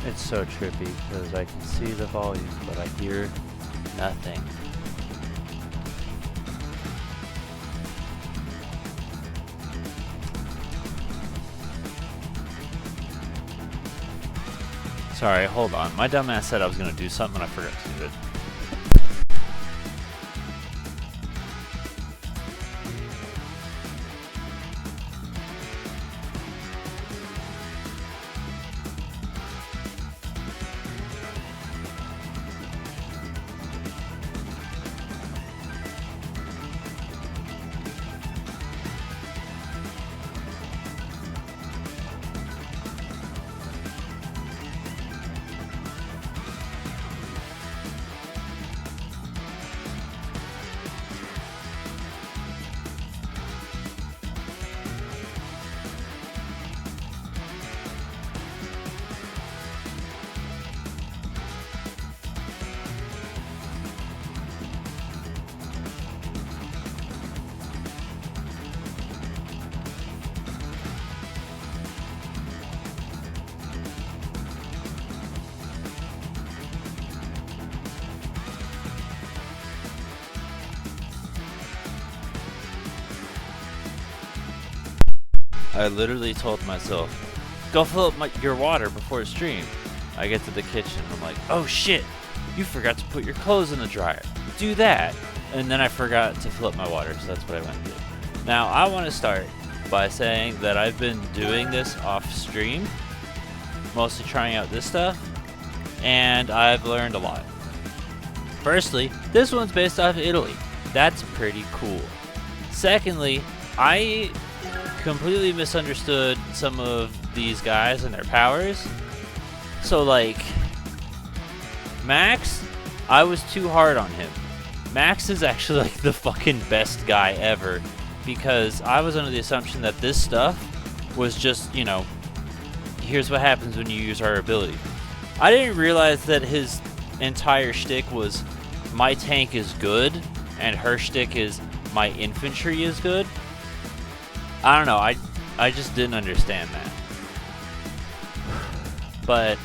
It's so trippy because I can see the volume, but I hear nothing. Sorry, hold on. My dumbass said I was gonna do something and I forgot to do it. I literally told myself, go fill up your water before stream. I get to the kitchen, I'm like, oh shit, you forgot to put your clothes in the dryer. Do that. And then I forgot to fill up my water, so that's what I went to do. Now, I want to start by saying that I've been doing this off stream, mostly trying out this stuff, and I've learned a lot. Firstly, this one's based off of Italy. That's pretty cool. Secondly, I completely misunderstood some of these guys and their powers. So like, Max, I was too hard on him. Max is actually like the fucking best guy ever, because I was under the assumption that this stuff was just, you know, here's what happens when you use our ability. I didn't realize that his entire shtick was my tank is good and her shtick is my infantry is good. I don't know, I just didn't understand that. But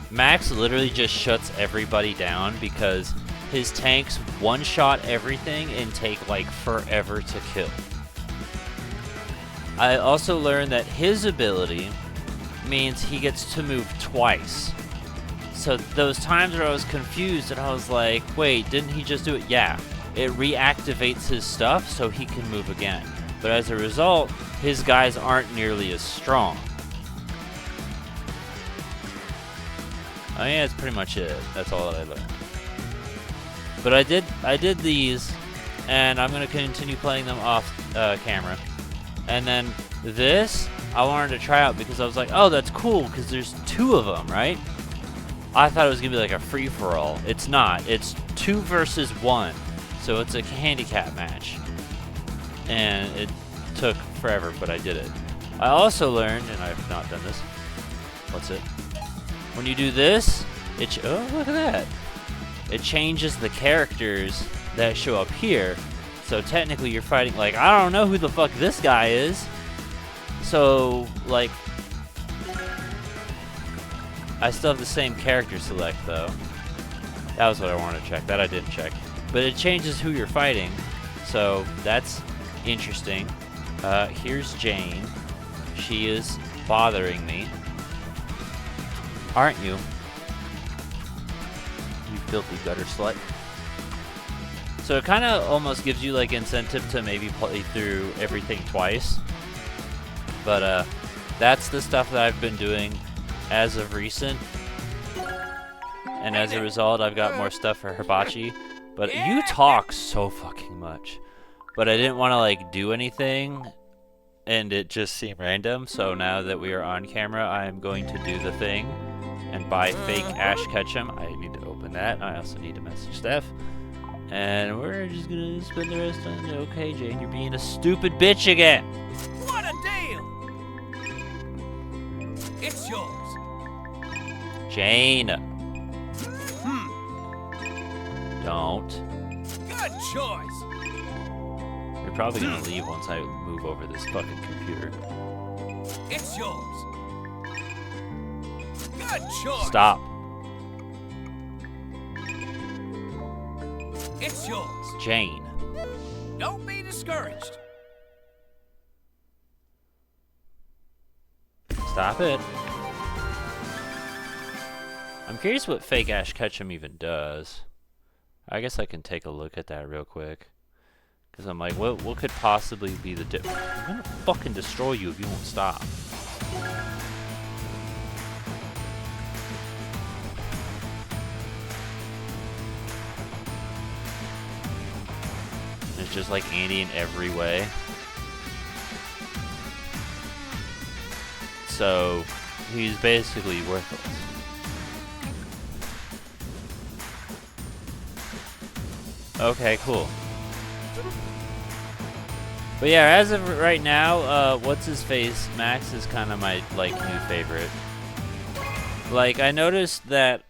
Max literally just shuts everybody down because his tanks one-shot everything and take like forever to kill. I also learned that his ability means he gets to move twice. So those times where I was confused and I was like, wait, didn't he just do it? Yeah, it reactivates his stuff so he can move again. But as a result, his guys aren't nearly as strong. Oh yeah, that's pretty much it. That's all that I learned. But I did these, and I'm gonna continue playing them off camera. And then this, I wanted to try out because I was like, oh, that's cool, because there's two of them, right? I thought it was gonna be like a free-for-all. It's not. It's 2 versus 1, so it's a handicap match. And it took forever, but I did it. I also learned, and I've not done this. What's it? When you do this, oh, look at that. It changes the characters that show up here. So technically you're fighting, like, I don't know who the fuck this guy is. So, like, I still have the same character select, though. That was what I wanted to check. That I didn't check. But it changes who you're fighting. So, that's interesting. Here's Jane. She is bothering me. Aren't you? You filthy gutter slut. So it kind of almost gives you like incentive to maybe play through everything twice. But that's the stuff that I've been doing as of recent. And as a result, I've got more stuff for Hibachi. But you talk so fucking much. But I didn't want to like do anything and it just seemed random. So now that we are on camera, I am going to do the thing and buy fake Ash Ketchum. I need to open that. I also need to message Steph. And we're just gonna spend the rest of it. Okay, Jane, you're being a stupid bitch again. What a deal! It's yours. Jane. Hmm. Don't. Good choice. You're probably gonna leave once I move over this fucking computer. It's yours. Good Good choice. Stop. It's yours. Jane. Don't be discouraged. Stop it. I'm curious what fake Ash Ketchum even does. I guess I can take a look at that real quick. Because I'm like, what could possibly be the difference? I'm gonna fucking destroy you if you won't stop. It's just like Andy in every way. So, he's basically worthless. Okay, cool. But yeah, as of right now, what's his face? Max is kind of my like new favorite. Like I noticed that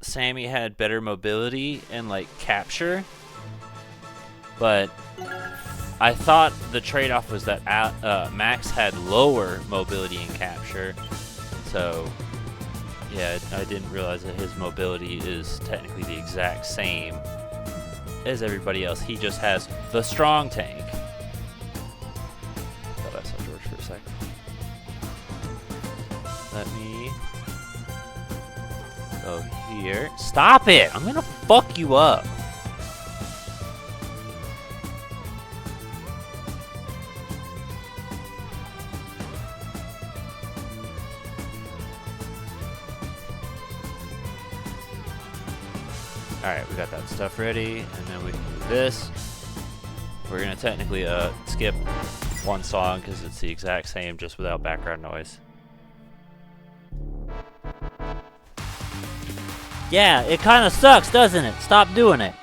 Sammy had better mobility and like capture, but I thought the trade-off was that Max had lower mobility and capture. So yeah, I didn't realize that his mobility is technically the exact same as everybody else. He just has the strong tank. Thought I saw George for a second. Let me go here. Stop it! I'm gonna fuck you up. Alright, we got that stuff ready, and then we can do this. We're gonna technically skip one song because it's the exact same, just without background noise. Yeah, it kind of sucks, doesn't it? Stop doing it.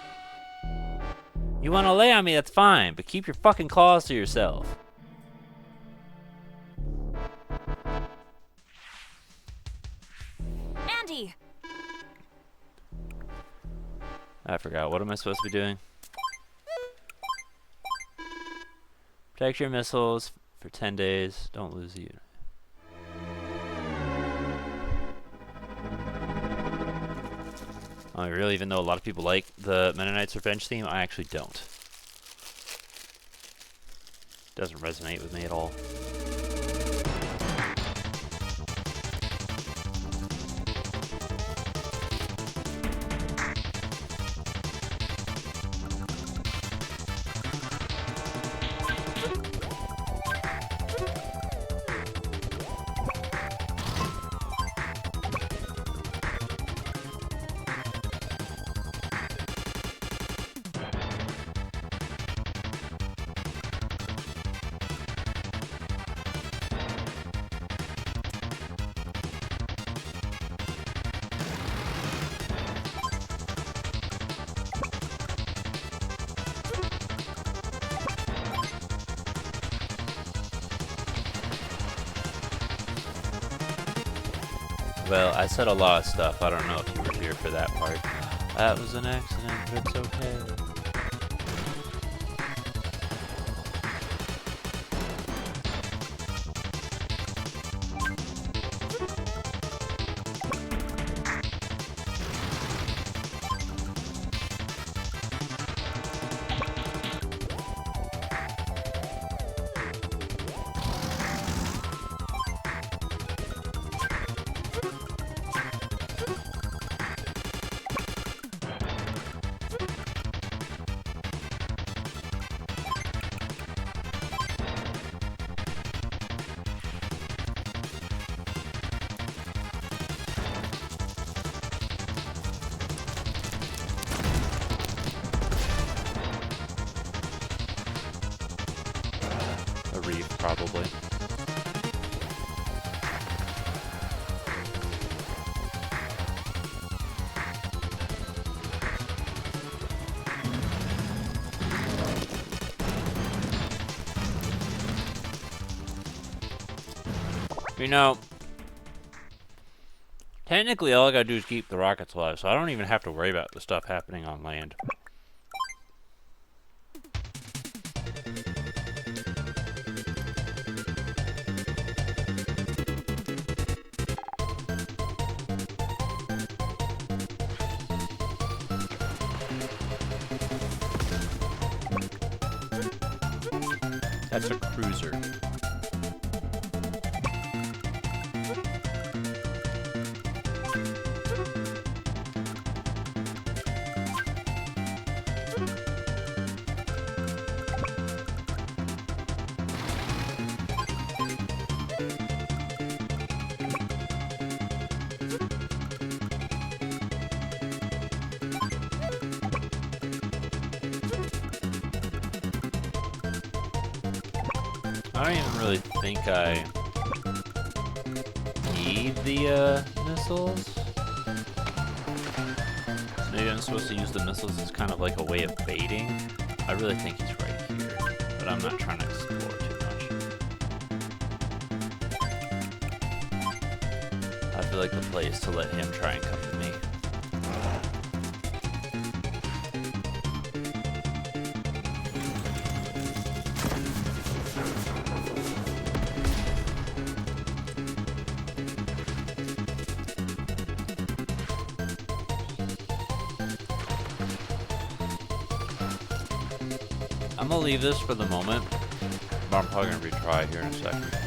You want to lay on me, that's fine, but keep your fucking claws to yourself. Andy! I forgot. What am I supposed to be doing? Protect your missiles for 10 days. Don't lose a unit. Really, even though a lot of people like the Mennonite's Revenge theme, I actually don't. Doesn't resonate with me at all. Well, I said a lot of stuff. I don't know if you were here for that part. That was an accident, but it's okay. A reef, probably. You know, technically all I gotta do is keep the rockets alive, so I don't even have to worry about the stuff happening on land. That's a cruiser. I don't even really think I need the missiles. So maybe I'm supposed to use the missiles as kind of like a way of baiting. I really think he's right here, but I'm not trying to explore too much. I feel like the play is to let him try and come to me. I'm gonna leave this for the moment, but I'm probably gonna retry here in a second.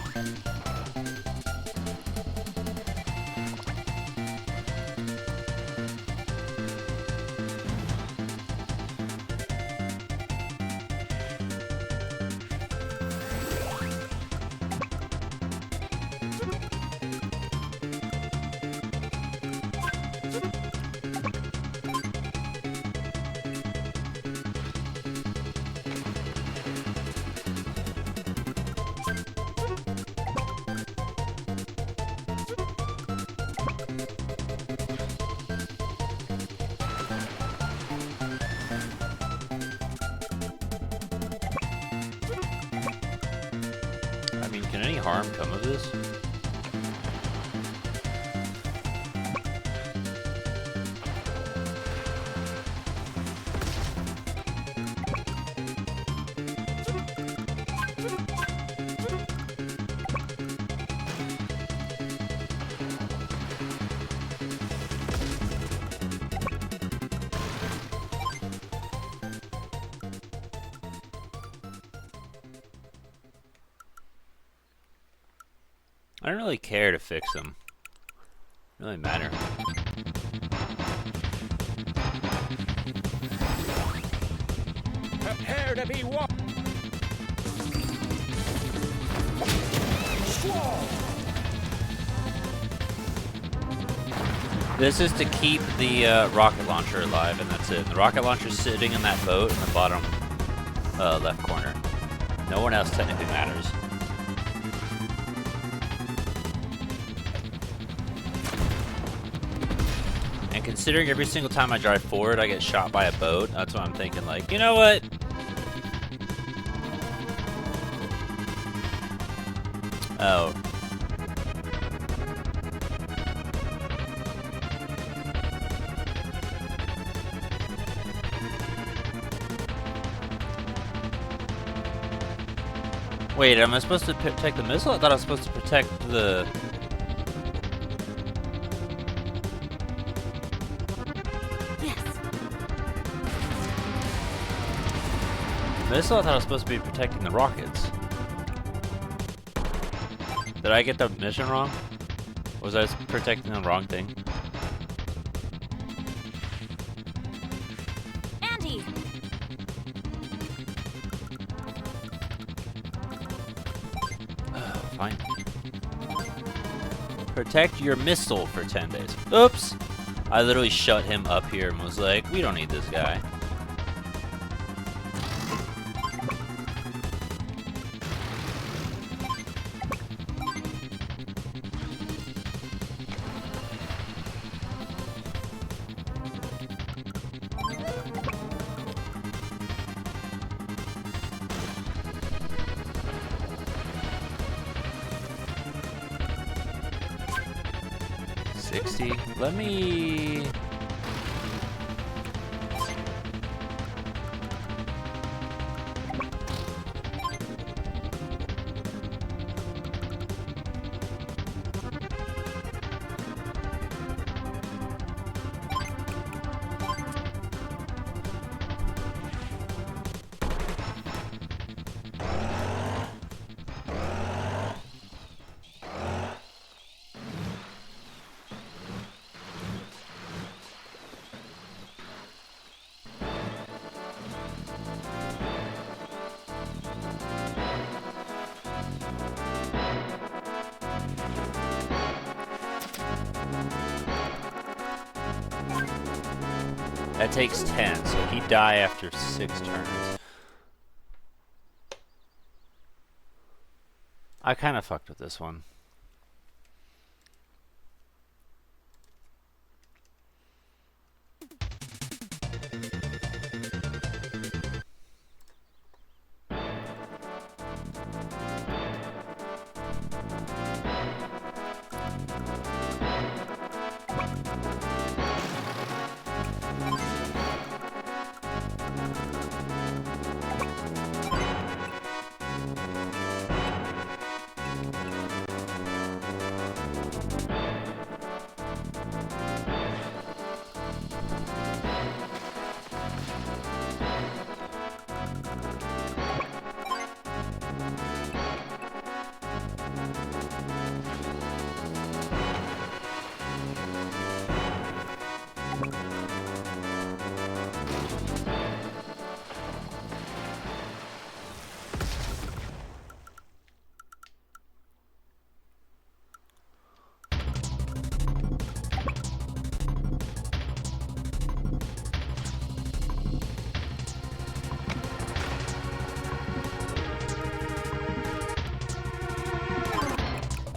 I mean, can any harm come of this? I don't really care to fix them. It doesn't really matter. Prepare to be one. This is to keep the rocket launcher alive, and that's it. The rocket launcher's sitting in that boat in the bottom left corner. No one else technically matters. And considering every single time I drive forward, I get shot by a boat, that's what I'm thinking, like, you know what? Oh. Wait, am I supposed to protect the missile? I thought I was supposed to protect the... Missile? I thought I was supposed to be protecting the rockets. Did I get the mission wrong? Was I protecting the wrong thing? Andy! Fine. Protect your missile for 10 days. Oops! I literally shut him up here and was like, we don't need this guy. Let me... That takes 10, so he'd die after 6 turns. I kind of fucked with this one.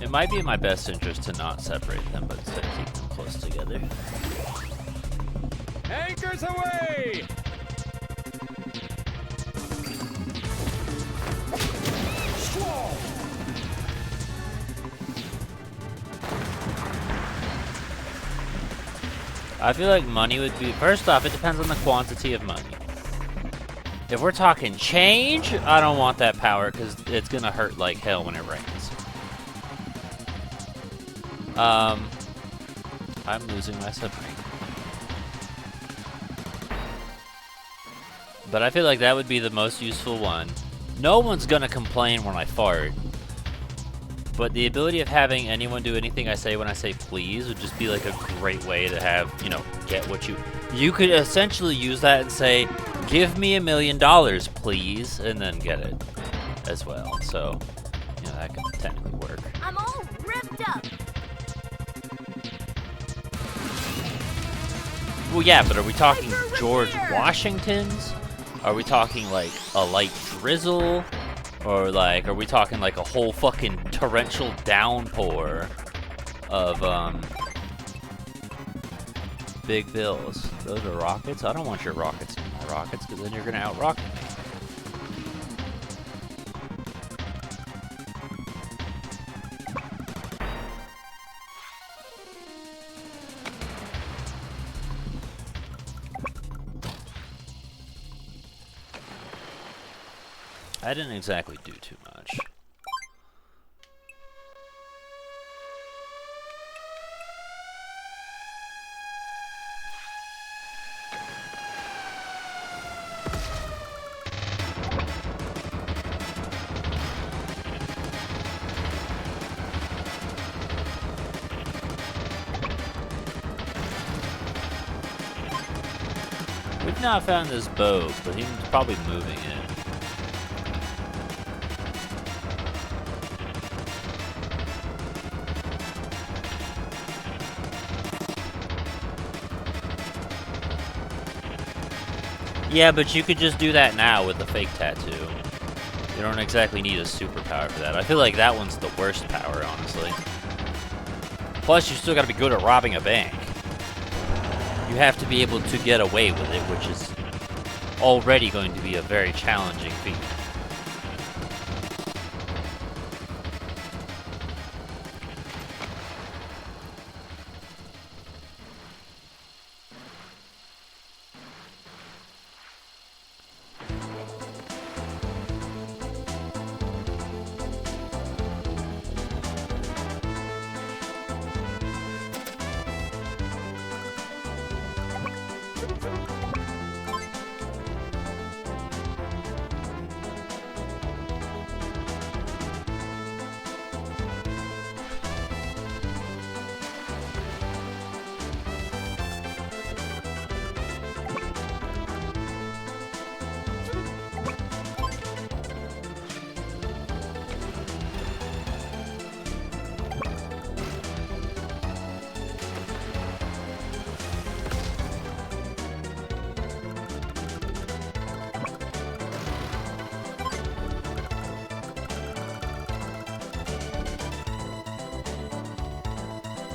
It might be in my best interest to not separate them, but instead keep them close together. Anchors away! I feel like money would be... First off, it depends on the quantity of money. If we're talking change, I don't want that power because it's going to hurt like hell when it rains. I'm losing my submarine. But I feel like that would be the most useful one. No one's gonna complain when I fart. But the ability of having anyone do anything I say when I say please would just be like a great way to have, you know, get what you... You could essentially use that and say, give me $1 million, please, and then get it as well. So, you know, that could technically work. I'm all ripped up. Well, yeah, but are we talking George Washington's? Are we talking like a light drizzle? Or like, are we talking like a whole fucking torrential downpour of big bills? Those are rockets? I don't want your rockets in my rockets, because then you're gonna out-rocket me. I didn't exactly do too much. We've not found this boat, but he's probably moving it. Yeah, but you could just do that now with the fake tattoo. You don't exactly need a superpower for that. I feel like that one's the worst power, honestly. Plus, you still gotta be good at robbing a bank. You have to be able to get away with it, which is already going to be a very challenging feat.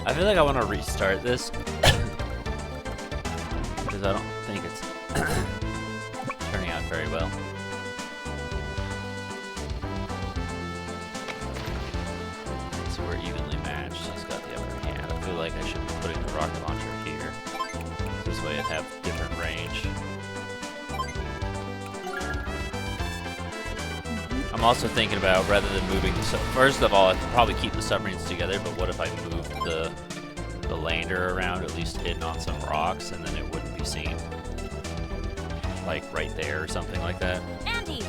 I feel like I want to restart this because I don't think it's turning out very well. So we're evenly matched. He's got the upper hand. I feel like I should be putting the rocket launcher here. So this way I'd have different range. I'm also thinking about, rather than moving the first of all, I could probably keep the submarines together, but what if I moved the lander around, at least hidden on some rocks, and then it wouldn't be seen? Like right there or something like that. Andy!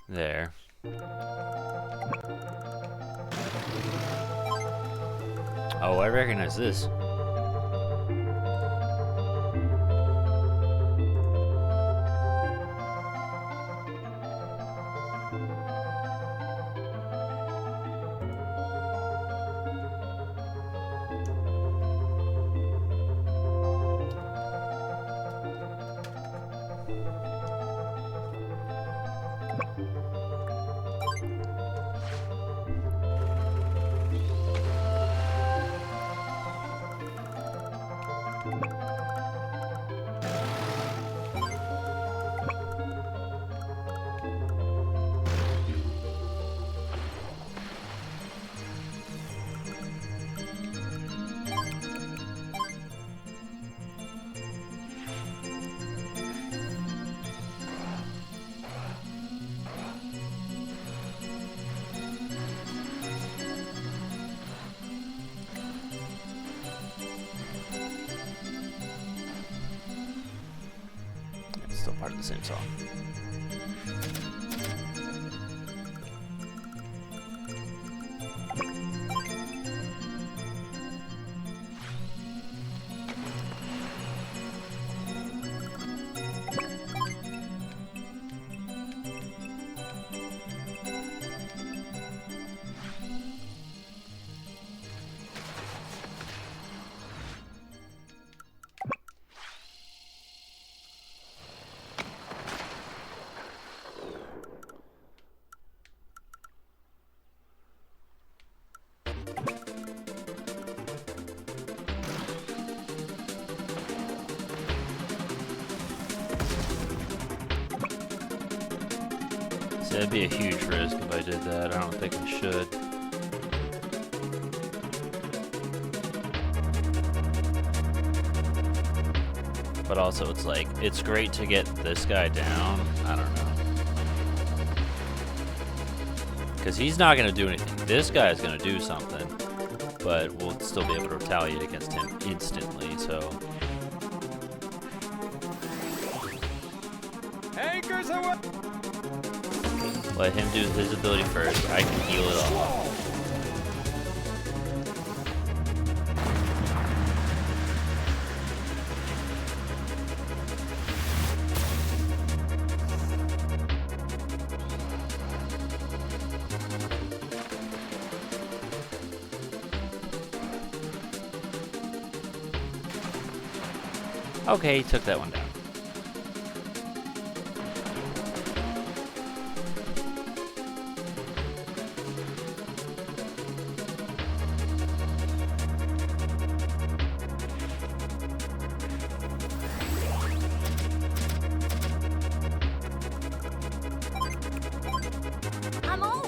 There. Oh, I recognize this. It's still part of the same song. See, that'd be a huge risk if I did that. I don't think I should. But also, it's like, it's great to get this guy down. I don't know. Because he's not going to do anything. This guy is going to do something. But we'll still be able to retaliate against him instantly, so... Anchors away! Let him do his ability first. I can heal it all. Okay, he took that one down. I'm all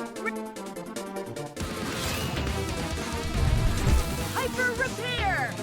hyper repair!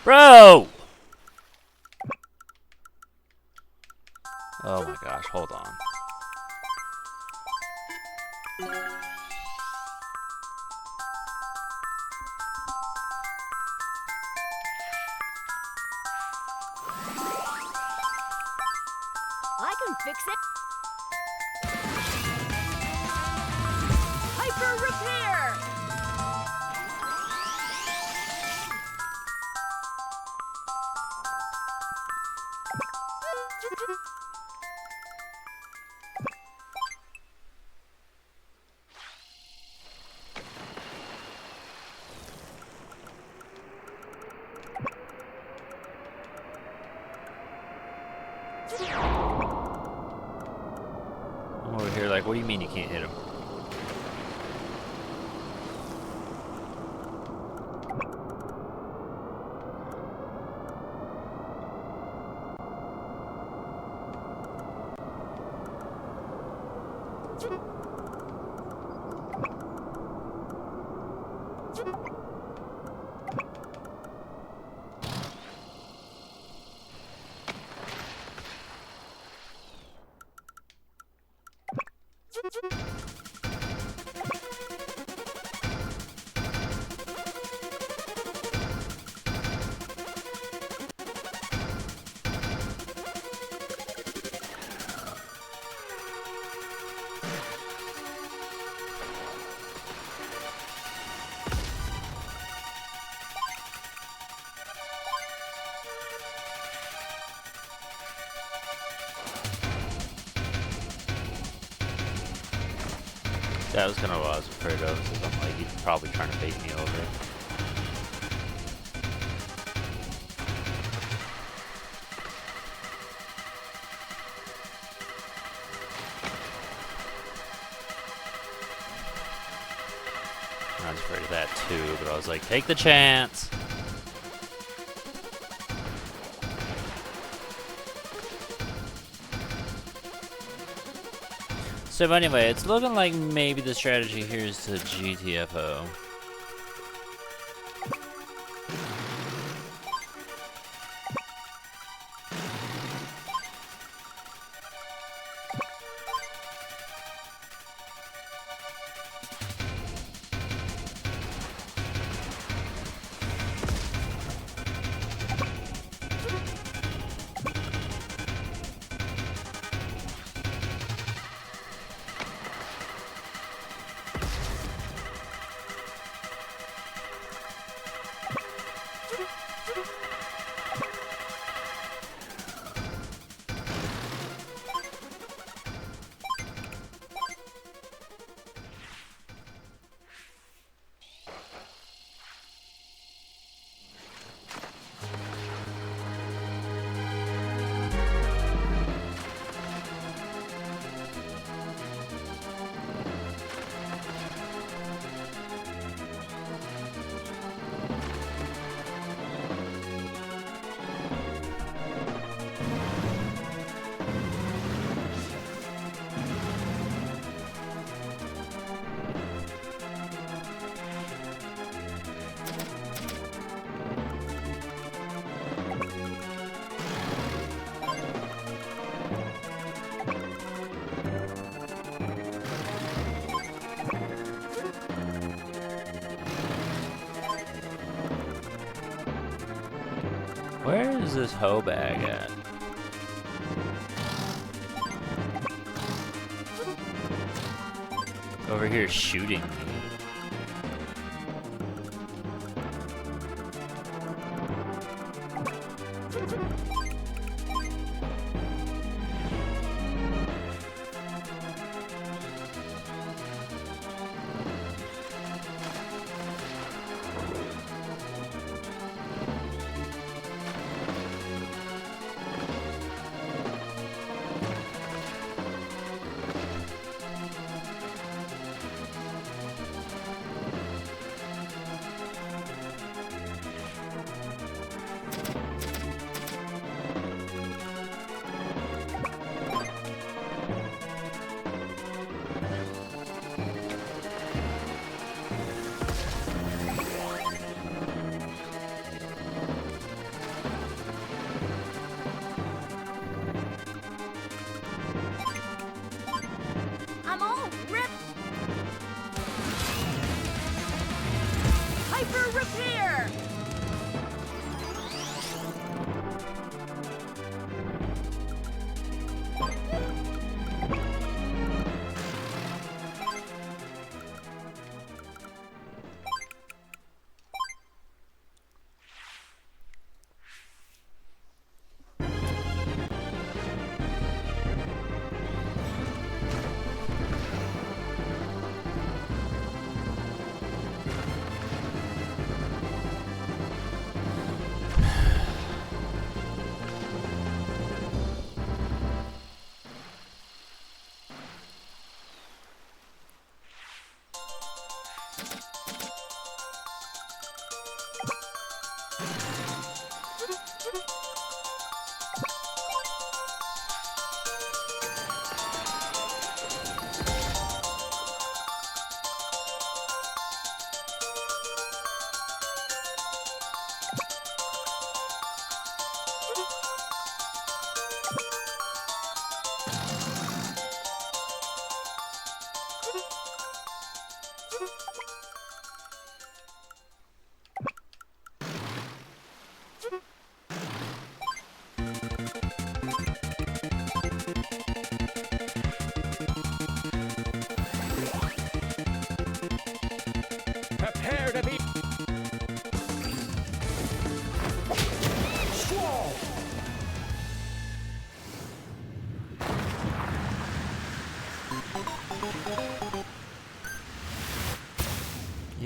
Bro! Oh my gosh, hold on. I can fix it. Hyper repair! I'm over here like, what do you mean you can't hit him? That was kind of what I was afraid of, because I'm like, he's probably trying to bait me over. I was afraid of that too, but I was like, take the chance! So anyway, it's looking like maybe the strategy here is to GTFO. Where is this hoe bag at? Over here shooting me.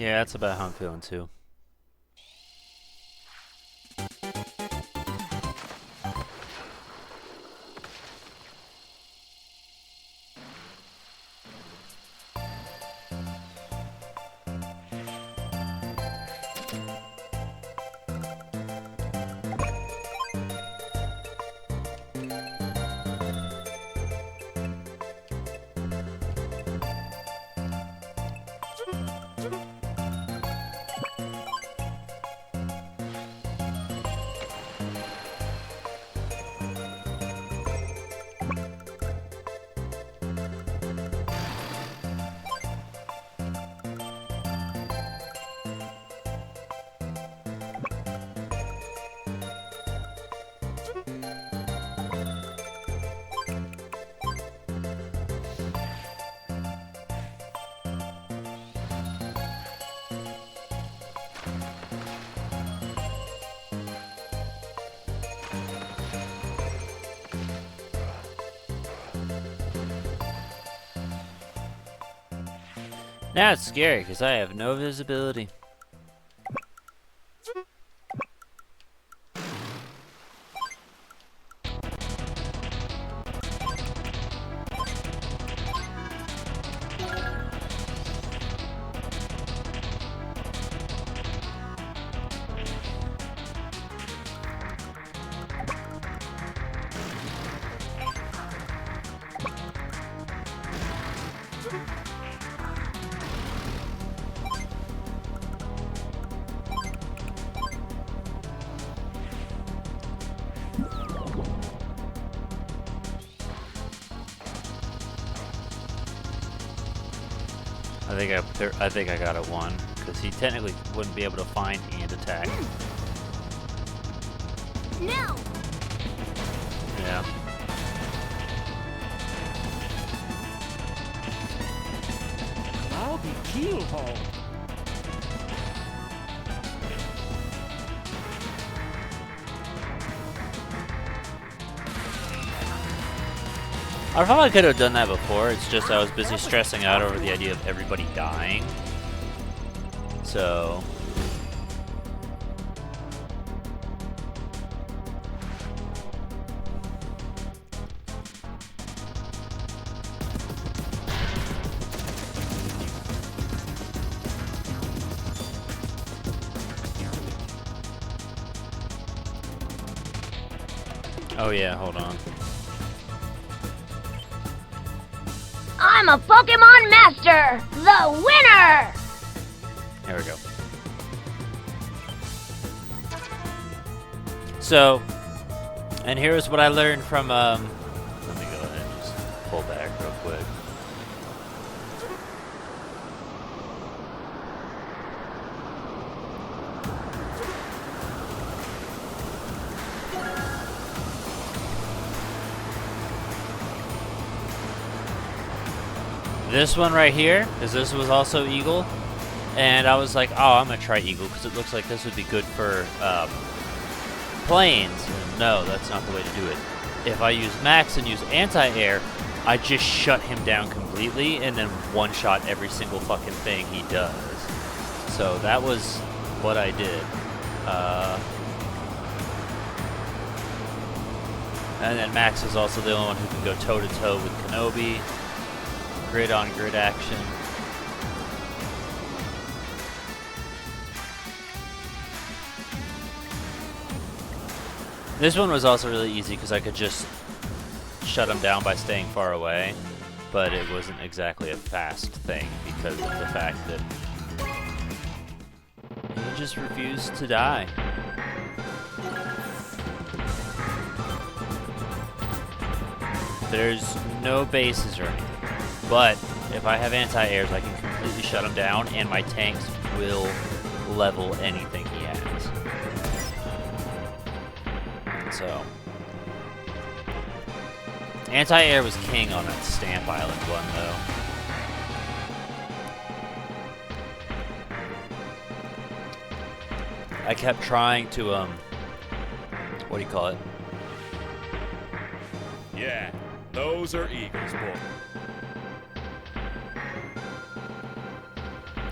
Yeah, that's about how I'm feeling too. Now it's scary because I have no visibility. I think I got a 1 because he technically wouldn't be able to find and attack. No. Yeah. Cloudy keelhaul. I probably could have done that before. It's just I was busy stressing out over the idea of everybody dying. So. Oh yeah, hold on. I'm a Pokemon Master, the winner! There we go. So, and here's what I learned from, let me go ahead and just pull back real quick. This one right here, because this was also Eagle, and I was like, oh, I'm going to try Eagle, because it looks like this would be good for planes. And no, that's not the way to do it. If I use Max and use anti-air, I just shut him down completely, and then one-shot every single fucking thing he does. So that was what I did. And then Max is also the only one who can go toe-to-toe with Kenobi. Grid on grid action. This one was also really easy because I could just shut him down by staying far away, but it wasn't exactly a fast thing because of the fact that he just refused to die. There's no bases or anything. But if I have anti-airs, I can completely shut him down, and my tanks will level anything he has. So, anti-air was king on that Stamp Island one, though. I kept trying to, what do you call it? Yeah, those are Eagles, boy.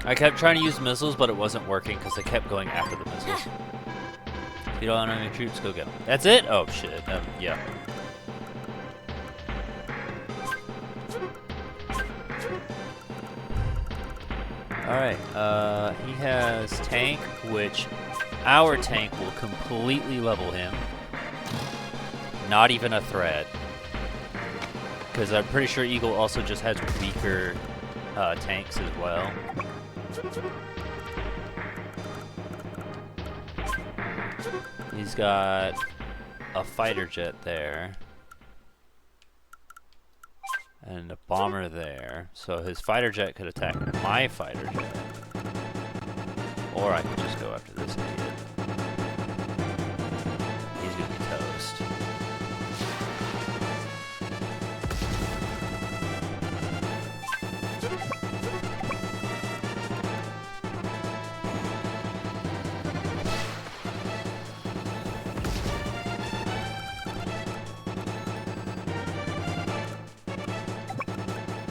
I kept trying to use missiles, but it wasn't working because I kept going after the missiles. If you don't have any troops, go get them. That's it? Oh, shit. Yeah. Alright, he has tank, which our tank will completely level him. Not even a threat. Because I'm pretty sure Eagle also just has weaker tanks as well. He's got a fighter jet there. And a bomber there. So his fighter jet could attack my fighter jet. Or I could just go after this idiot. He's gonna be toast.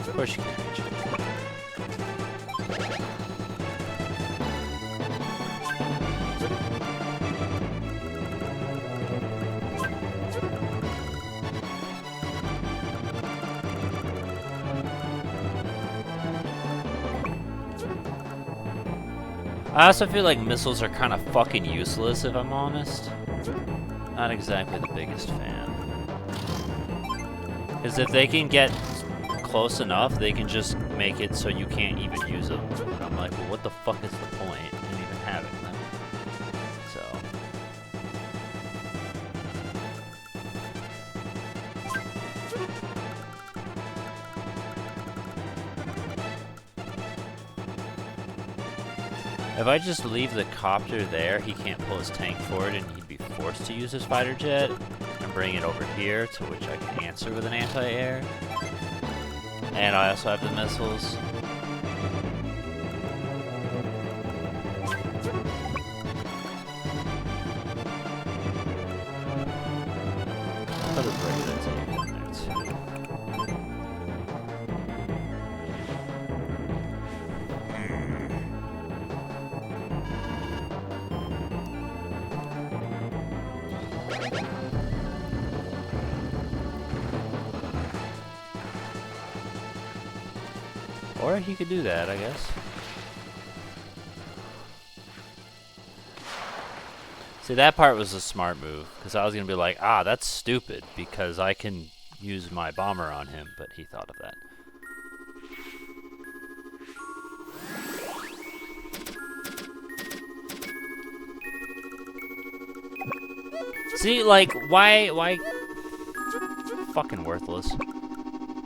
Of course you can reach it. I also feel like missiles are kind of fucking useless, if I'm honest. Not exactly the biggest fan. Because if they can get close enough, they can just make it so you can't even use them. And I'm like, well, what the fuck is the point in even having them? So. If I just leave the copter there, he can't pull his tank forward and he'd be forced to use his fighter jet and bring it over here, to which I can answer with an anti-air. And I also have the missiles. I'll put a regular tank in there too. Or he could do that, I guess. See, that part was a smart move, because I was going to be like, ah, that's stupid, because I can use my bomber on him, but he thought of that. See, like, why? Fucking worthless.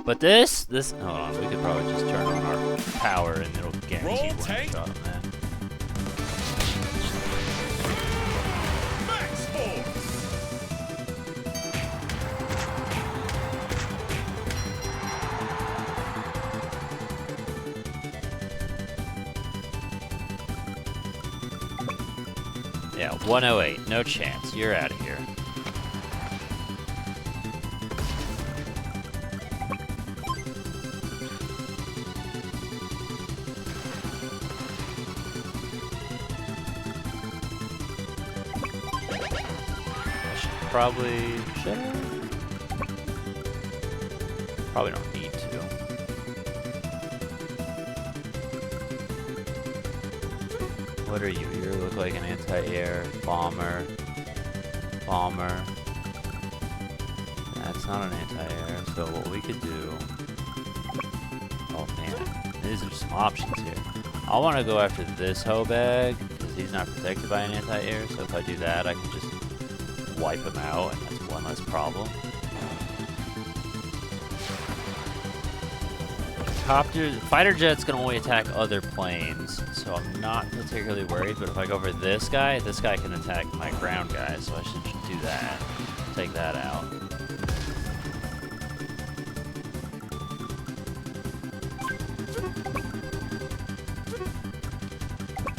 But this, hold on, we could probably just turn on our power and it'll guarantee one shot on that. Max Force! Yeah, 108, no chance. You're out of here. Probably should. Probably don't need to. What are you? You look like an anti-air bomber. Bomber. That's not an anti-air. So what we could do? Oh man, these are some options here. I want to go after this hoe bag because he's not protected by an anti-air. So if I do that, I can just wipe him out, and that's one less problem. Fighter jet's gonna only attack other planes, so I'm not particularly worried, but if I go over this guy can attack my ground guy, so I should do that. Take that out.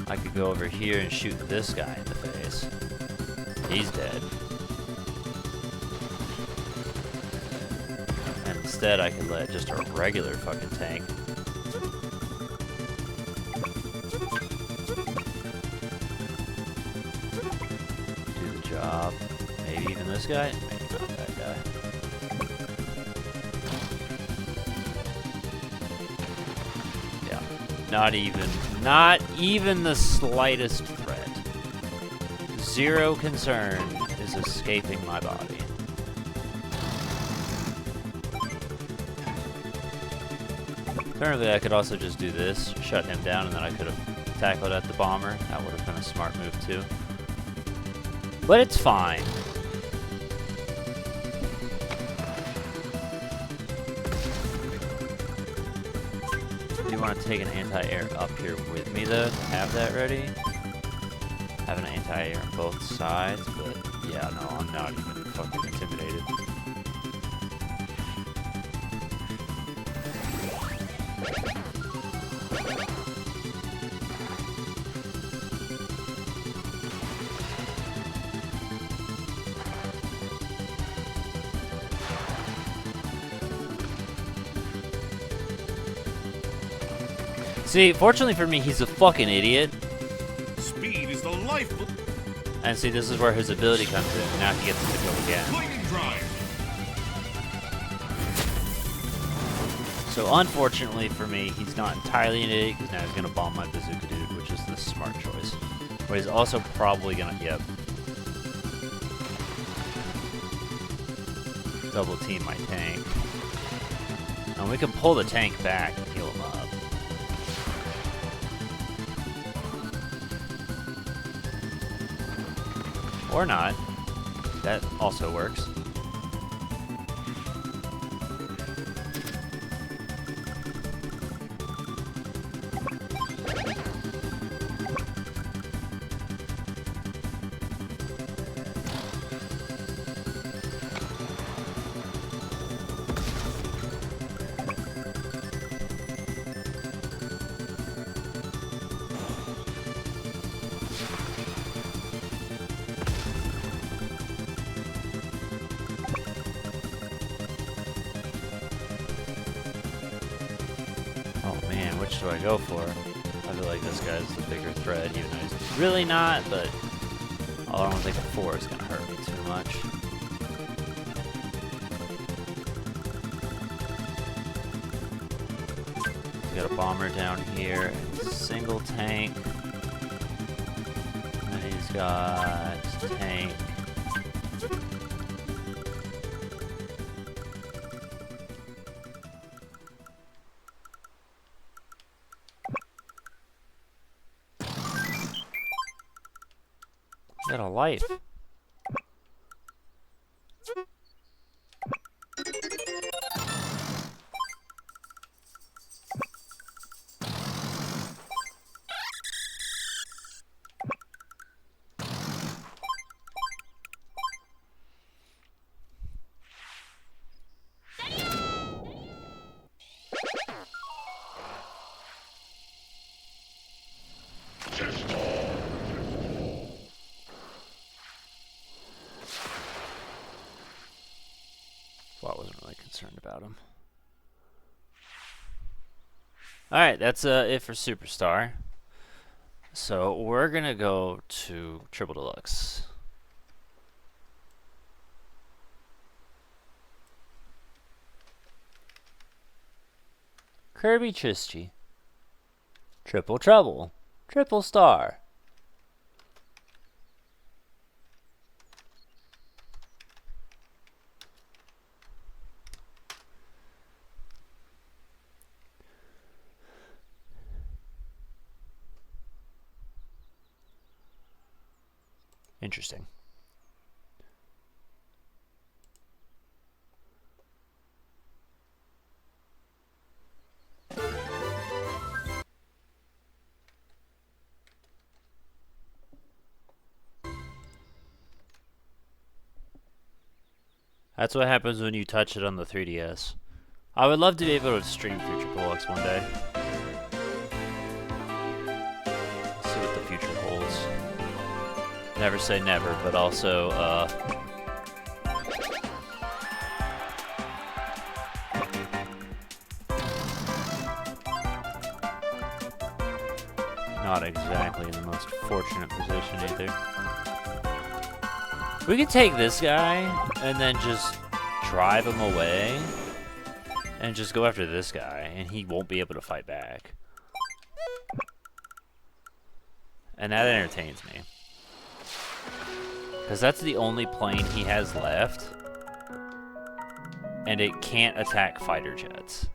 I could go over here and shoot this guy in the face. He's dead. And instead I could let just a regular fucking tank this guy? Maybe not that guy. Yeah. Not even the slightest threat. Zero concern is escaping my body. Currently, I could also just do this, shut him down, and then I could have tackled at the bomber. That would have been a smart move, too. But it's fine. Do you want to take an anti-air up here with me, though, to have that ready? Have an anti-air on both sides, but yeah, no, I'm not even fucking intimidated. See, fortunately for me, he's a fucking idiot. Speed is the life. And see, this is where his ability comes in. Now he gets to go again. Lightning drive. So unfortunately for me, he's not entirely an idiot, because now he's going to bomb my bazooka dude, which is the smart choice. But he's also probably going to, yep. Double team my tank. And we can pull the tank back and heal him up. Or not. That also works. Which do I go for? I feel like this guy's the bigger threat, even though he's really not, but I don't think a 4 is going to hurt me too much. He's got a bomber down here, and a single tank. And he's got tank. Got a life. Well, I wasn't really concerned about him. Alright, that's it for Superstar. So we're gonna go to Triple Deluxe. Kirby Chischi. Triple Trouble. Triple Star. Interesting. That's what happens when you touch it on the 3DS. I would love to be able to stream through Triple Deluxe one day. See what the future holds. Never say never, but also, not exactly in the most fortunate position either. We could take this guy and then just drive him away and just go after this guy, and he won't be able to fight back. And that entertains me. Because that's the only plane he has left. And it can't attack fighter jets.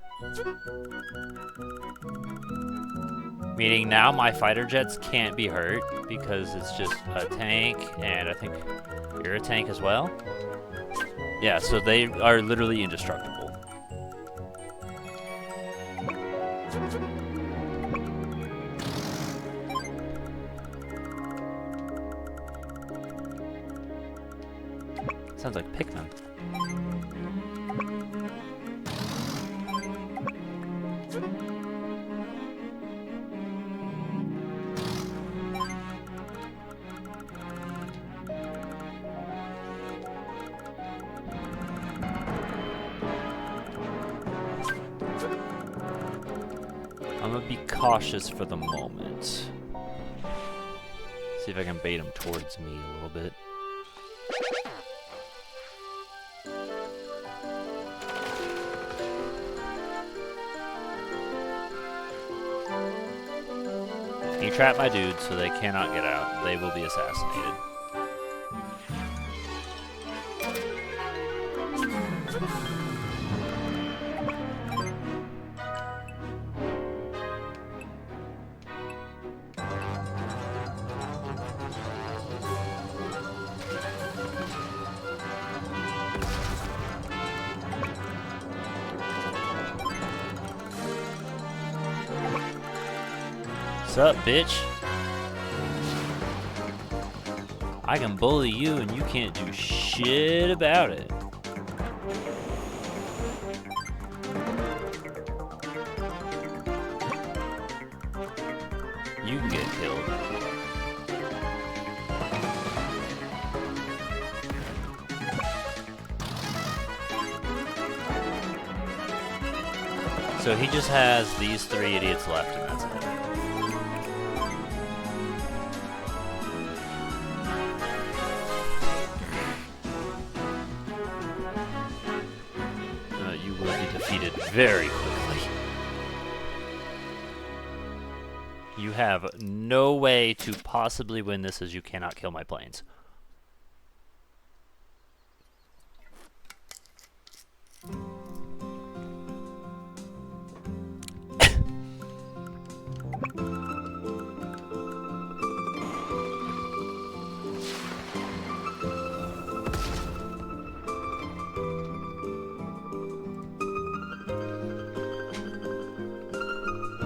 Meaning now my fighter jets can't be hurt because it's just a tank, and I think you're a tank as well. Yeah, so they are literally indestructible. Sounds like Pikmin. I'm gonna be cautious for the moment. See if I can bait him towards me a little bit. You trap my dudes so they cannot get out. They will be assassinated. What's up, bitch? I can bully you and you can't do shit about it. You can get killed. So he just has these 3 idiots left, and that's it. You will be defeated very quickly. You have no way to possibly win this, as you cannot kill my planes.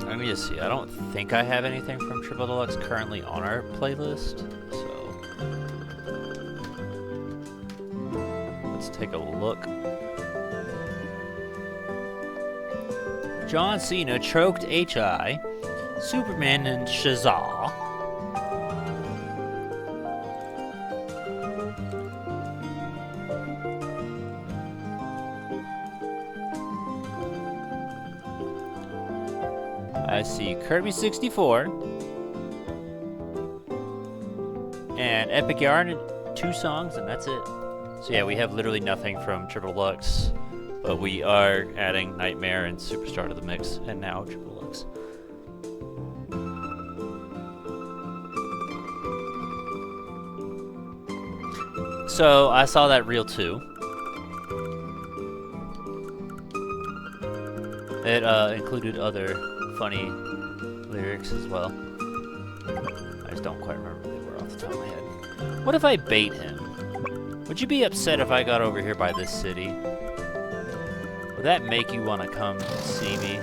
Let me just see. I don't think I have anything from Triple Deluxe currently on our playlist, so let's take a look. John Cena choked HI, Superman and Shazam. I see Kirby 64 and Epic Yarn, 2 songs, and that's it. So yeah, we have literally nothing from Triple Deluxe, but we are adding Nightmare and Superstar to the mix, and now Triple Deluxe. So I saw that reel too. It included other funny lyrics as well. I just don't quite remember what they were off the top of my head. What if I bait him? Would you be upset if I got over here by this city? Would that make you want to come see me?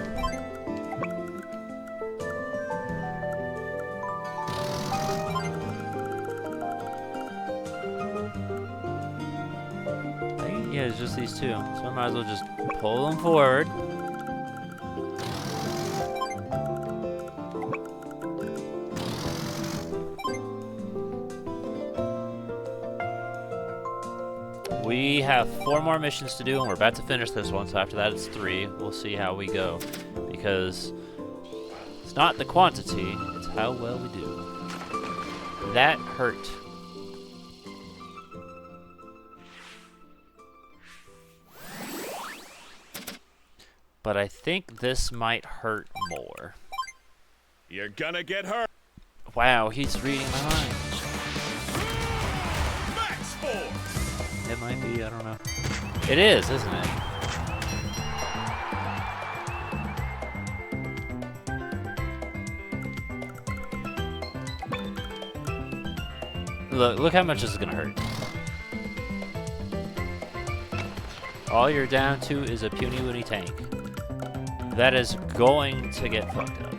Yeah, it's just these 2, so I might as well just pull them forward. We have 4 more missions to do, and we're about to finish this one, so after that it's 3. We'll see how we go, because it's not the quantity, it's how well we do. That hurt. but I think this might hurt more. You're gonna get hurt. Wow, he's reading my mind. Max Force. It might be, I don't know. It is, isn't it? Look how much this is gonna hurt. All you're down to is a puny woony tank. That is going to get fucked up.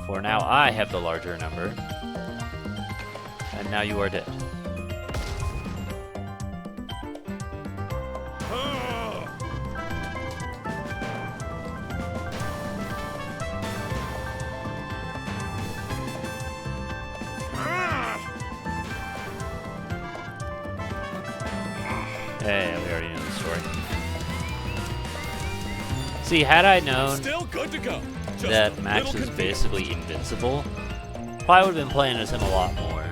For now, I have the larger number. And now you are dead. Hey, we already know the story. See, had I known Still good to go. Just that a Max little was confused. basically invincible, probably would have been playing as him a lot more.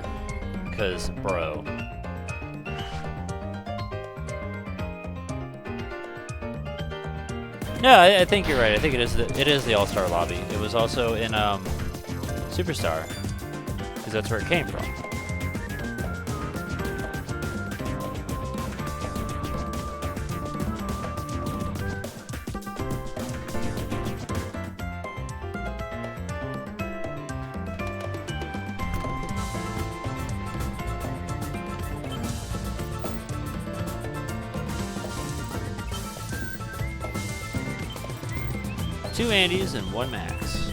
Because, bro. No, I think you're right. I think it is the All-Star lobby. It was also in Superstar, because that's where it came from. Two Andys and one Max.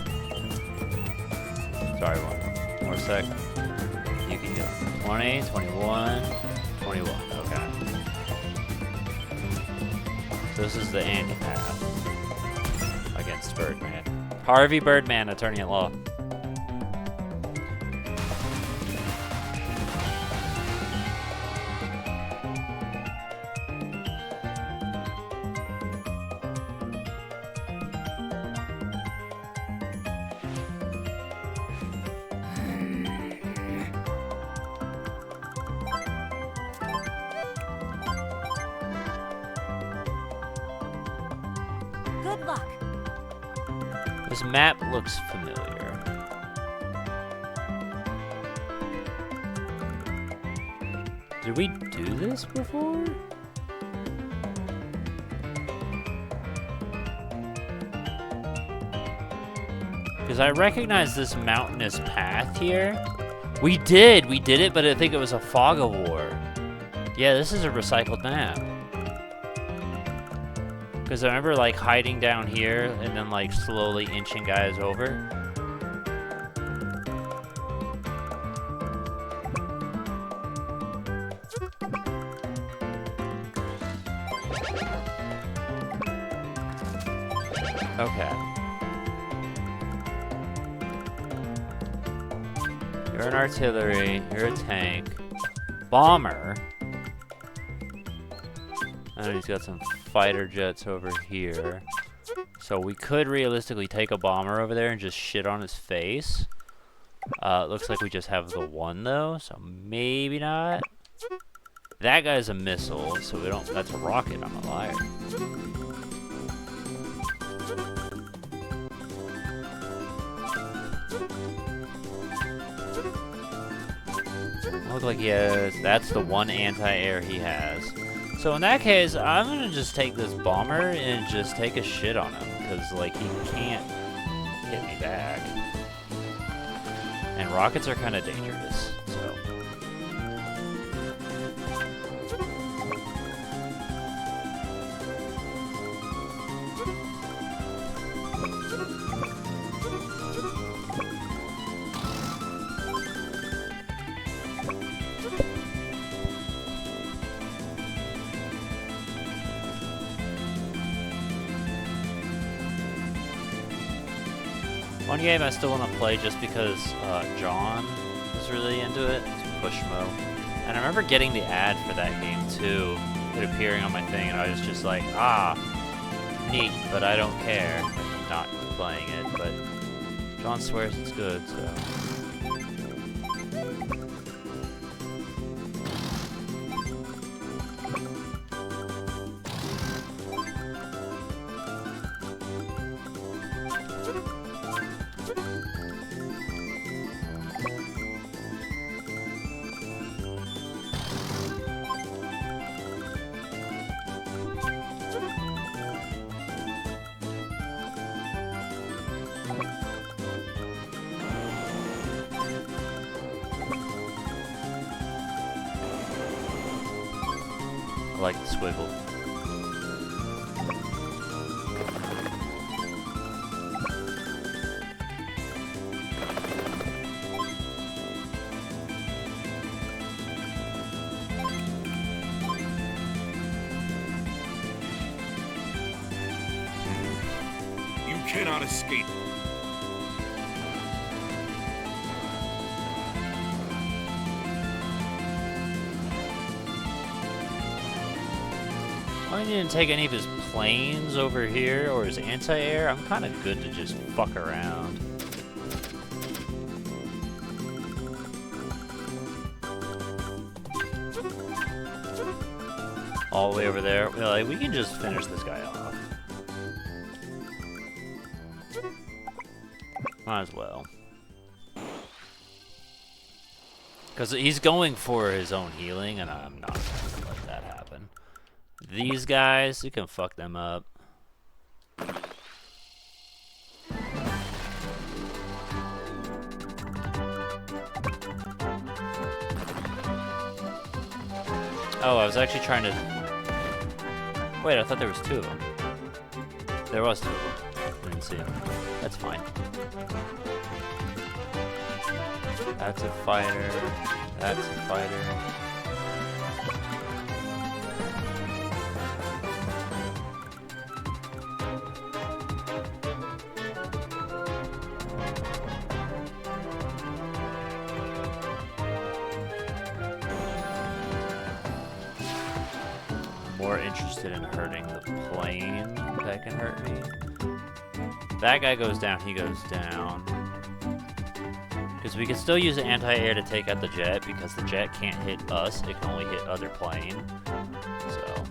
Sorry, one more sec. You can go. 20, 21, 21. Okay. This is the Andy path against Birdman. Harvey Birdman, attorney at law. Good luck. This map looks familiar. Did we do this before? Because I recognize this mountainous path here. We did it, but I think it was a fog of war. Yeah, this is a recycled map. Because I remember like hiding down here and then like slowly inching guys over. Okay. You're an artillery, you're a tank. Bomber. And he's got some fighter jets over here. So we could realistically take a bomber over there and just shit on his face. It looks like we just have the one though, so maybe not. That guy's a missile, so we don't, that's a rocket, I'm a liar. Look like he has, that's the one anti-air he has. So in that case, I'm gonna just take this bomber and just take a shit on him, because like he can't hit me back. And rockets are kind of dangerous, so. One game I still want to play just because John was really into it, Pushmo. And I remember getting the ad for that game too, it appearing on my thing, and I was just like, ah, neat, but I don't care. Like, not playing it, but John swears it's good, so. I like the squiggle. You cannot escape. I didn't take any of his planes over here or his anti-air. I'm kind of good to just fuck around. All the way over there. Like, we can just finish this guy off. Might as well. Because he's going for his own healing, and I'm not going to let that happen. These guys, you can fuck them up. Oh, I was actually trying to... Wait, I thought there was two of them. There was two of them. I didn't see them. That's fine. That's a fighter. That's a fighter. More interested in hurting the plane that can hurt me. That guy goes down, he goes down. Because we can still use anti-air to take out the jet, because the jet can't hit us, it can only hit other plane. So.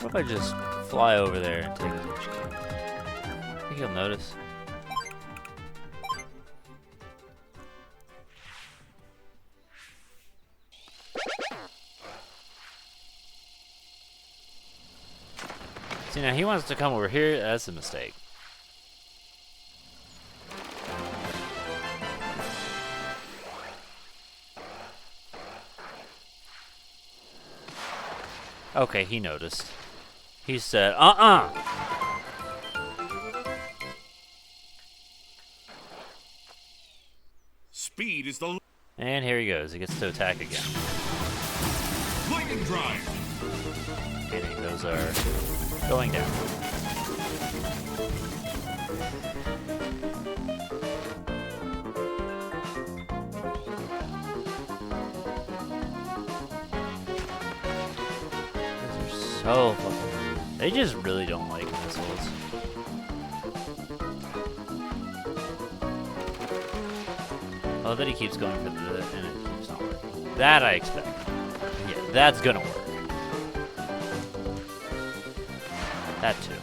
What if I just fly over there and take his HQ? I think he'll notice. See, now he wants to come over here. That's a mistake. Okay, he noticed. He said, Speed is the And here he goes. He gets to attack again. lightning drive. Kidding. Those are going down. So fucking... They just really don't like missiles. Oh, that he keeps going for the... and it keeps not working. That I expect. Yeah, that's gonna work. That too.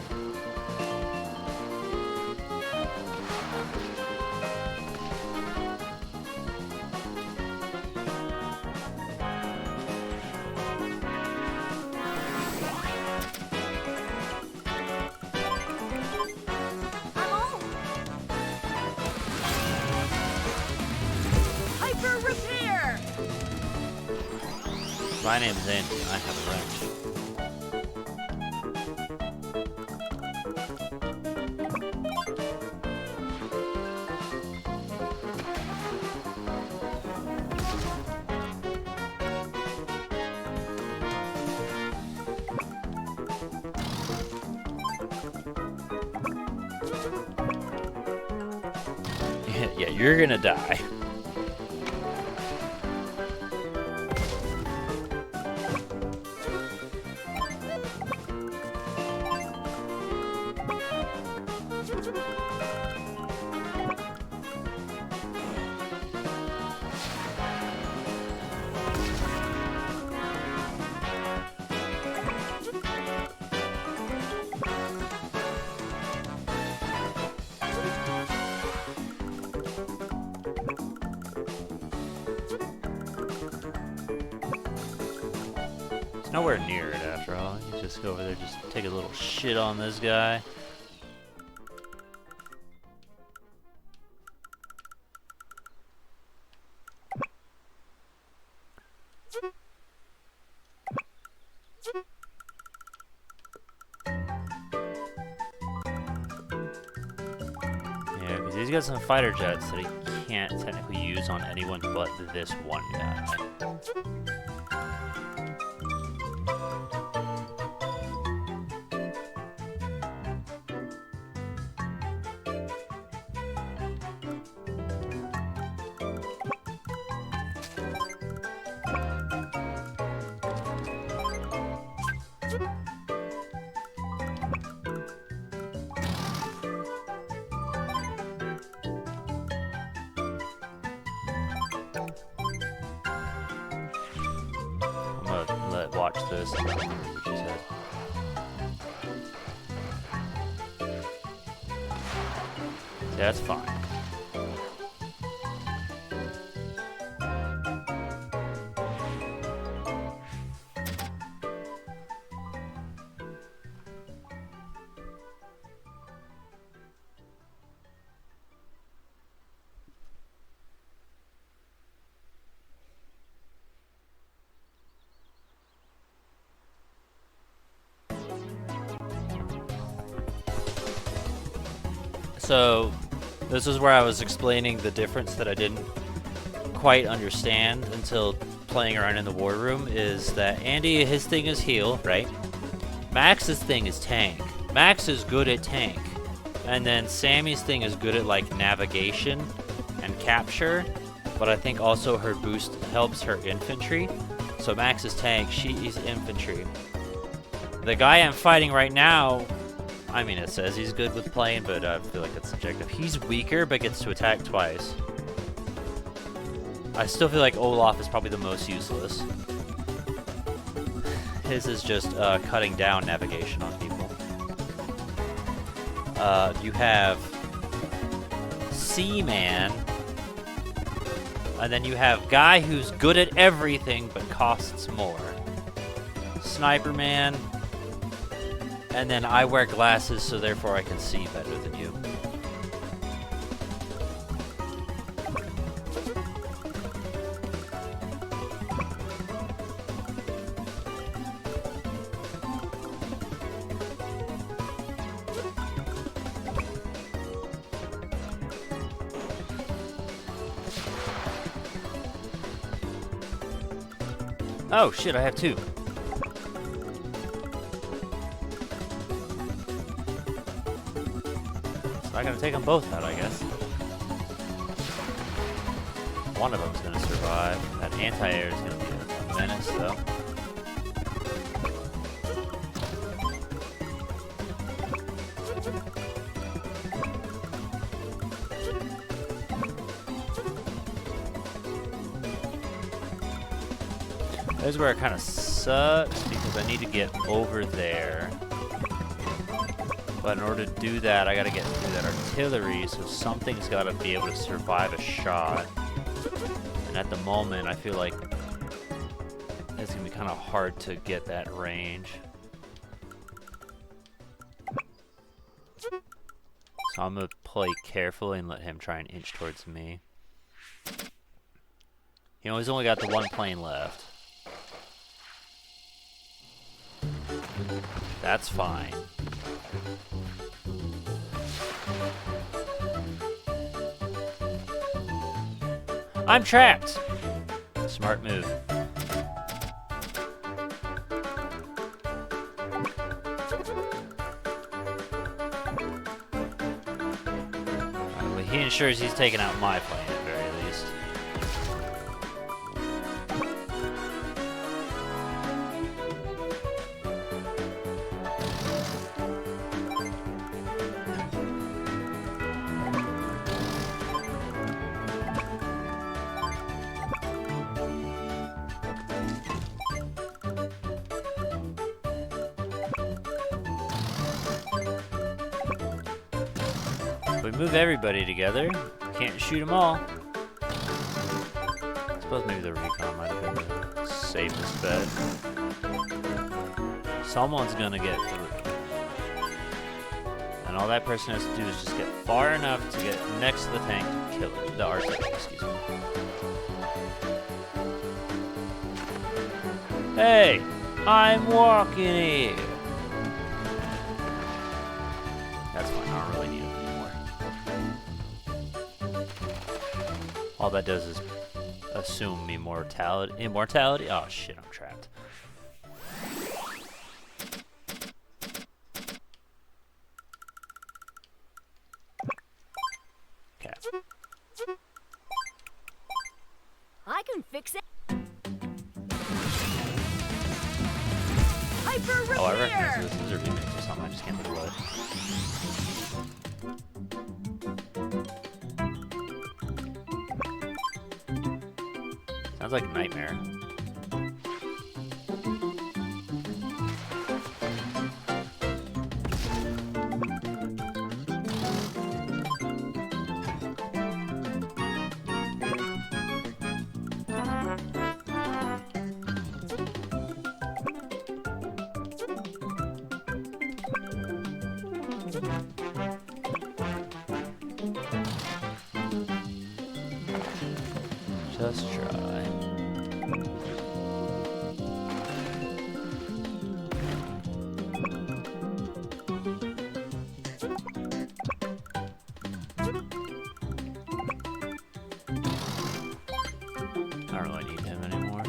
My name's Andy, and I have a wrench. Yeah, you're gonna die. nowhere near it after all. You just go over there, just take a little shit on this guy. Yeah, because he's got some fighter jets that he can't technically use on anyone but this one guy. I'm gonna watch this and then remember what you said. That's fine. So, this is where I was explaining the difference that I didn't quite understand until playing around in the war room, is that Andy, his thing is heal, right? Max's thing is tank. Max is good at tank. And then Sammy's thing is good at, like, navigation and capture, but I think also her boost helps her infantry. So Max is tank, she's infantry. The guy I'm fighting right now, I mean, it says he's good with playing, but I feel like it's subjective. He's weaker, but gets to attack twice. I still feel like Olaf is probably the most useless. His is just cutting down navigation on people. You have Seaman, and then you have Guy who's good at everything but costs more. Sniper Man. And then I wear glasses, so therefore I can see better than you. Oh shit, I have two. I'm gonna take them both out, I guess. One of them's gonna survive. That anti-air is gonna be a menace, though. This is where it kind of sucks because I need to get over there. But in order to do that, I gotta get through that artillery, so something's gotta be able to survive a shot. And at the moment, I feel like it's gonna be kind of hard to get that range. So I'm gonna play carefully and let him try and inch towards me. You know, he's only got the one plane left. That's fine. I'm trapped! Smart move. Well, he ensures he's taking out my plane at very least. We move everybody together. Can't shoot them all. I suppose maybe the recon might have been the safest bet. someone's gonna get through. And all that person has to do is just get far enough to get next to the tank to kill it. The Arctic, excuse me. Hey! I'm walking here! That's fine, I don't really need it anymore. All that does is assume immortality? Oh shit, I'm trapped. Cat. I can fix it. Hyper Oh, I Repair! recognize this. These are remakes or something. I just can't think of what. Sounds like Nightmare. Just try. I don't really need him anymore.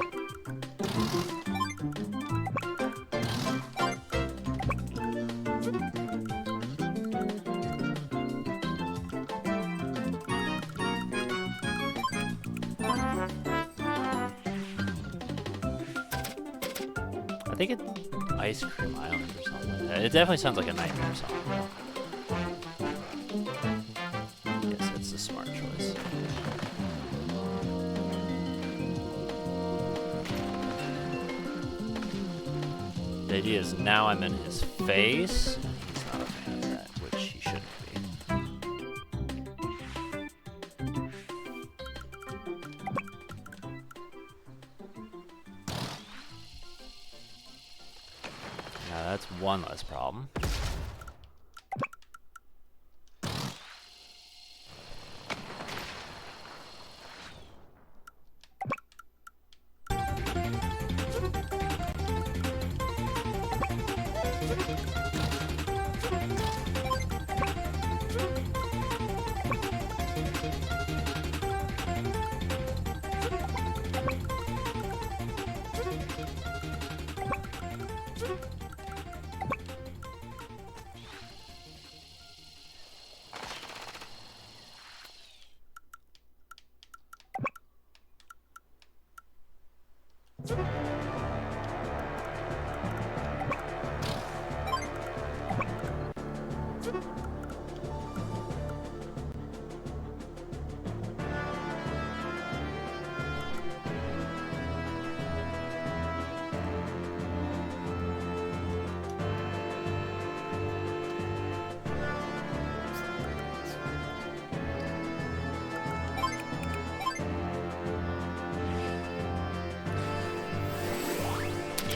I think it's Ice Cream Island or something like that. It definitely sounds like a Nightmare song. Yes, it's the smart choice. The idea is now I'm in his face. He's not a fan of that, which he shouldn't be. Now that's one less problem.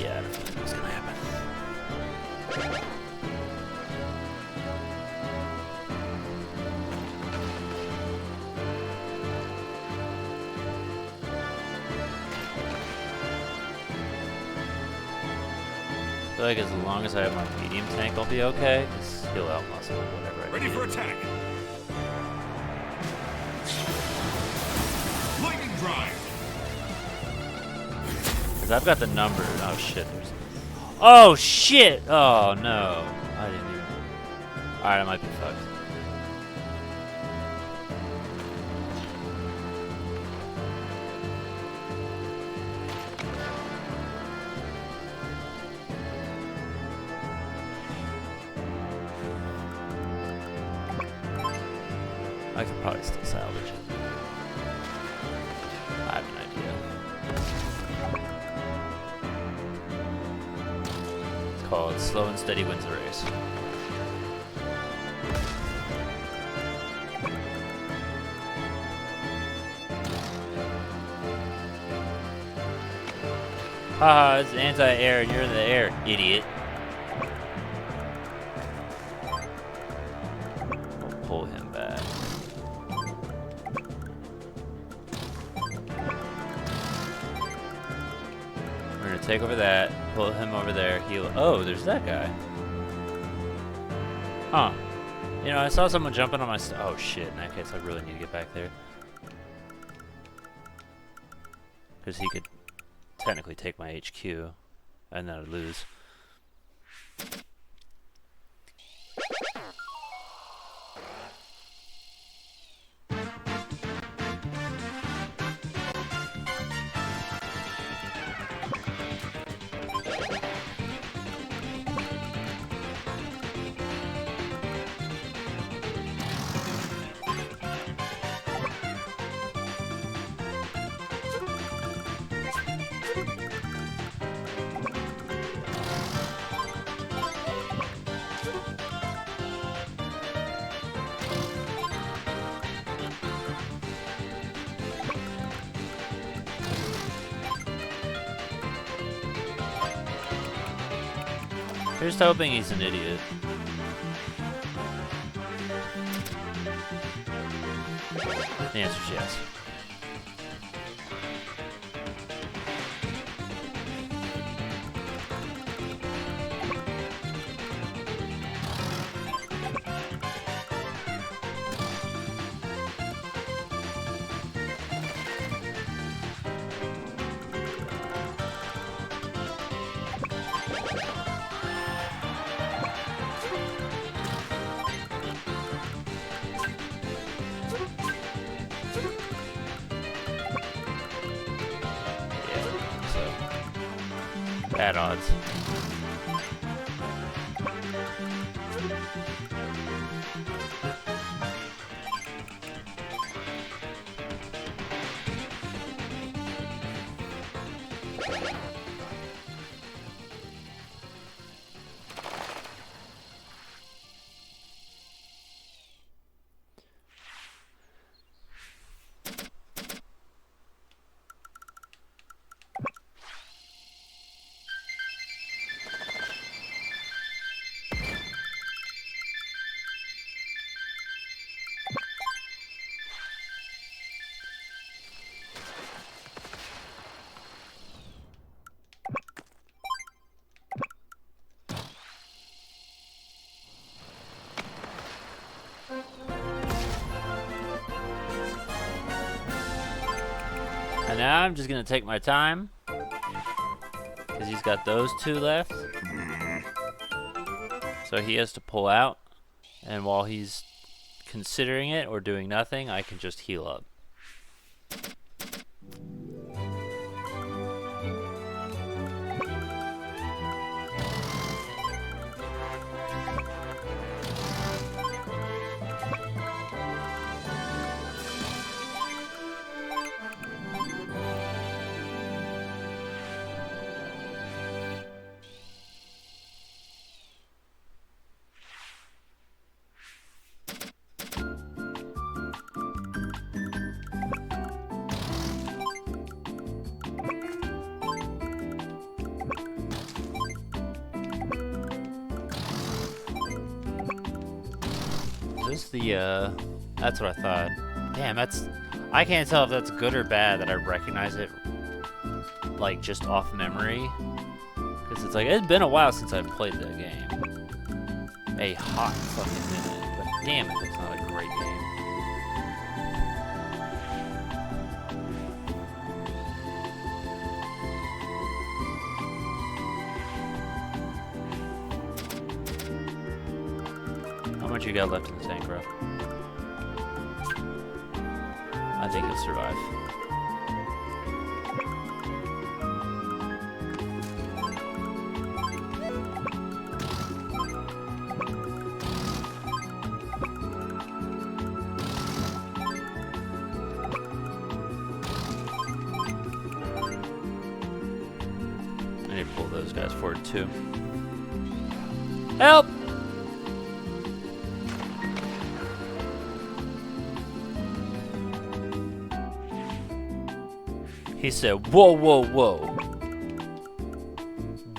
Yeah, I don't think that's gonna happen. I feel like as long as I have my medium tank, I'll be okay. Just heal out muscle, whatever. I Ready need. for attack. Lightning drive. Cause I've got the number. Oh shit. Oh shit! Oh no. I didn't even. Alright, I might be fucked. I could probably still salvage it. I have an idea. It's called Slow and Steady Wins the Race. Haha, it's anti-air and you're in the air, idiot. take over that, pull him over there, heal. Oh, there's that guy. Huh. You know, I saw someone jumping on my oh shit, in that case I really need to get back there. Because he could technically take my HQ, and then I'd lose. Here's hoping he's an idiot. The answer's yes. Bad odds. And now I'm just gonna take my time, because he's got those two left. So he has to pull out, and while he's considering it or doing nothing, I can just heal up. Is this the, that's what I thought. Damn, I can't tell if that's good or bad that I recognize it, like, just off memory. Because it's like, it's been a while since I've played that game. A hot fucking minute. But damn it, it's not a great game. How much you got left in the tank, bro? I think you'll survive. I need to pull those guys forward too. Help! He said, whoa, whoa, whoa.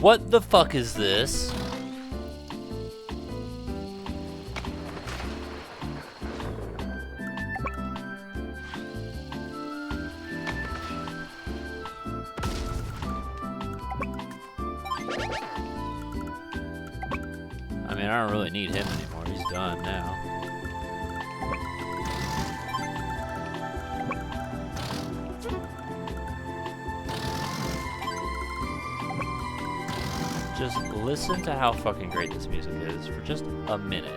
What the fuck is this? I don't really need him anymore. He's done now. Just listen to how fucking great this music is for just a minute.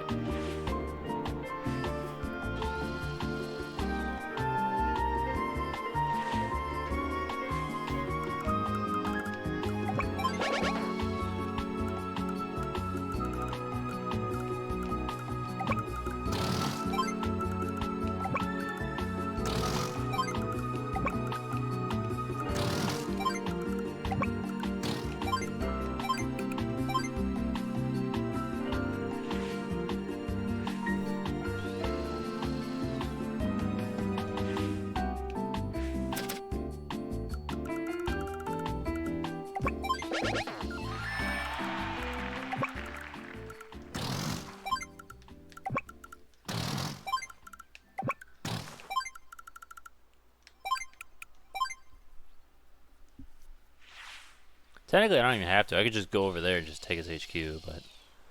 Technically, I don't even have to. I could just go over there and just take his HQ, but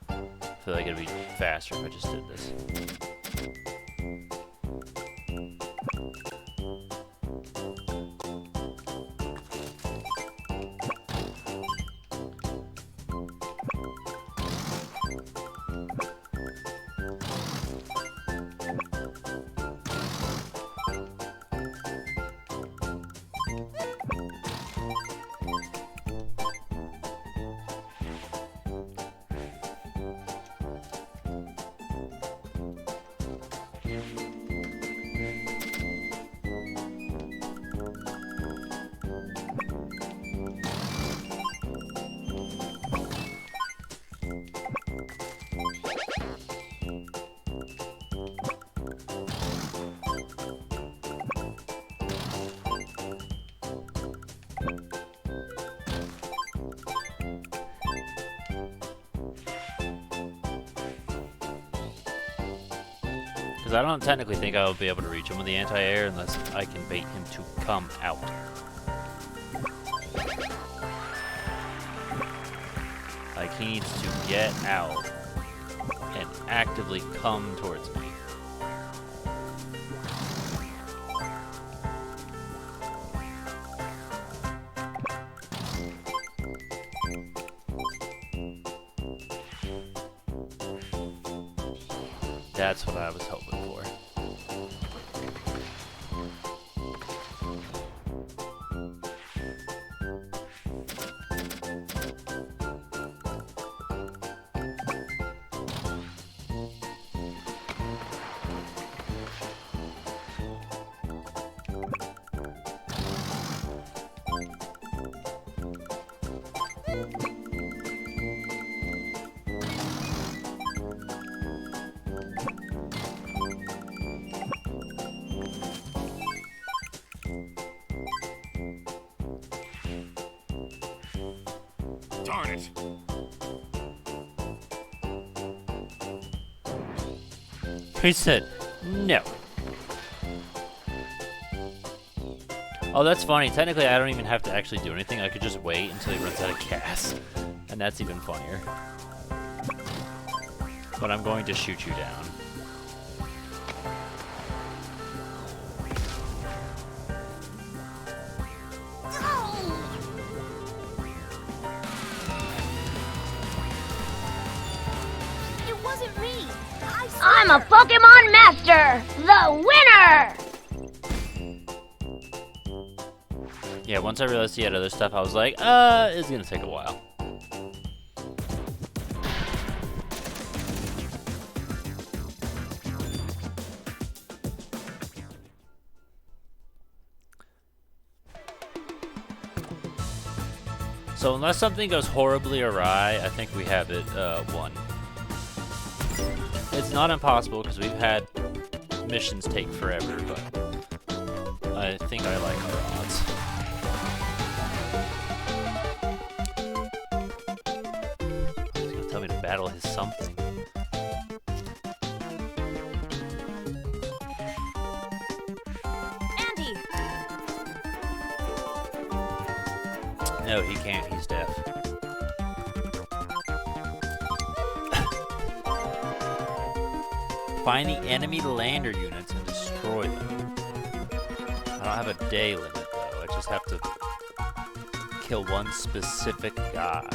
I feel like it'd be faster if I just did this. Because I don't technically think I'll be able to reach him with the anti-air unless I can bait him to come out. Like, he needs to get out and actively come towards me. That's what I was hoping for. Darn it! He said, no. Oh, that's funny. Technically, I don't even have to actually do anything. I could just wait until he runs out of gas. And that's even funnier. But I'm going to shoot you down. It wasn't me. I'm a Pokemon Master, the winner! Yeah, once I realized he had other stuff, I was like, it's gonna take a while. So unless something goes horribly awry, I think we have it won. It's not impossible because we've had missions take forever, but I think I like our odds. He's gonna tell me to battle his something. Andy. No, he can't. He's deaf. Find the enemy lander units and destroy them. I don't have a day limit though. I just have to kill one specific guy.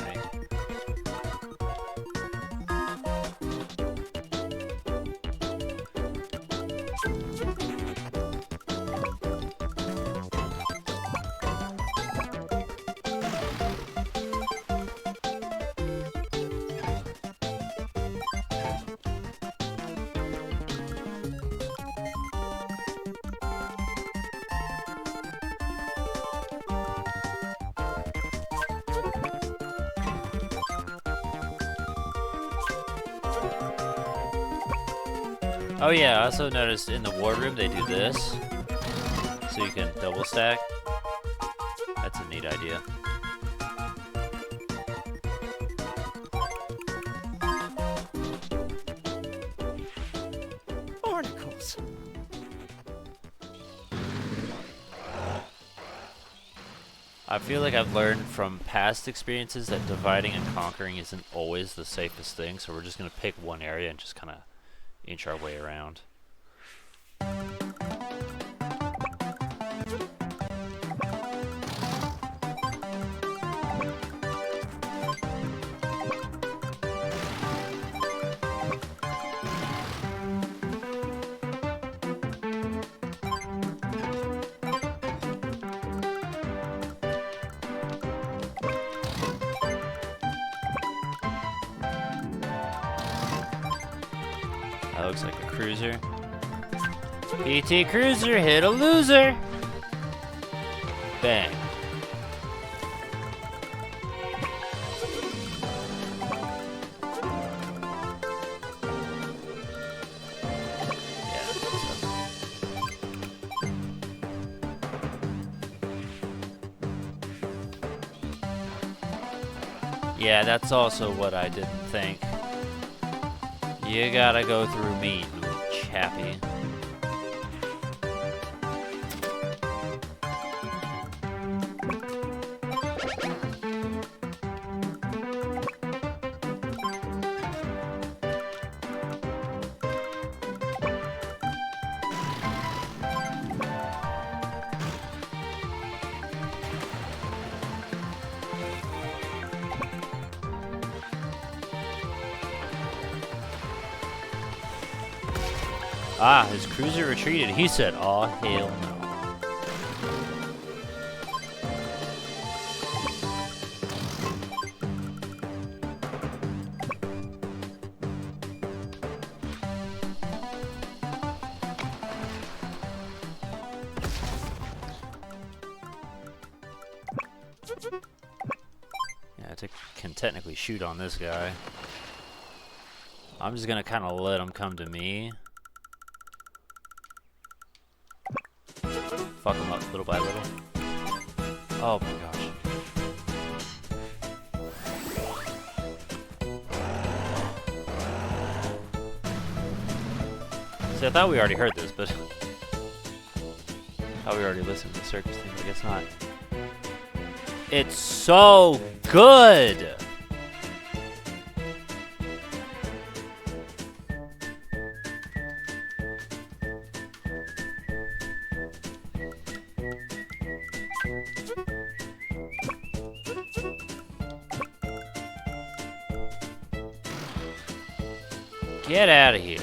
Oh yeah, I also noticed in the wardroom they do this, so you can double stack. That's a neat idea. Barnacles. I feel like I've learned from past experiences that dividing and conquering isn't always the safest thing, so we're just gonna pick one area and just kind of inch our way around. That looks like a cruiser. PT Cruiser hit a loser! Bang. Yeah, that's also what I didn't think. You gotta go through me, chappie. Ah, his cruiser retreated. He said, "Aw, hell no." Yeah, I can technically shoot on this guy. I'm just gonna kind of let him come to me. Fuck him up little by little. Oh my gosh. See, I thought we already heard this, but I thought we already listened to the circus thing, but I guess not. It's so good! Get out of here.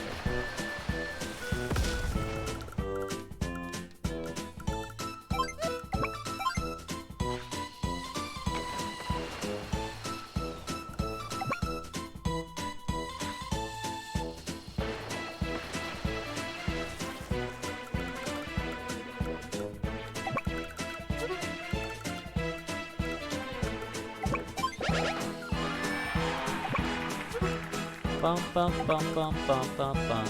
Bum bum bum bum bum bum bum.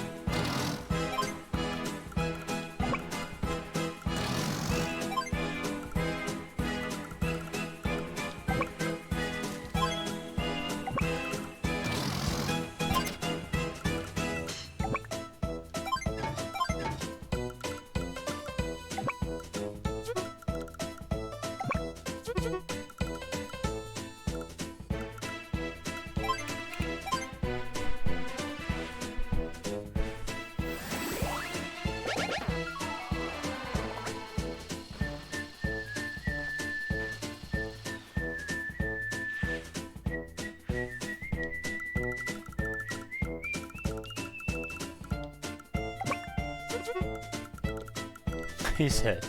He said,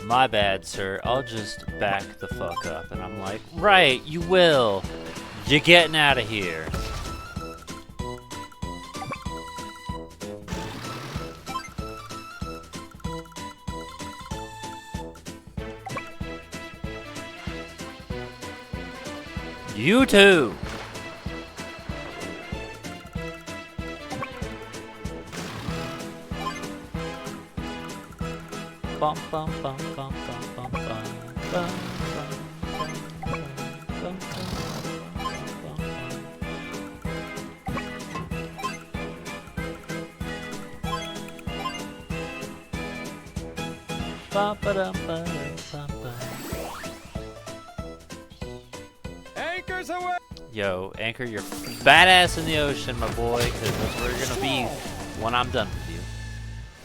"My bad, sir. I'll just back the fuck up." And I'm like, "Right, you will. You're getting out of here." You too. Bum bum bum bum bum bum bum bum bum bum bum. Anchors away! Yo, Anchor, you're badass in the ocean, my boy, because that's where you're gonna be when I'm done with you.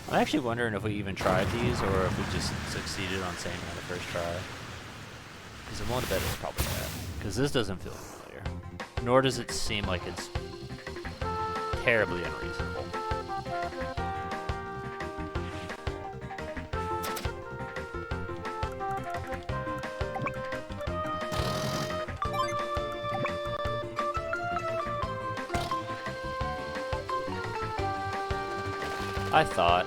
I'm actually wondering if we even tried these, or if we just succeeded on saying on the first try. Because I'm willing to bet it's probably that. Because this doesn't feel familiar. Nor does it seem like it's terribly unreasonable. I thought.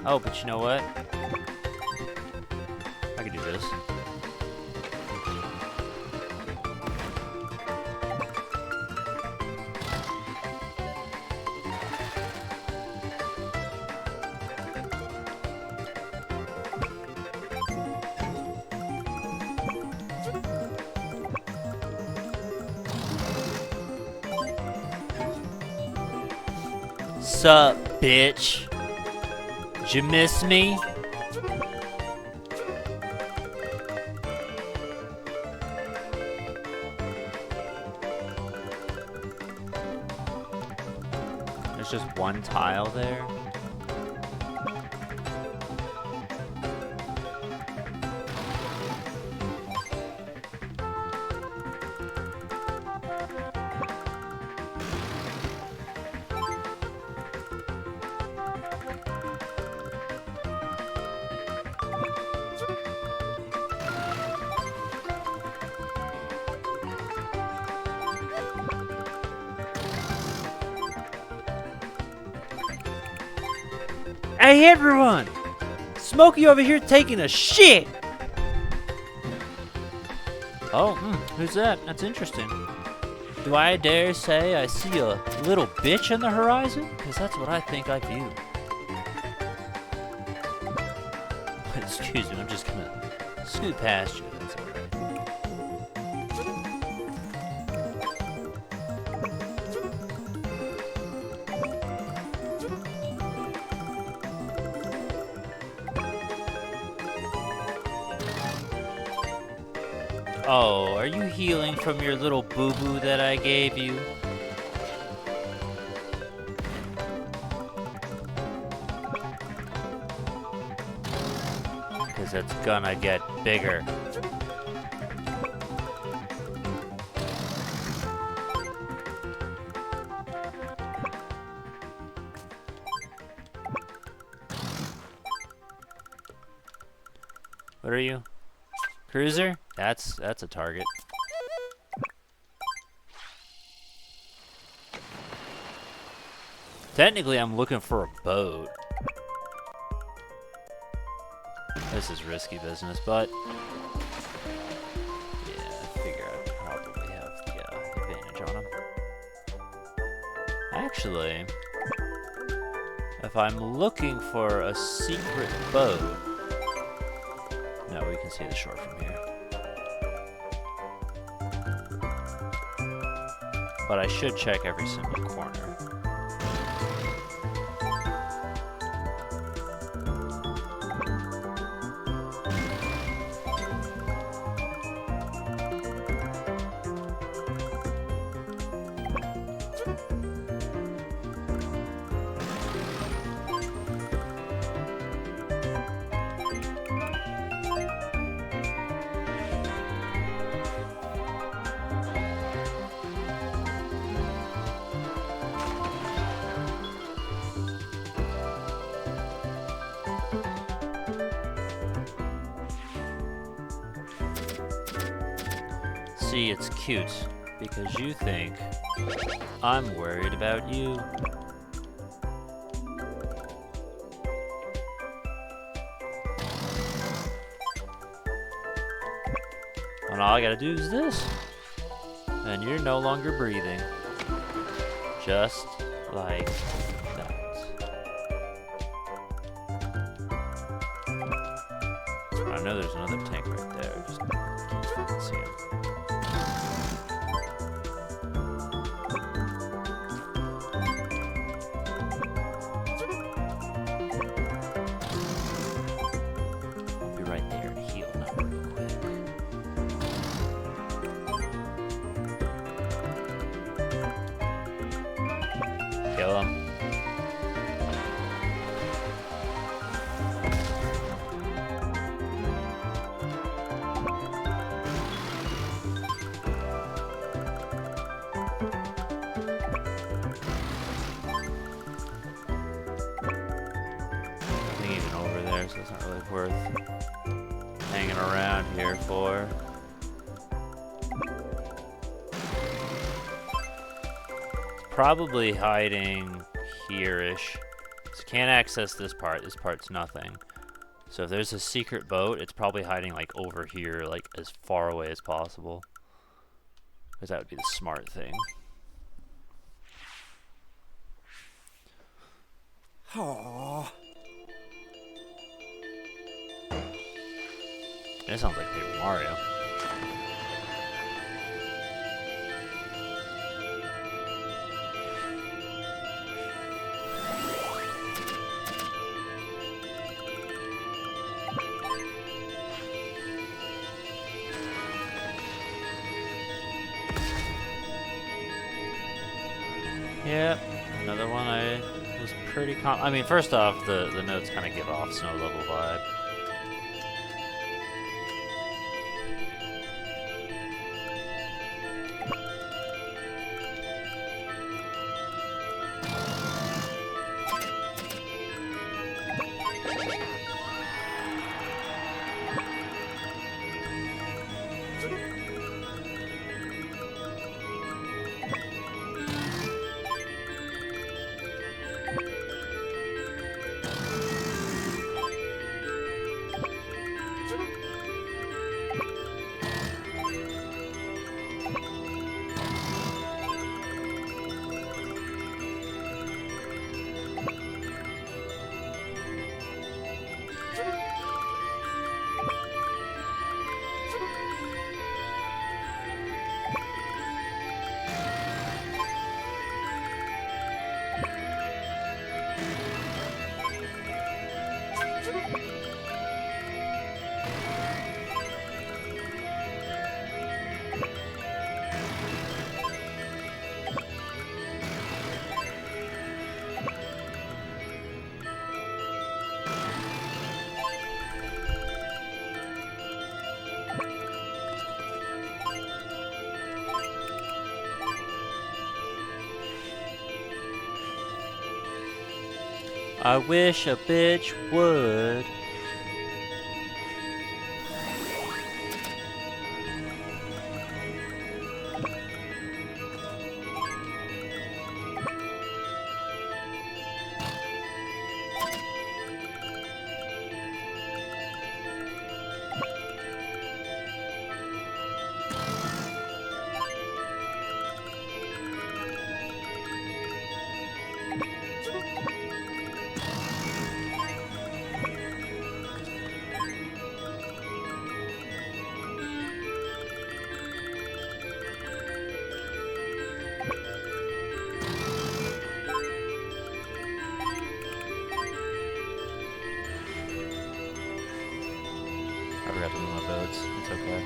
Oh, but you know what? I could do this. Sup, bitch? Did you miss me? There's just one tile there. Hey everyone! Smokey over here taking a shit! Oh, who's that? That's interesting. Do I dare say I see a little bitch on the horizon? Because that's what I think I view. Excuse me, I'm just gonna scoot past you. That's alright. Oh, are you healing from your little boo-boo that I gave you? Because it's gonna get bigger. What are you? Cruiser? That's a target. Technically, I'm looking for a boat. This is risky business, but yeah, I figure I probably have the advantage on him. Actually, if I'm looking for a secret boat, no, we can see the shore from here. But I should check every single corner. see, it's cute because you think I'm worried about you. And all I gotta do is this. And you're no longer breathing. Just like that. I know there's another tank right there. Just can't fucking see him. I'll be right there to heal now real quick. Kill him. Nothing even over there, so it's not really worth hanging around here for. Probably hiding here-ish. So can't access this part. This part's nothing. So if there's a secret boat, it's probably hiding like over here, like as far away as possible. Because that would be the smart thing. Aww. It sounds like Paper Mario. Yep, another one I was pretty I mean, first off, the notes kind of give off snow level vibe. I wish a bitch would. I forgot to move my boats. It's okay.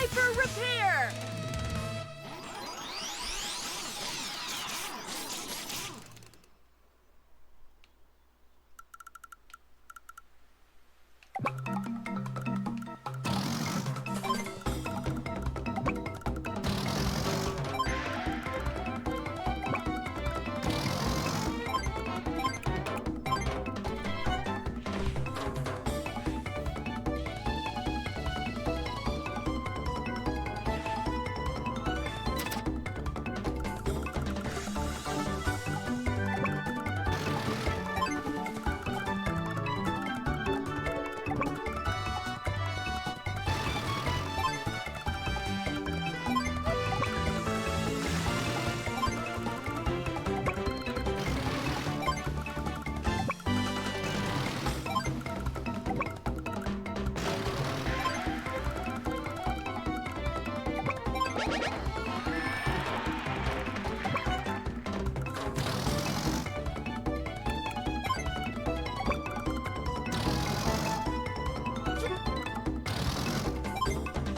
Hyper repair!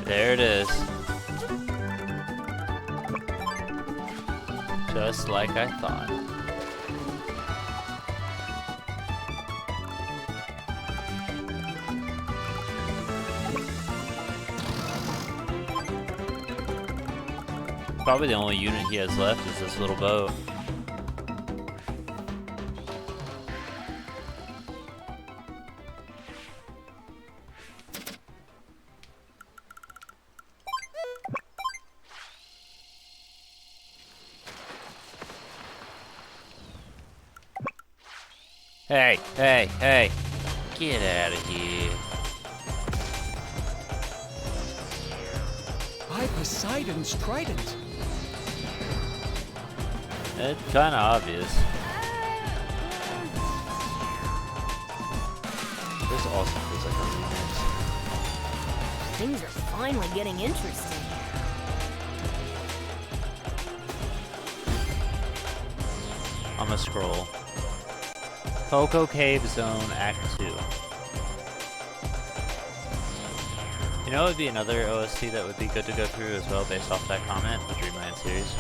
There it is. Just like I thought. Probably the only unit he has left is this little boat. Hey, hey, hey. Get out of here. By Poseidon's trident. It's kind of obvious. This also feels like a remix. Things are finally getting interesting. I'm gonna scroll. Coco Cave Zone Act 2. You know, it would be another OST that would be good to go through as well, based off that comment, the Dreamland series.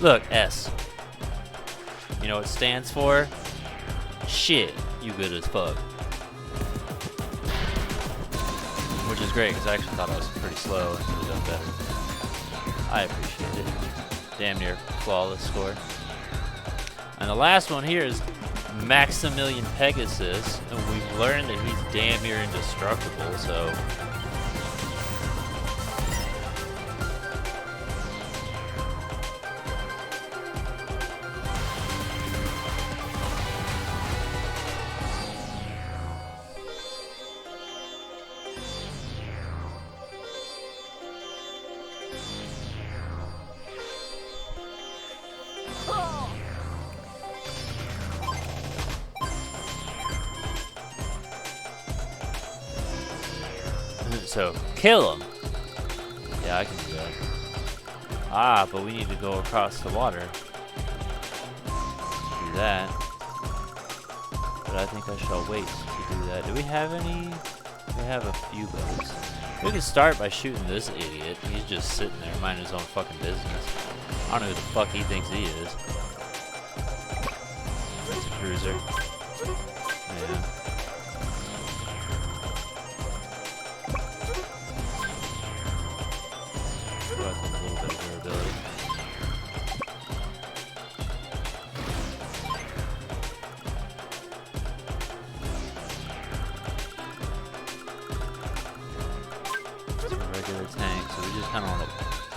Look, S. You know what it stands for? Shit, you good as fuck. Which is great, because I actually thought I was pretty slow and could have done better. I appreciate it. Damn near flawless score. And the last one here is Maximilian Pegasus, and we've learned that he's damn near indestructible, so... So, kill him! Yeah, I can do that. Ah, but we need to go across the water. Do that. But I think I shall wait to do that. Do we have any? We have a few boats. We can start by shooting this idiot. He's just sitting there minding his own fucking business. I don't know who the fuck he thinks he is. It's a cruiser. Yeah.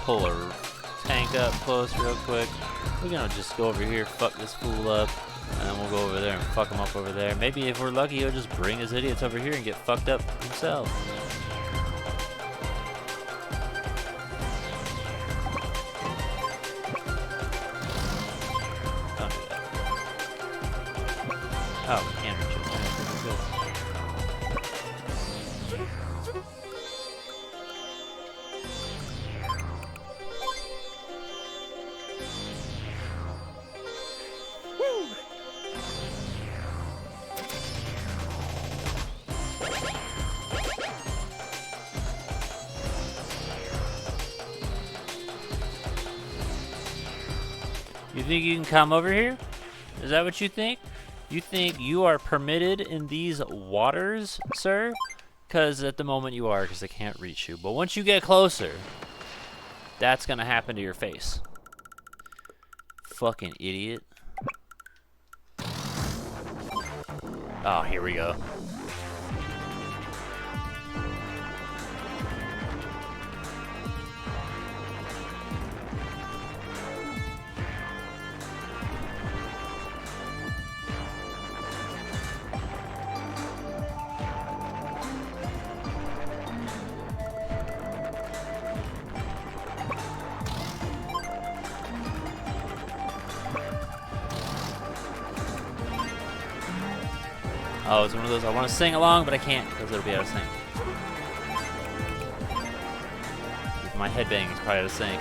Pull our tank up close real quick. We're gonna just go over here, fuck this fool up, and then we'll go over there and fuck him up over there. Maybe if we're lucky, he'll just bring his idiots over here and get fucked up himself. Don't do that. Oh, we can reach it. think you can come over here? Is that what you think? You think you are permitted in these waters, sir? Because at the moment you are, because they can't reach you. But once you get closer, that's going to happen to your face. Fucking idiot. Oh, here we go. Oh, it's one of those I want to sing along, but I can't because it'll be out of sync. With my headbang, it's probably out of sync.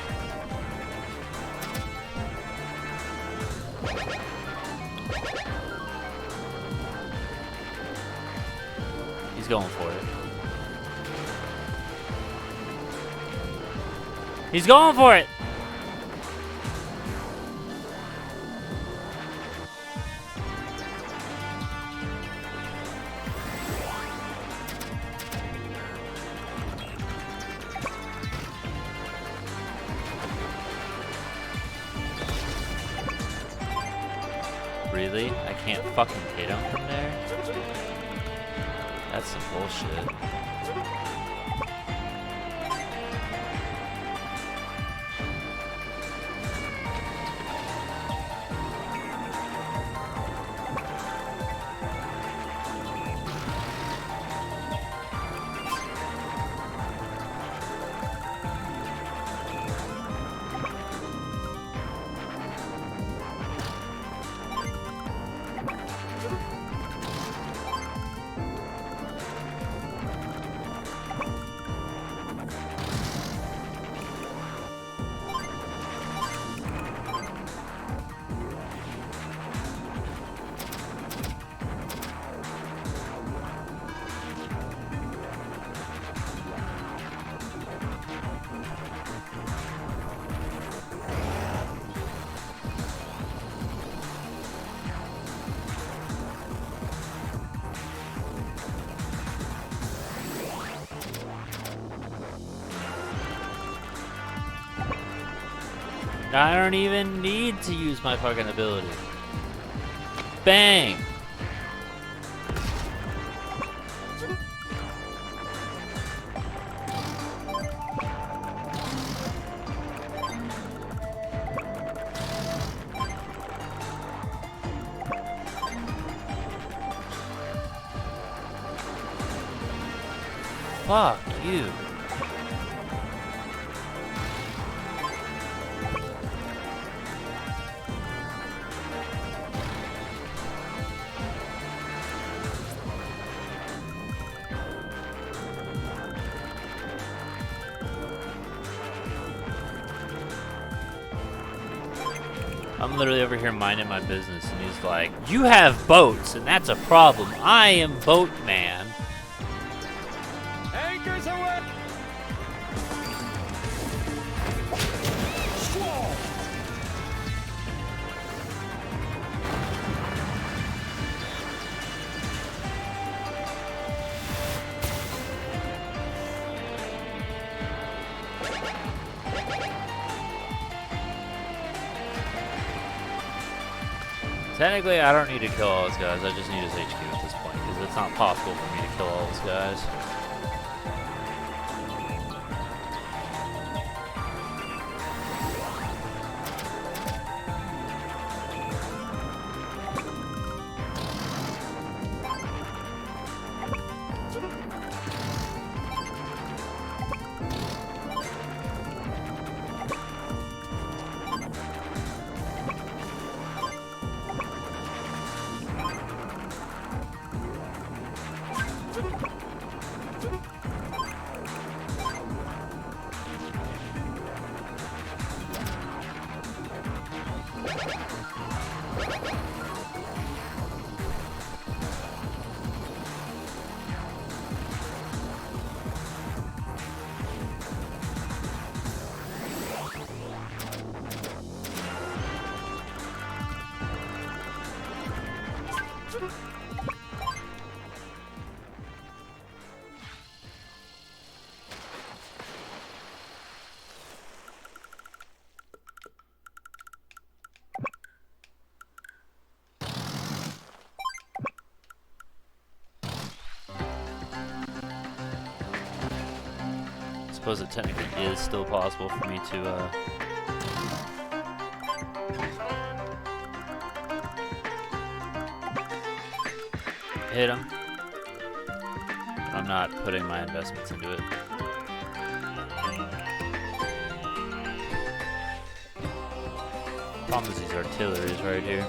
He's going for it. He's going for it! Really? I can't fucking hit him from there? That's some bullshit. I don't even need to use my fucking ability. Bang! Fuck you. I'm literally over here minding my business, and he's like, "You have boats, and that's a problem. I am boatman." Anchors away! Squall! Technically, I don't need to kill all those guys. I just need his HQ at this point, because it's not possible for me to kill all those guys. suppose it technically is still possible for me to hit him. But I'm not putting my investments into it. Problem is these artilleries right here.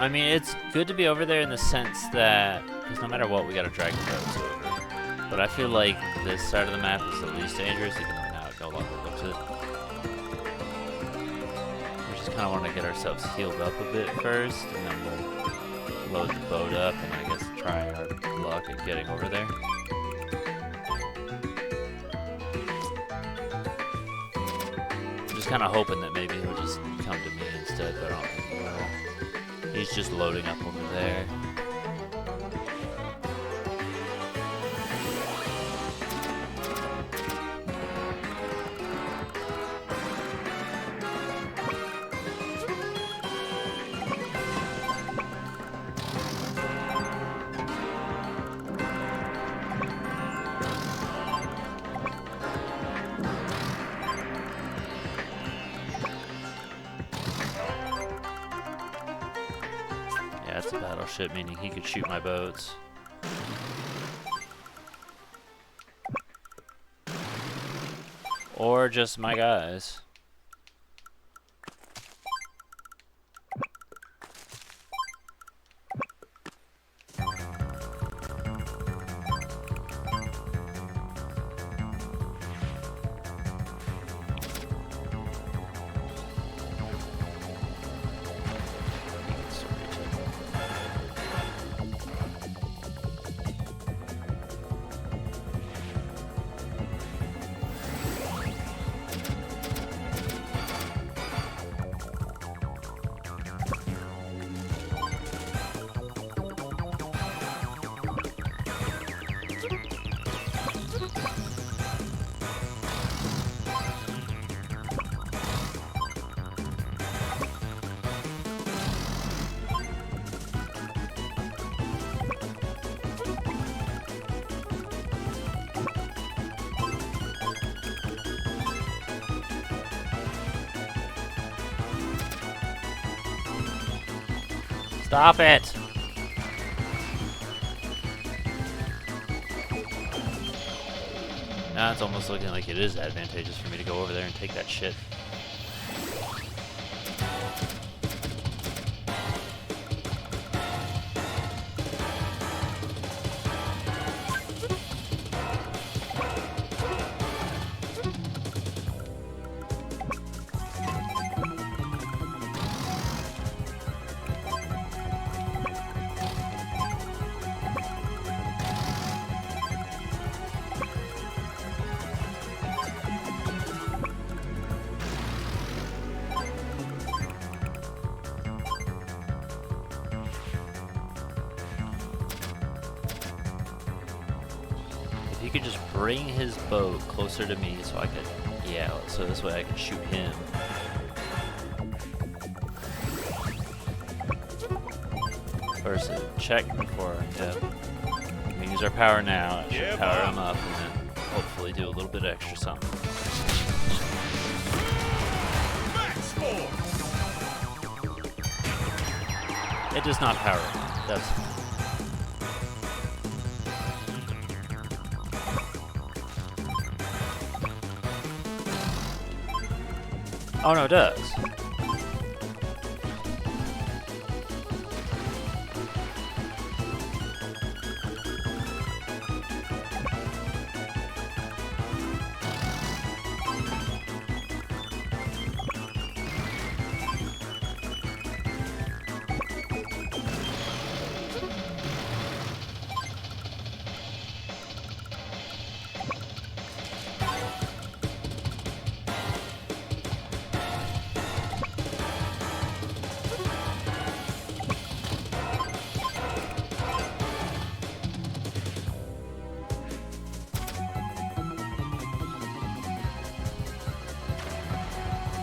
I mean, it's good to be over there in the sense that, because no matter what, we gotta drag the boats over. But I feel like this side of the map is the least dangerous, even though now it no longer looks it. We just kind of want to get ourselves healed up a bit first, and then we'll load the boat up, and I guess try our luck at getting over there. I'm just kind of hoping that maybe he'll just come to me instead, but I don't think he will. He's just loading up over there. That's a battleship, meaning he could shoot my boats. Or just my guys. Stop it! Now it's almost looking like it is advantageous for me to go over there and take that shit. He could just bring his boat closer to me so I could, yeah, so this way I can shoot him. First, check before, yeah. We can use our power now, it should power him up, and then hopefully do a little bit extra something. It does not power him, that's... Oh no, it does.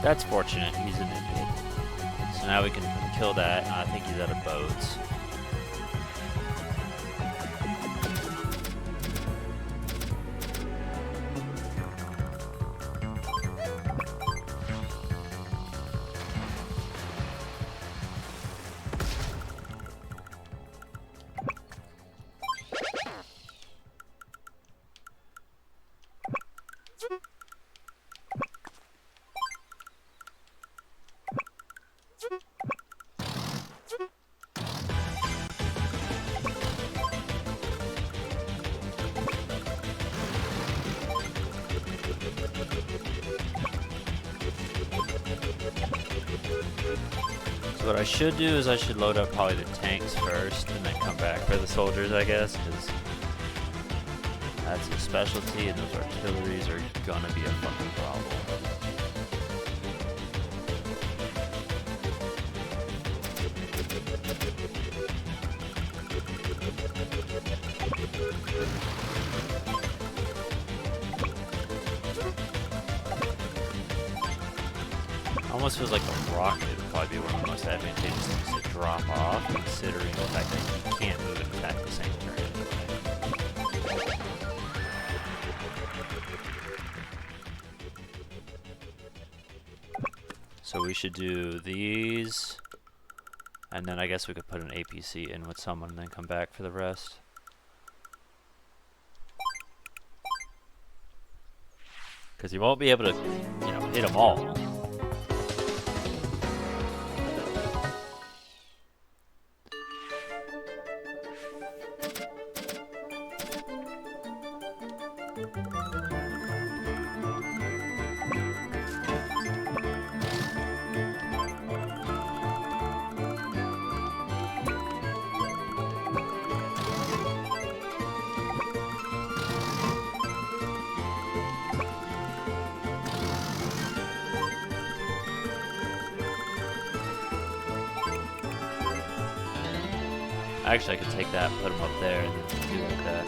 That's fortunate. He's an idiot. So now we can kill that. I think he's out of boats. So what I should do is I should load up probably the tanks first and then come back for the soldiers, I guess, because that's a specialty and those artilleries are gonna be a fucking problem. Almost feels like a rocket would probably be one of the most advantageous things to drop off, considering the fact that you can't move and attack the same turn anyway. So we should do these, and then I guess we could put an APC in with someone and then come back for the rest. Because you won't be able to, you know, hit them all. Actually, I could take that, put them up there, and then do like that.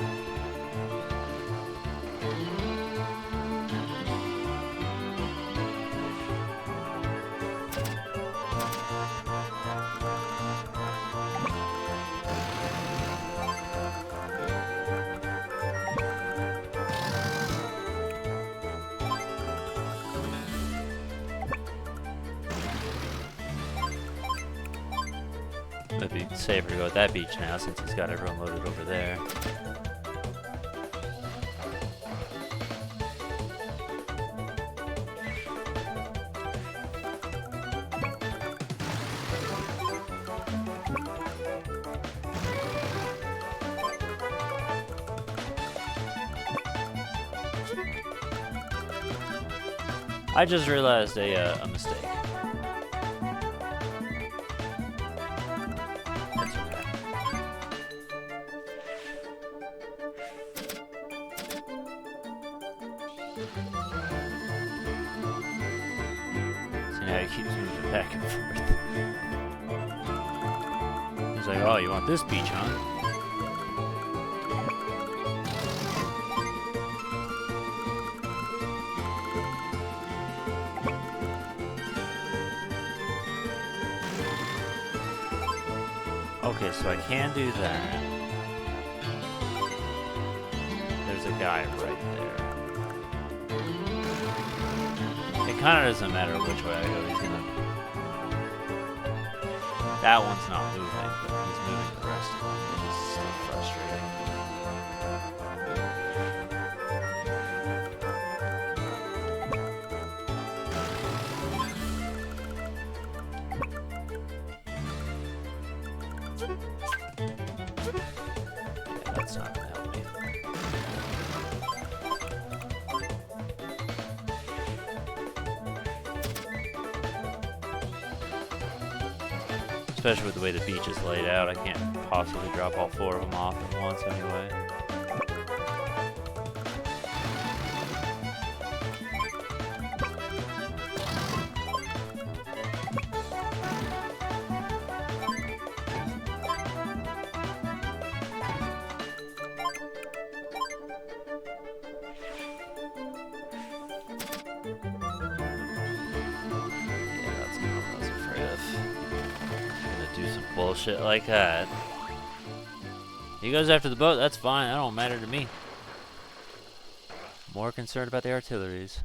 It'd be safer to go at that beach now since he's got everyone loaded over there. I just realized a mistake. That's okay. See, now he keeps moving back and forth. He's like, oh, you want this beach, huh? Okay, so I can do that. There's a guy right there. It kind of doesn't matter which way I go, he's gonna... That one's not moving, but he's moving the rest of them, which is still frustrating. Yeah, that's not gonna help me. Especially with the way the beach is laid out, I can't possibly drop all 4 of them off at once anyway. bullshit like that. He goes after the boat, that's fine, that don't matter to me. More concerned about the artilleries.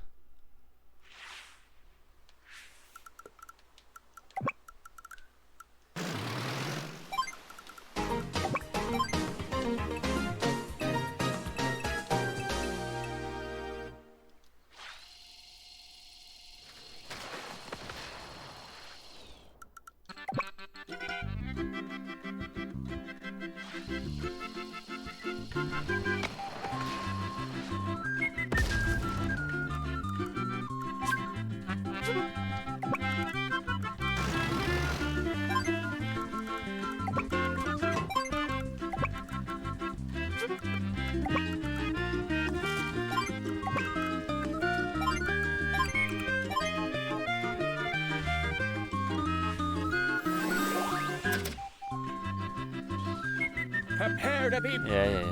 Prepare to be Yeah.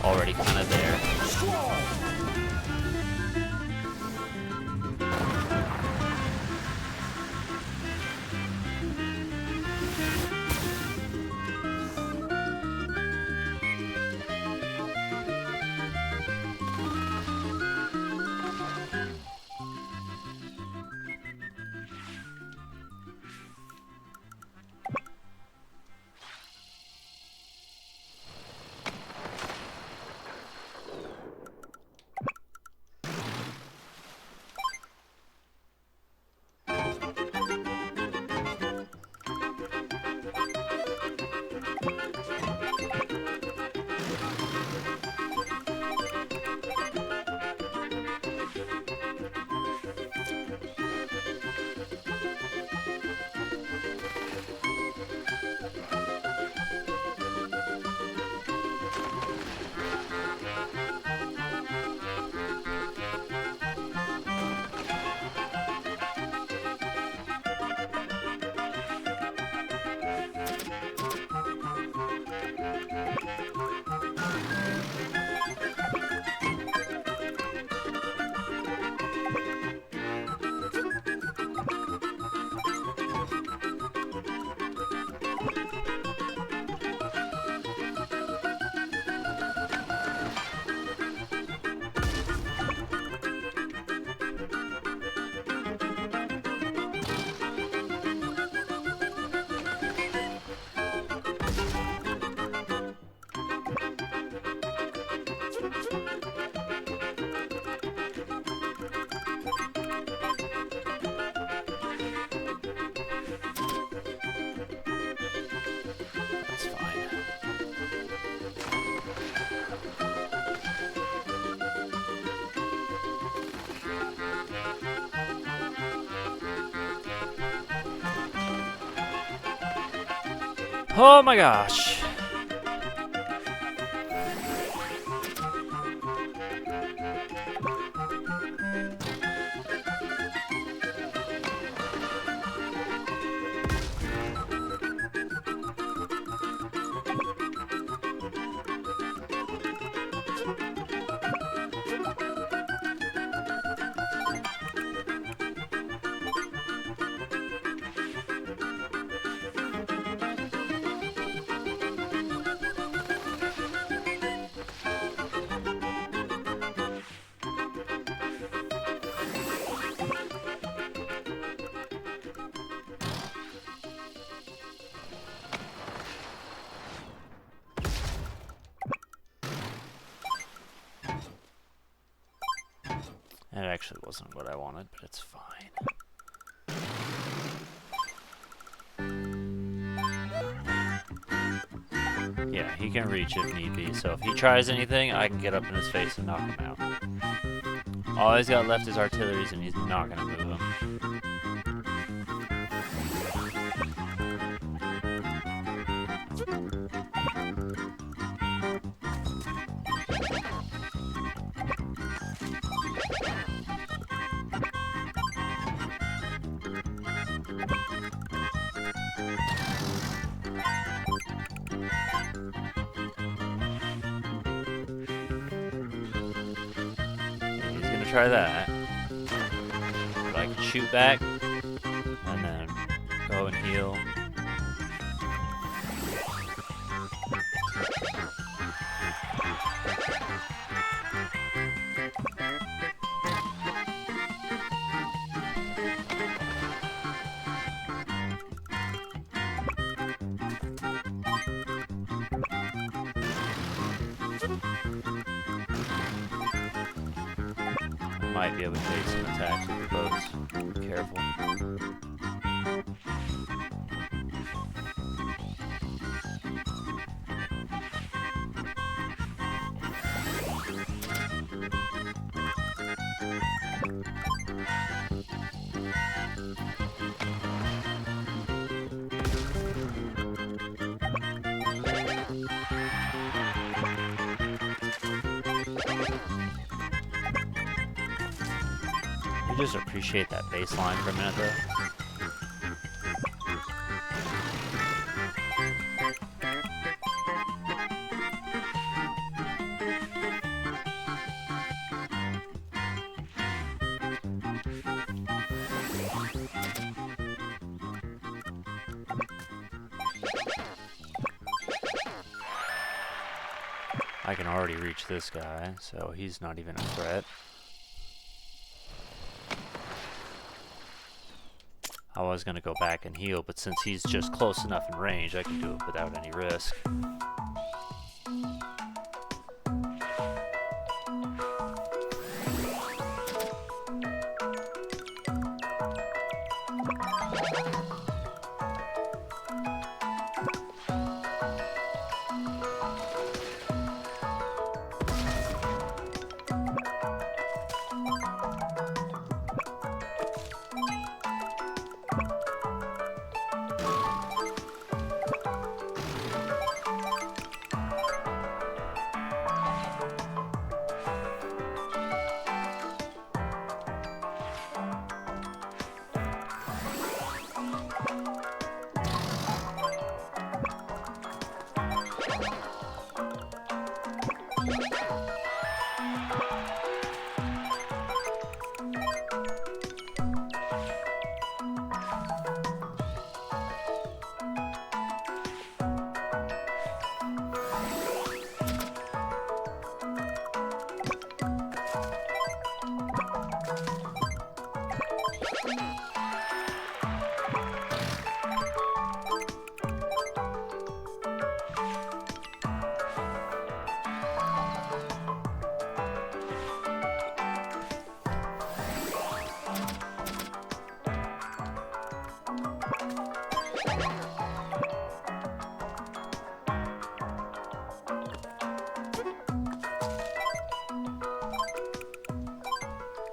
Already kind of there. strong. That's fine. Oh my gosh. That actually wasn't what I wanted, but it's fine. Yeah, he can reach if need be, so if he tries anything, I can get up in his face and knock him out. All he's got left is artilleries, and he's not gonna move them. Try that. But I can shoot back and then go go and heal. Might be able to take some attacks with your boats. Be careful. You just appreciate that baseline for a minute though. I can already reach this guy, so he's not even a threat. I was gonna go back and heal, but since he's just close enough in range, I can do it without any risk.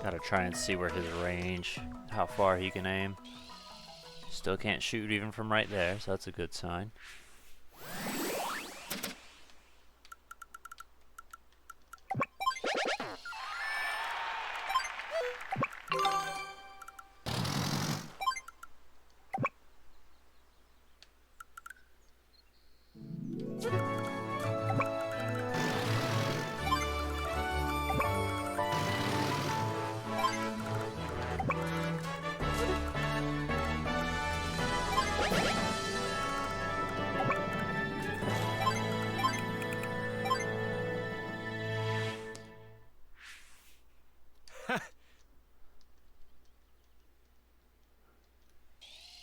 Gotta try and see where his range, how far he can aim. Still can't shoot even from right there, so that's a good sign.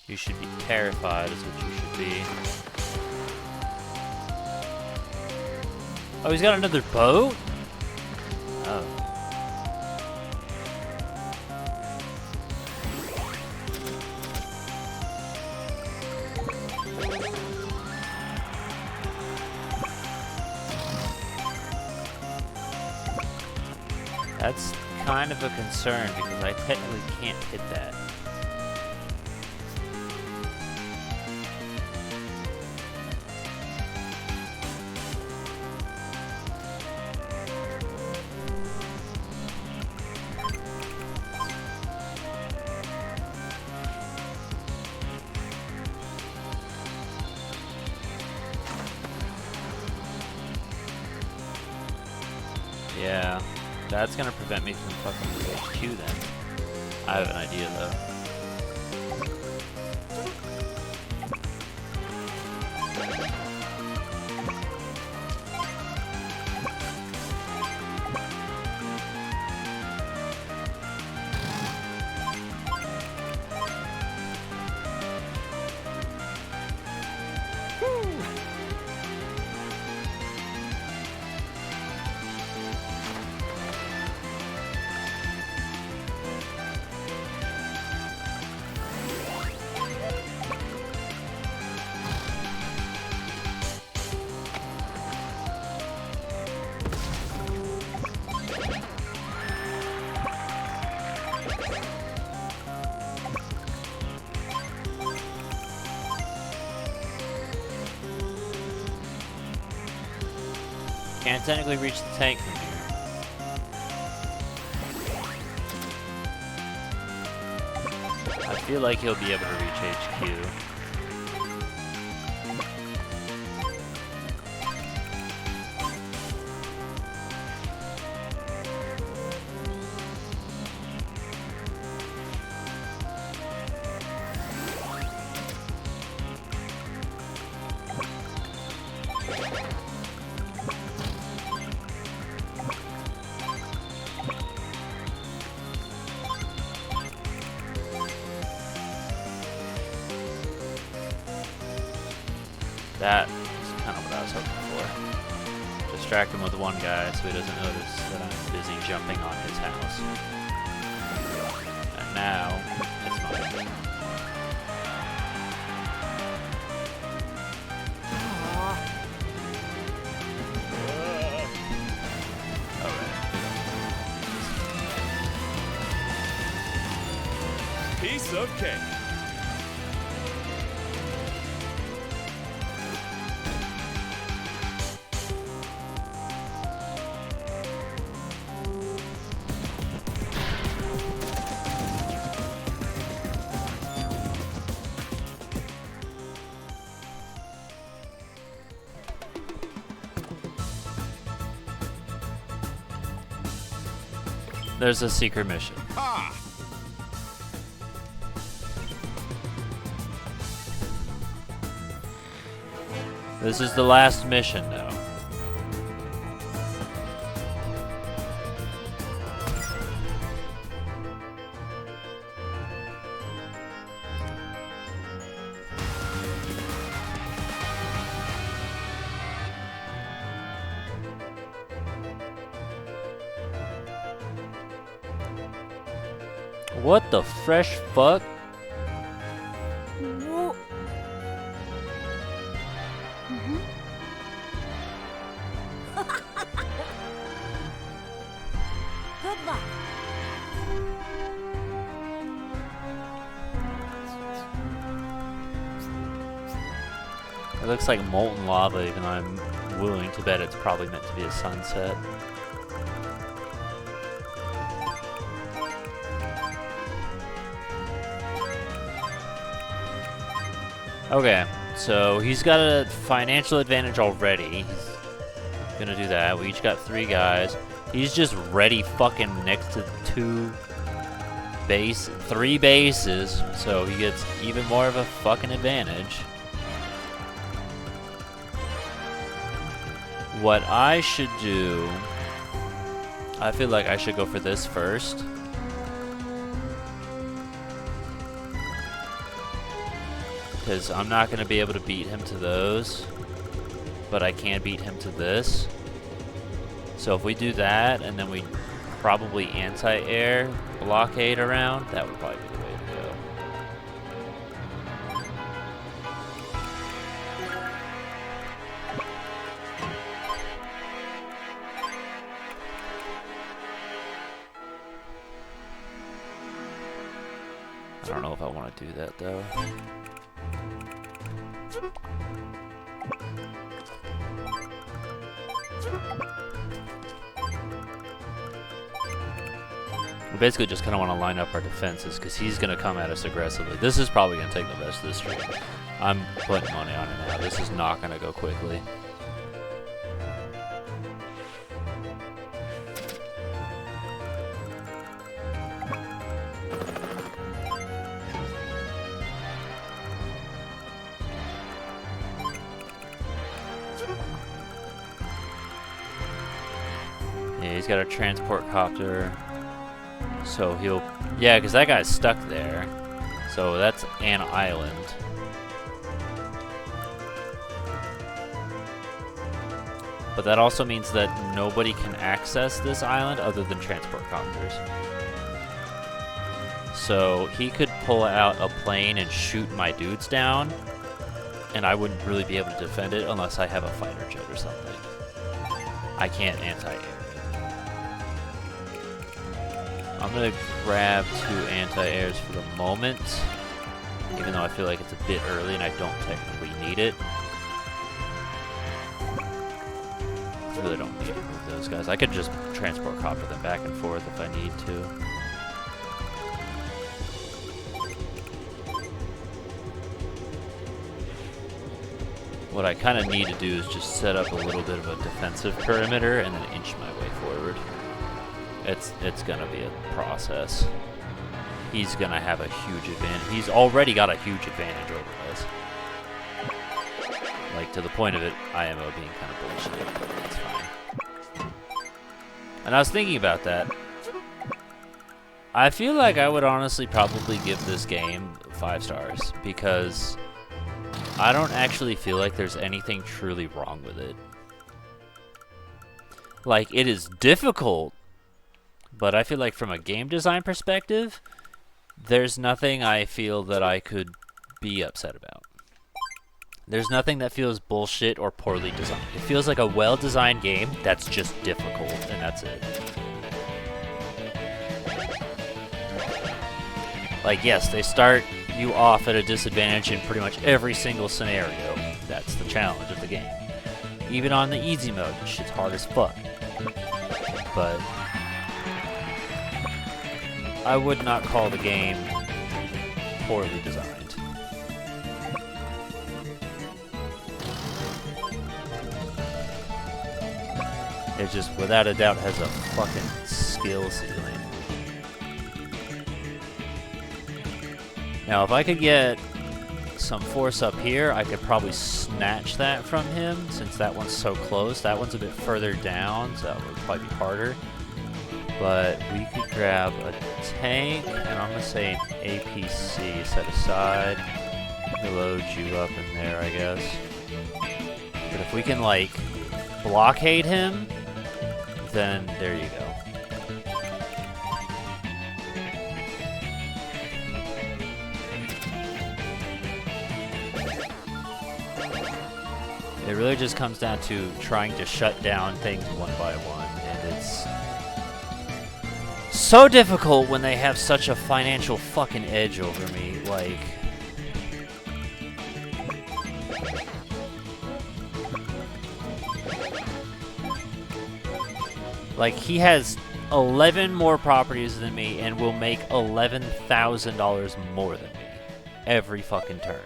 You should be terrified is what you should be. Oh, he's got another boat? Oh. That's kind of a concern because I technically can't hit that. Yeah, that's gonna prevent me from fucking with HQ then. I have an idea though. can't technically reach the tank from here. I feel like he'll be able to reach HQ. That is kind of what I was hoping for. Distract him with one guy so he doesn't notice that I'm busy jumping on his house. And now, it's mine. Alright. Piece of cake. There's a secret mission. Ha! This is the last mission, though. What the fresh fuck? Whoa. Good luck. It looks like molten lava, even though I'm willing to bet it's probably meant to be a sunset. Okay, so he's got a financial advantage already. He's gonna do that. We each got 3 guys. He's just ready fucking next to 3 bases, so he gets even more of a fucking advantage. What I should do, I feel like I should go for this first. Because I'm not going to be able to beat him to those, but I can beat him to this. So if we do that, and then we probably anti-air blockade around, that would probably be the way to go. I don't know if I want to do that, though. We basically just kind of want to line up our defenses because he's going to come at us aggressively. This is probably going to take the rest of the stream. I'm putting money on it now. This is not going to go quickly. Yeah, he's got a transport copter. So he'll... Yeah, because that guy's stuck there. So that's an island. But that also means that nobody can access this island other than transport copters. So he could pull out a plane and shoot my dudes down, and I wouldn't really be able to defend it unless I have a fighter jet or something. I can't anti-air it. I'm gonna grab 2 anti-airs for the moment, even though I feel like it's a bit early and I don't technically need it. really don't need to move those guys. I could just transport copper them back and forth if I need to. What I kind of need to do is just set up a little bit of a defensive perimeter and then inch my way forward. It's gonna be a process. He's gonna have a huge advantage. He's already got a huge advantage over us. Like, to the point of it, IMO being kind of bullshit, but that's fine. And I was thinking about that. I feel like I would honestly probably give this game 5 stars, because I don't actually feel like there's anything truly wrong with it. Like, it is difficult, but I feel like from a game design perspective, there's nothing I feel that I could be upset about. There's nothing that feels bullshit or poorly designed. It feels like a well-designed game that's just difficult, and that's it. Like, yes, they start you off at a disadvantage in pretty much every single scenario. That's the challenge of the game. Even on the easy mode, shit's hard as fuck. But I would not call the game poorly designed. It just, without a doubt, has a fucking skill ceiling. Now, if I could get some force up here, I could probably snatch that from him, since that one's so close. That one's a bit further down, so that would probably be harder. But we could grab a tank, and I'm going to say an APC set aside. Load you up in there, I guess. But if we can, like, blockade him, then there you go. It really just comes down to trying to shut down things one by one, and it's so difficult when they have such a financial fucking edge over me. Like he has 11 more properties than me and will make $11,000 more than me every fucking turn.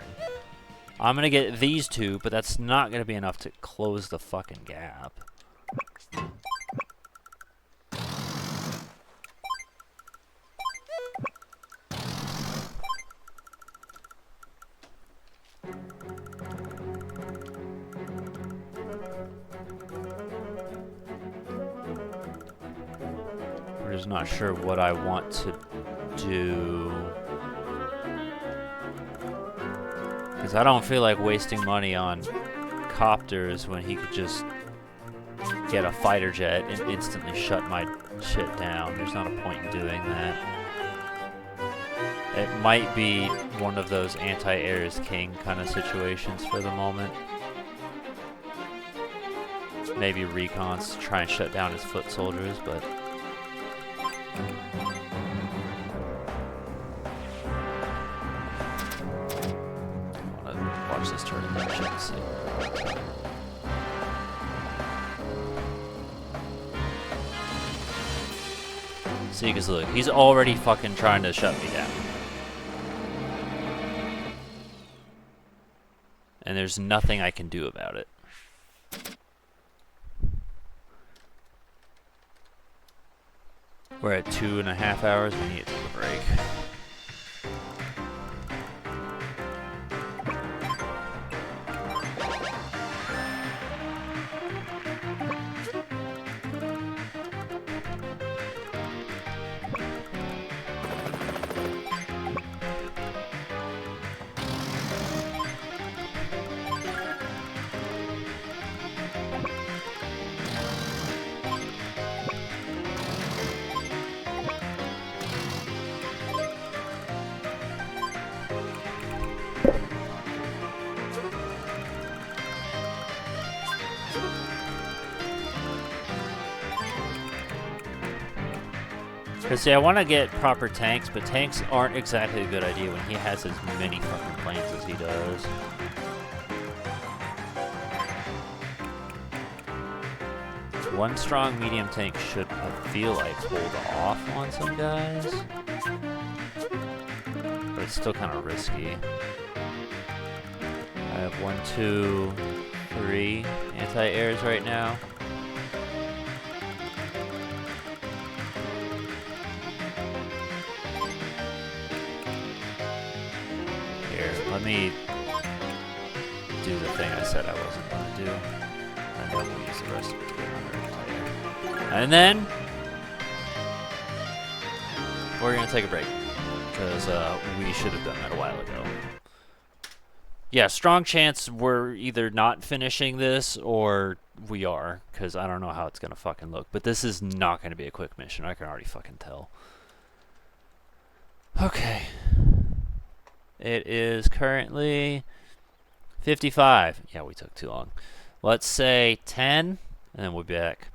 I'm gonna get these two, but that's not gonna be enough to close the fucking gap. I'm just not sure what I want to do. Because I don't feel like wasting money on copters when he could just get a fighter jet and instantly shut my shit down. There's not a point in doing that. It might be one of those anti-air is king kind of situations for the moment. Maybe recons to try and shut down his foot soldiers, but watch this turn and check and see. See, because look, he's already fucking trying to shut me down. And there's nothing I can do about it. We're at 2.5 hours, we need to take a break. Because, see, I want to get proper tanks, but tanks aren't exactly a good idea when he has as many fucking planes as he does. One strong medium tank should, I feel like, hold off on some guys. But it's still kind of risky. I have 1, 2, 3 anti-airs right now. Here, let me do the thing I said I wasn't going to do. And then we'll use the rest of it to get another anti-air. And then we're going to take a break. Because we should have done that a while ago. Yeah, strong chance we're either not finishing this or we are, because I don't know how it's going to fucking look. But this is not going to be a quick mission. I can already fucking tell. Okay. It is currently 55. Yeah, we took too long. Let's say 10, and then we'll be back.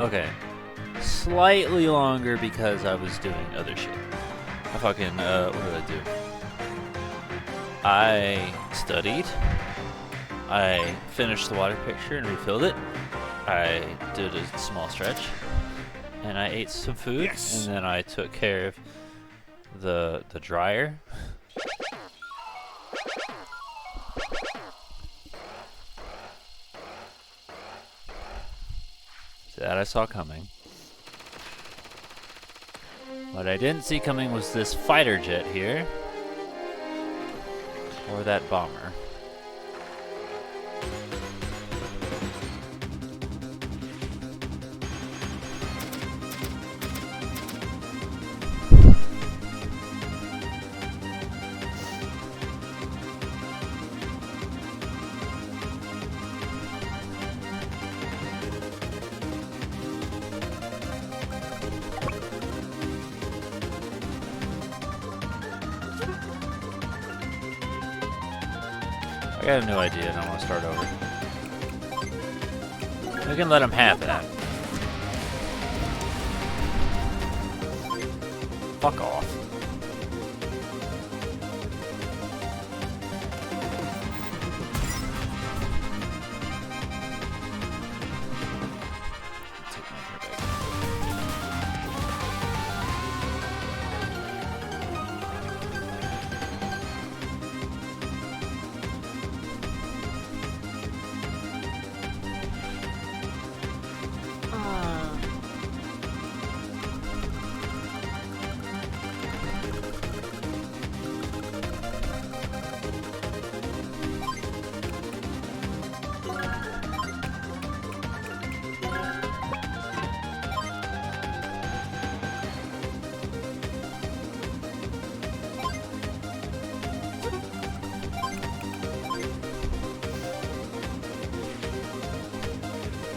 Okay. Slightly longer because I was doing other shit. I fucking, what did I do? I studied. I finished the water picture and refilled it. I did a small stretch. And I ate some food. Yes. And then I took care of the dryer. That I saw coming. What I didn't see coming was this fighter jet here. Or that bomber. I got a new idea and I want to start over. We can let him have that. Fuck off. Take my hair back.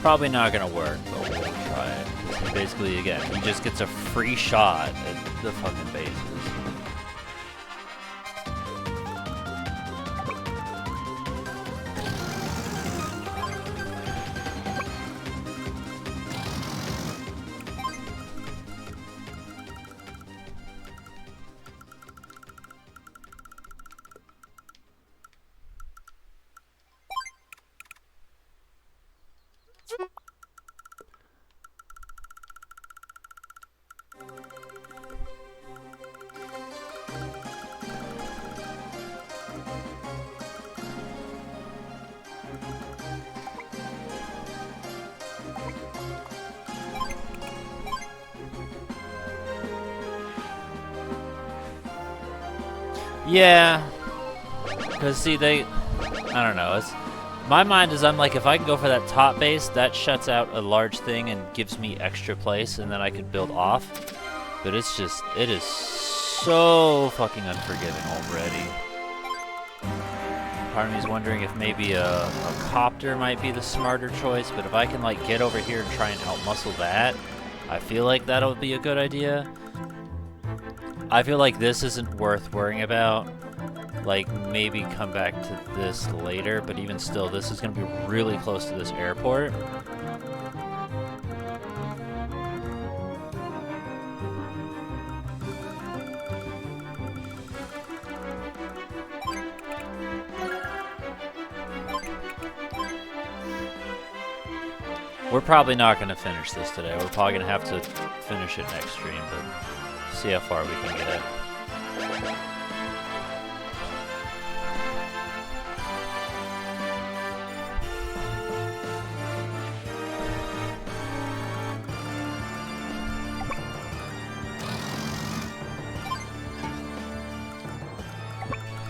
Probably not gonna work, but we'll try it. Basically, again, he just gets a free shot at the fucking bases. Yeah, because see, I don't know, my mind is, I'm like, if I can go for that top base, that shuts out a large thing and gives me extra place, and then I could build off, but it's just, it is so fucking unforgiving already. Part of me is wondering if maybe a copter might be the smarter choice, but if I can, like, get over here and try and outmuscle that, I feel like that'll be a good idea. I feel like this isn't worth worrying about. Like, maybe come back to this later, but even still, this is going to be really close to this airport. We're probably not going to finish this today. We're probably going to have to finish it next stream, but see how far we can get it.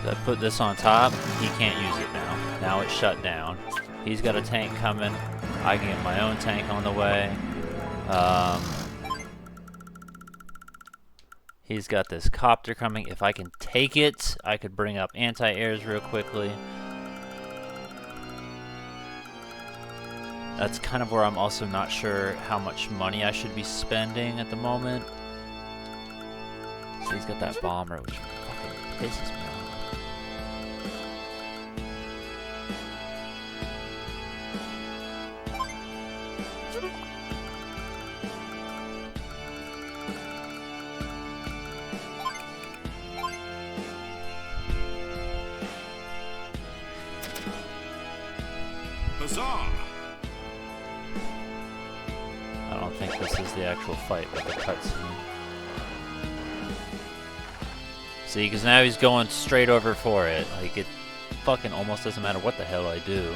I put this on top, he can't use it now. Now it's shut down. He's got a tank coming. I can get my own tank on the way. He's got this copter coming. If I can take it, I could bring up anti-airs real quickly. That's kind of where I'm also not sure how much money I should be spending at the moment. So he's got that bomber, which fucking pisses me off. Huzzah! I don't think this is the actual fight, but the cutscene. See, because now he's going straight over for it. Like, it fucking almost doesn't matter what the hell I do.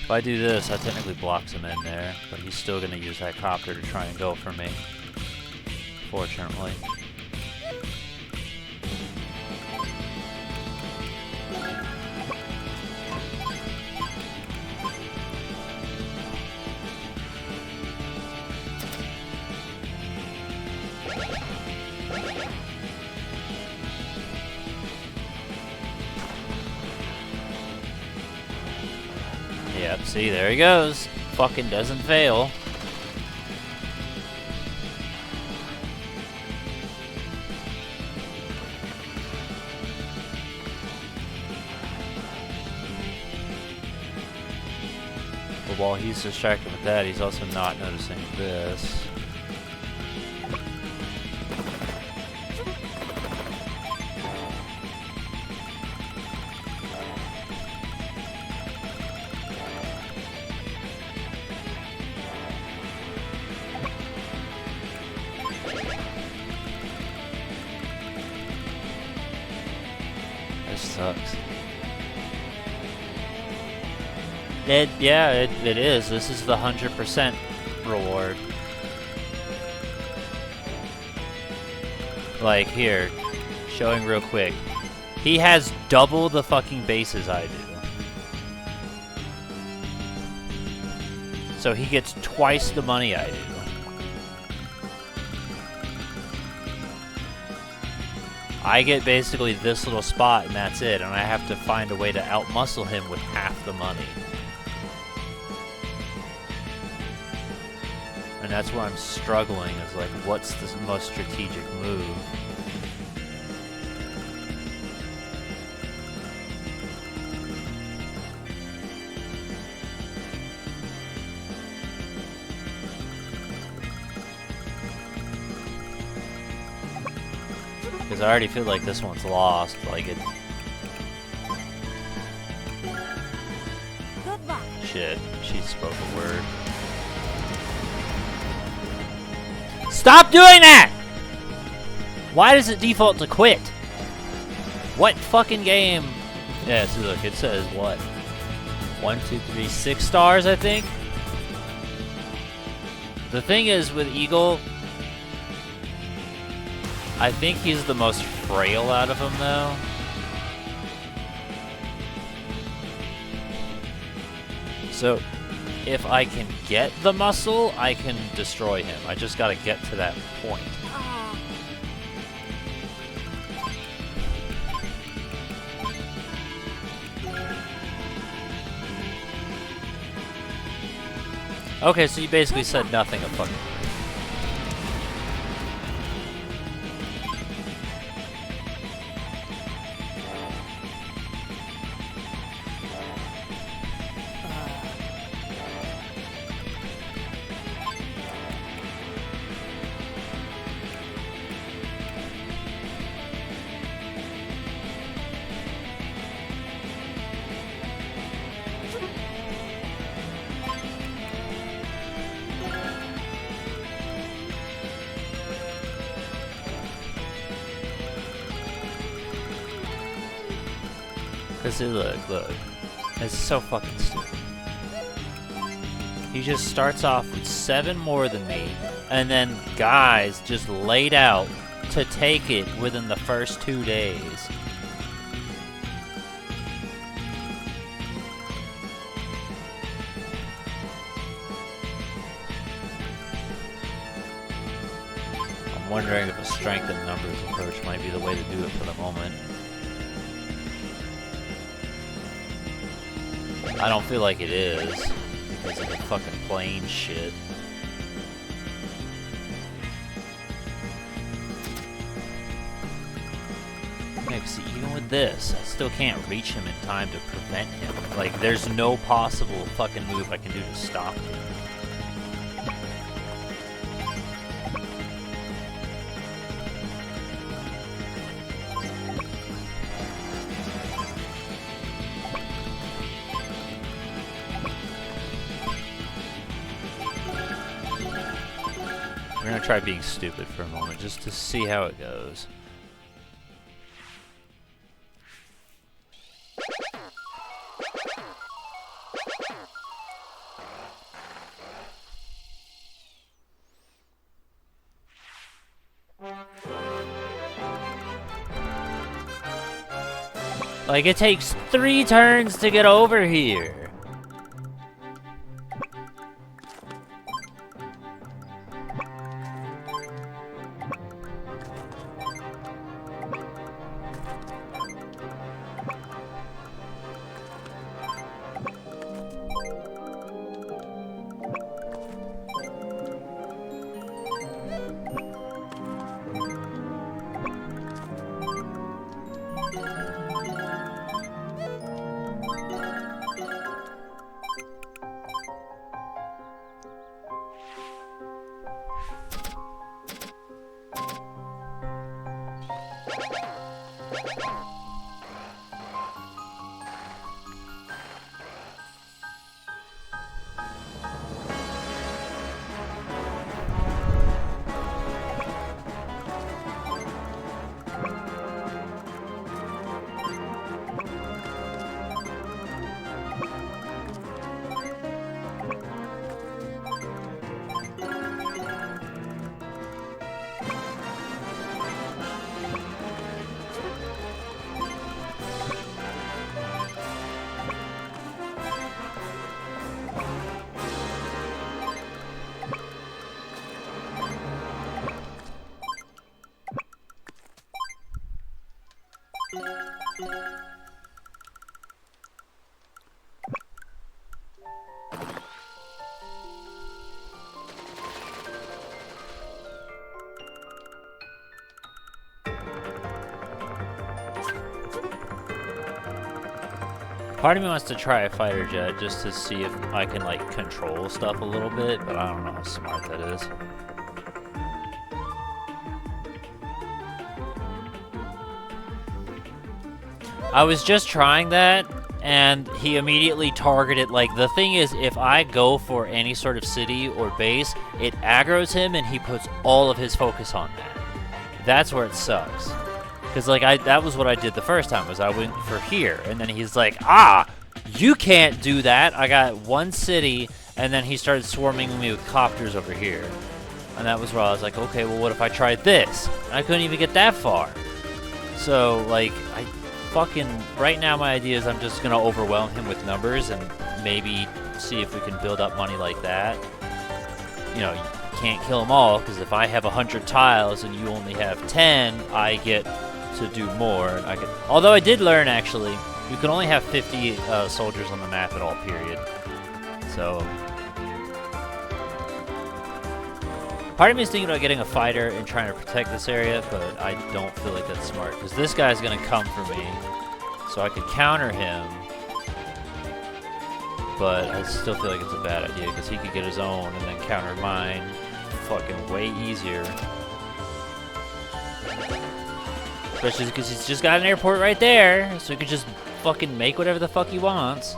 If I do this, that technically blocks him in there, but he's still going to use that copter to try and go for me. Fortunately. Yep, see, there he goes. Fucking doesn't fail. But while he's distracted with that, he's also not noticing this. This sucks. Yeah, it is. This is the 100% reward. Like, here, showing real quick. He has double the fucking bases I do. So he gets twice the money I do. I get basically this little spot and that's it, and I have to find a way to outmuscle him with half the money. And that's where I'm struggling, is like, what's the most strategic move? Because I already feel like this one's lost, like it... Goodbye. Shit, she spoke a word. Stop doing that! Why does it default to quit? What fucking game? Yeah, see, look, it says what? 1, 2, 3, 6 stars, I think? The thing is, with Eagle, I think he's the most frail out of them, though. So, if I can get the muscle, I can destroy him. I just gotta get to that point. Ah, Okay, so you basically said nothing of fucking... Cause look, it's so fucking stupid. He just starts off with 7 more than me, and then guys just laid out to take it within the first 2 days. I'm wondering if a strength in numbers approach might be the way to do it for the moment. I don't feel like it is, because of the fucking plane shit. Yeah, 'cause even with this, I still can't reach him in time to prevent him. Like, there's no possible fucking move I can do to stop him. We're gonna try being stupid for a moment just to see how it goes. Like, it takes 3 turns to get over here. Part of me wants to try a fighter jet just to see if I can, like, control stuff a little bit, but I don't know how smart that is. I was just trying that, and he immediately targeted, like, the thing is, if I go for any sort of city or base, it aggroes him and he puts all of his focus on that. That's where it sucks. Because, like, that was what I did the first time, was I went for here, and then he's like, ah, you can't do that. I got one city, and then he started swarming me with copters over here. And that was where I was like, okay, well, what if I tried this? And I couldn't even get that far. So, like, right now my idea is I'm just going to overwhelm him with numbers and maybe see if we can build up money like that. You know, you can't kill them all, because if I have 100 tiles and you only have 10, I get to do more. Although I did learn, actually, you can only have 50 soldiers on the map at all, period. So, part of me is thinking about getting a fighter and trying to protect this area, but I don't feel like that's smart, because this guy's going to come for me, so I could counter him, but I still feel like it's a bad idea, because he could get his own and then counter mine fucking way easier. Especially because he's just got an airport right there, so he could just fucking make whatever the fuck he wants.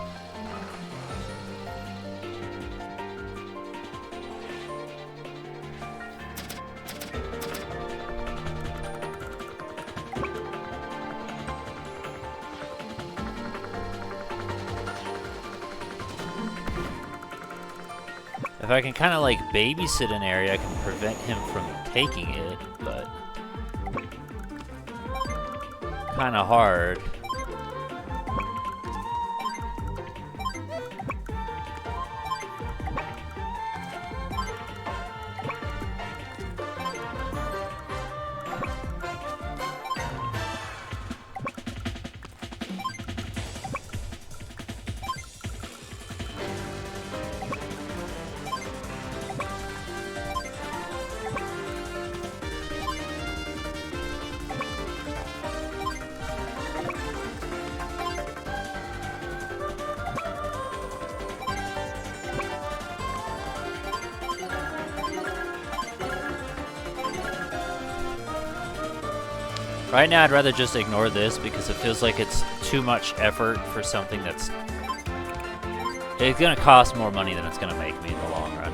If I can kind of like babysit an area, I can prevent him from taking it, but kind of hard. Right now, I'd rather just ignore this because it feels like it's too much effort for something that's... It's gonna cost more money than it's gonna make me in the long run.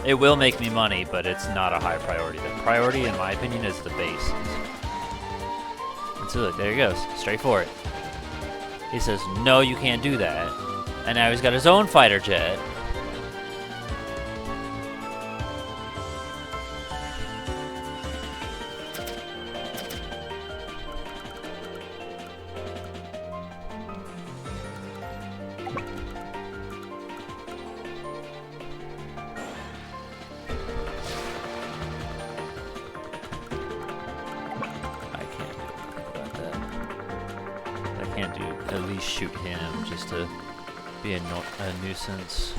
It will make me money, but it's not a high priority. The priority, in my opinion, is the base. And so look, there he goes, straight for it. He says, no, you can't do that. And now he's got his own fighter jet. At least shoot him just to be a nuisance.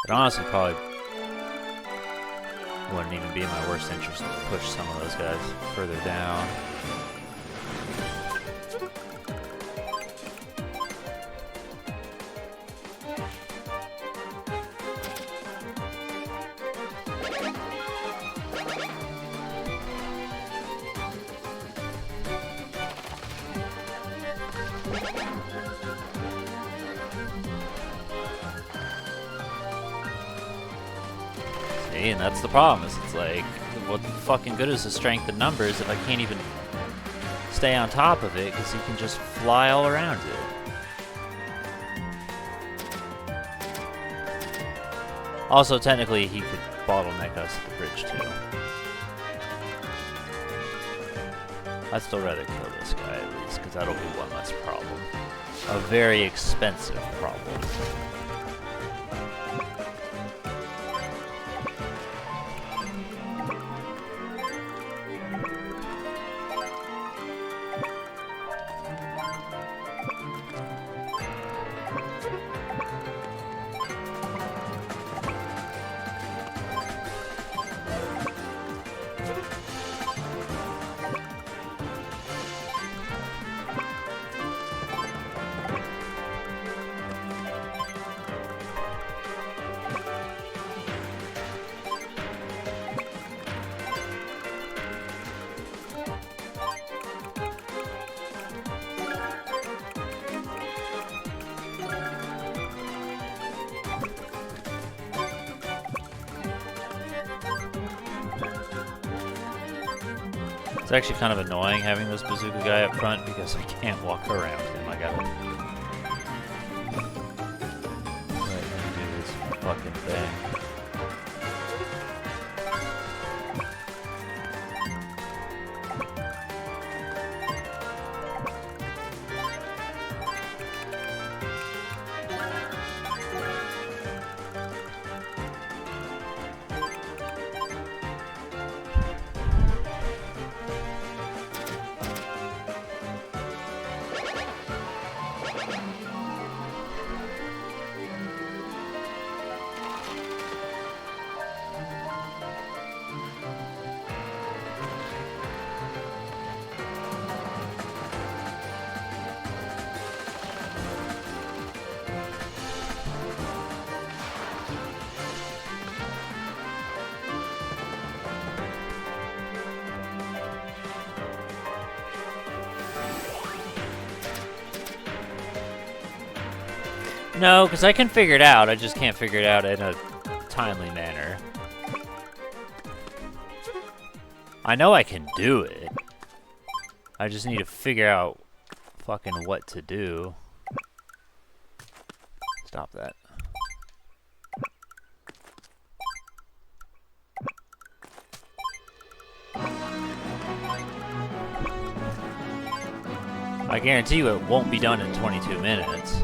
It honestly probably wouldn't even be in my worst interest to push some of those guys further down. And that's the problem, is it's like, what fucking good is the strength in numbers if I can't even stay on top of it, because he can just fly all around it. Also, technically, he could bottleneck us at the bridge, too. I'd still rather kill this guy, at least, because that'll be one less problem. A very expensive problem. It's actually kind of annoying having this bazooka guy up front because I can't walk around him. I gotta let him do his fucking thing. No, because I can figure it out. I just can't figure it out in a timely manner. I know I can do it. I just need to figure out fucking what to do. Stop that. I guarantee you it won't be done in 22 minutes.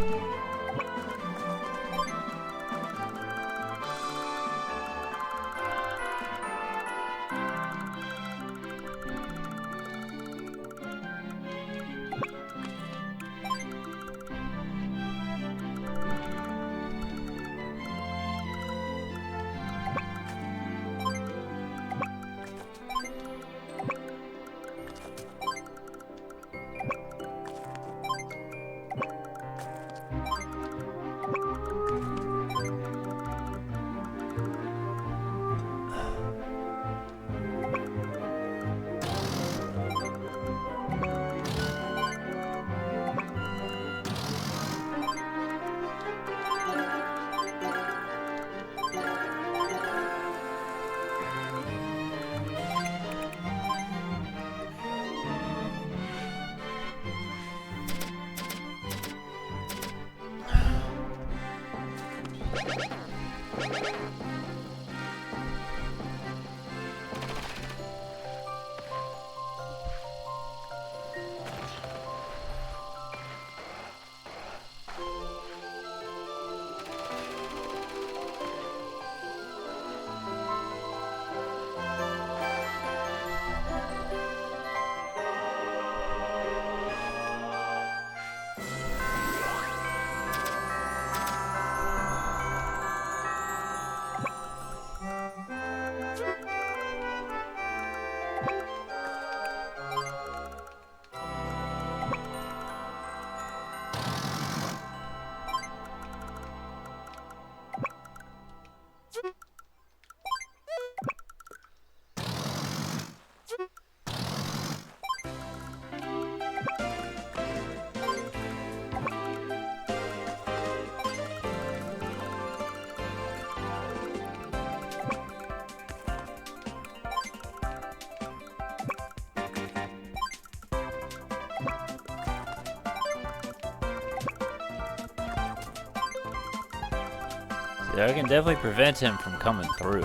I can definitely prevent him from coming through.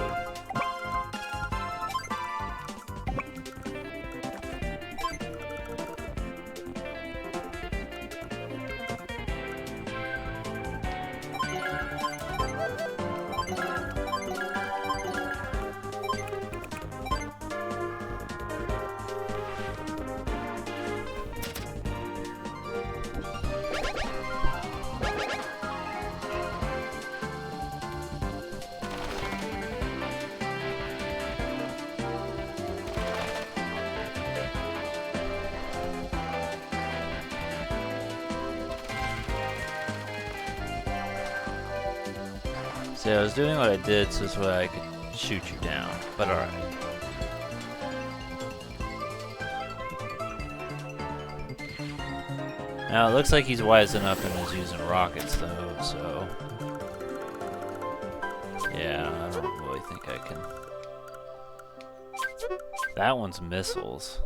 See, I was doing what I did so this way I could shoot you down, but alright. Now it looks like he's wise enough and is using rockets though, so... yeah, I don't really think I can... That one's missiles.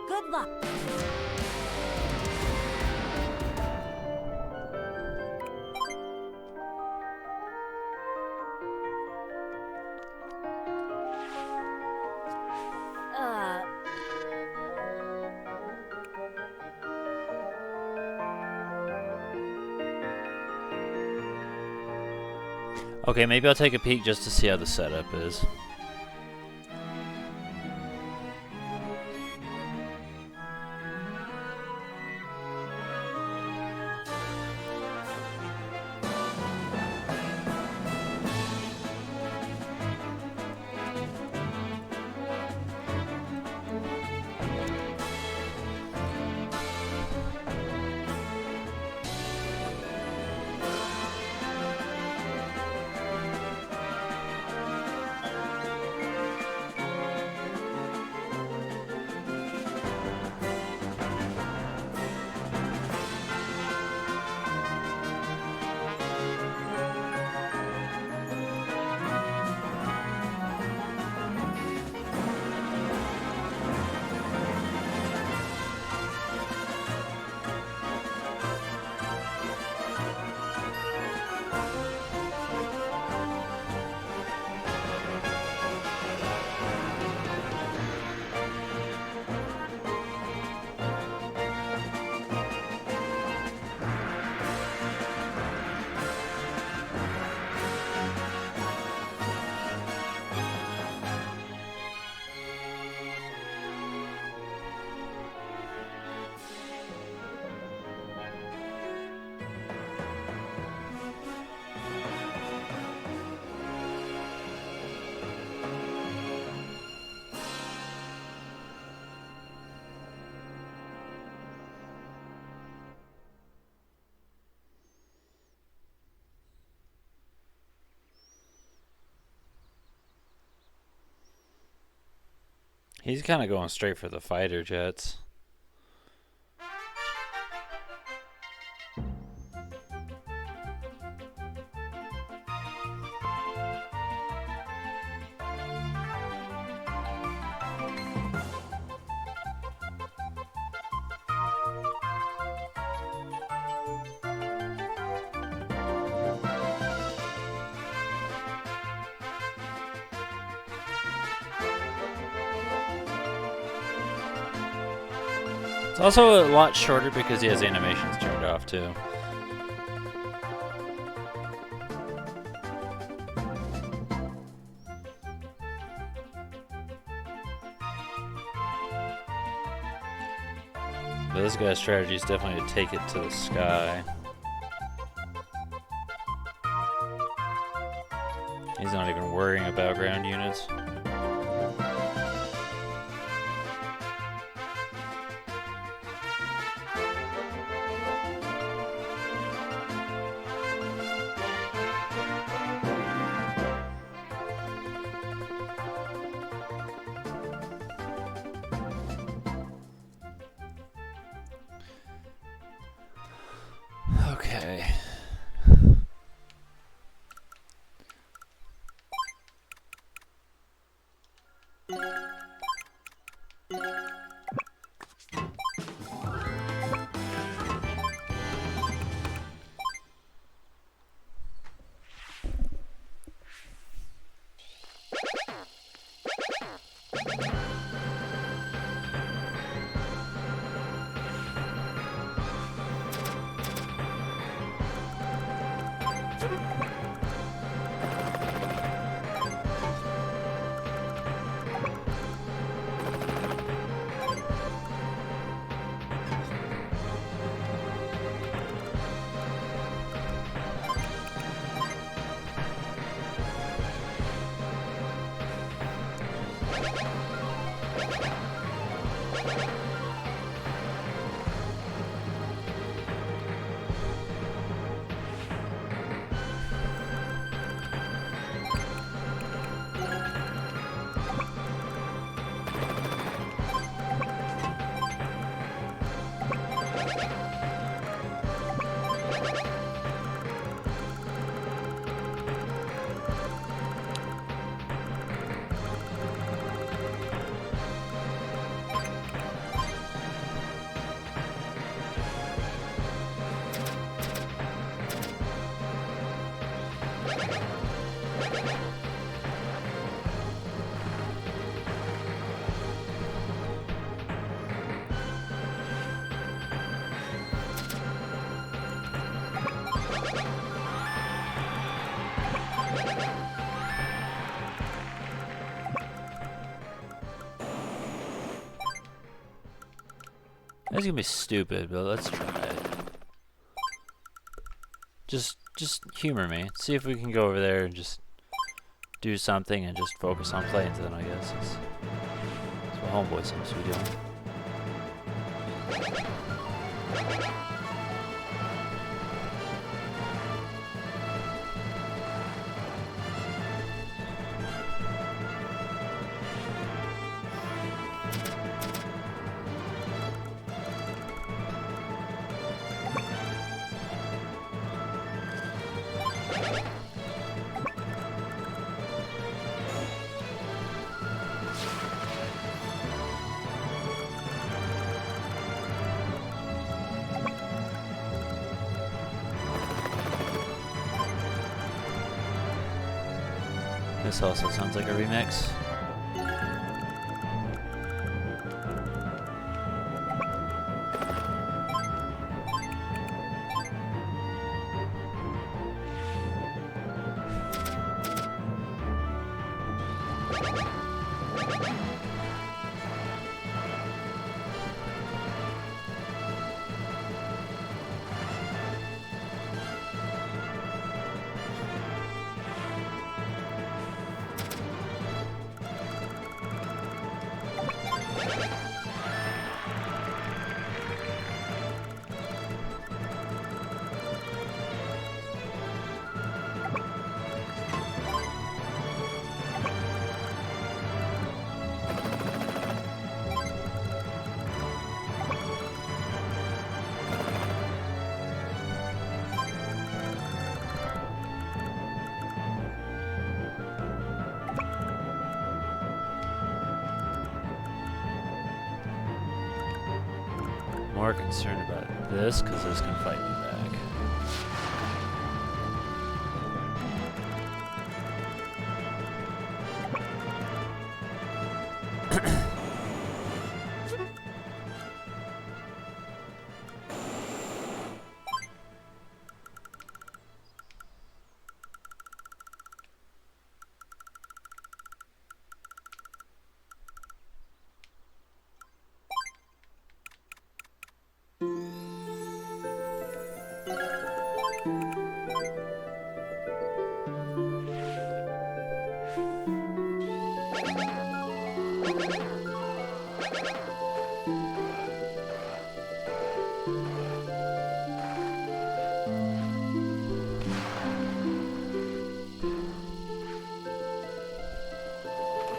Good luck. Okay, maybe I'll take a peek just to see how the setup is. He's kind of going straight for the fighter jets. It's also a lot shorter because he has animations turned off too. But this guy's strategy is definitely to take it to the sky. He's not even worrying about ground units. Okay. That's gonna be stupid, but let's try it. Just humor me. See if we can go over there and just do something and just focus on planes then, I guess. That's what Homeboy seems to be doing. This also sounds like a remix. More concerned about this because this can fight me back.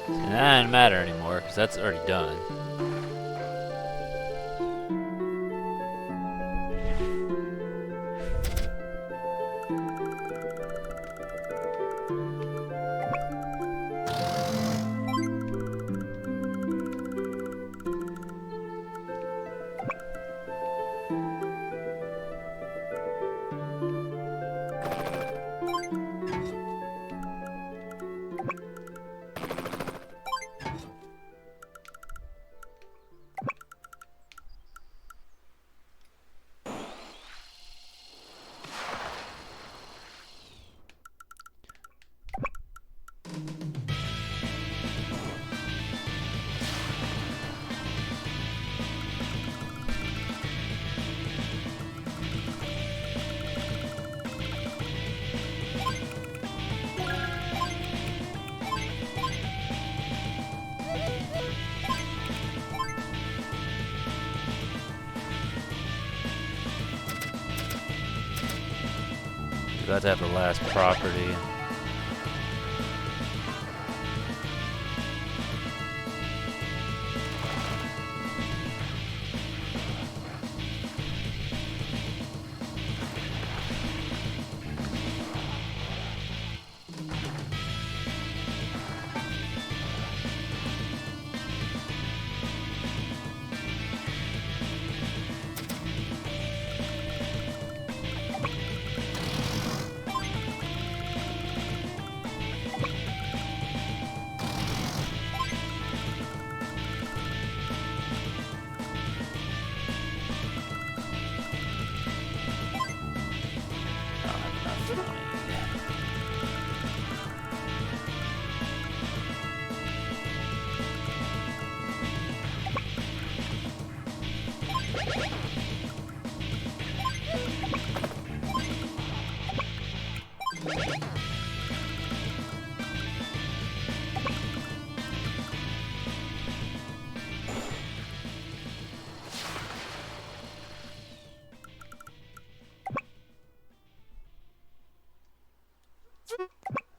And that doesn't matter anymore because that's already done. About to have the last property.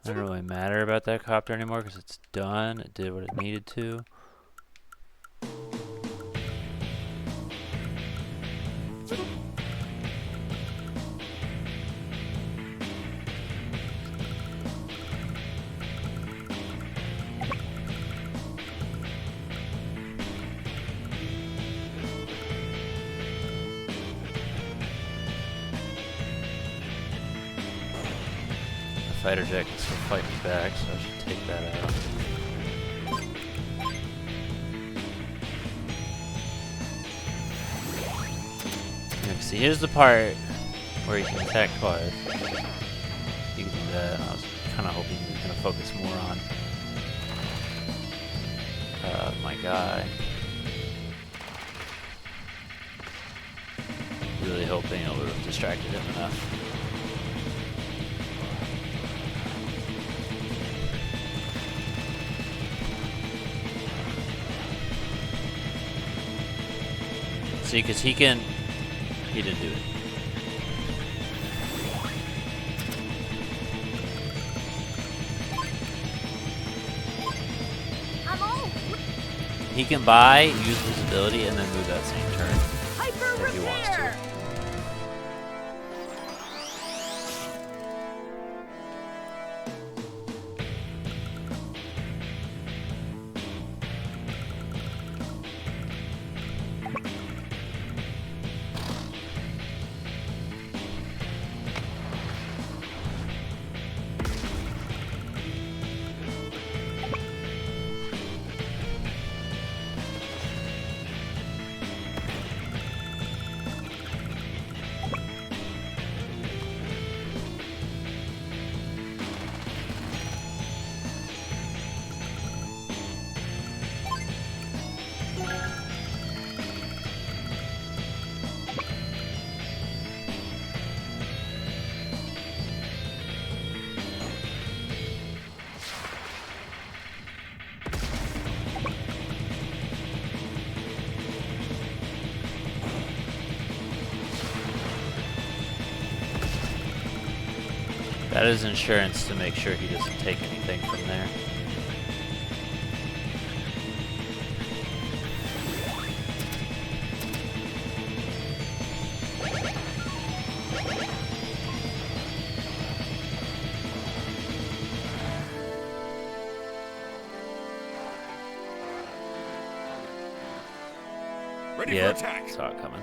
Doesn't really matter about that copter anymore because it's done. It did what it needed to. Fighter jet can still fight me back, so I should take that out. Yeah, see, here's the part where you can attack twice. You can do that, and I was kind of hoping you were going to focus more on my guy. Really hoping it would have distracted him enough. See, because he didn't do it. He can buy, use his ability, and then move that same turn if he wants to. That is insurance to make sure he doesn't take anything from there. Ready Yep, for attack. saw it coming.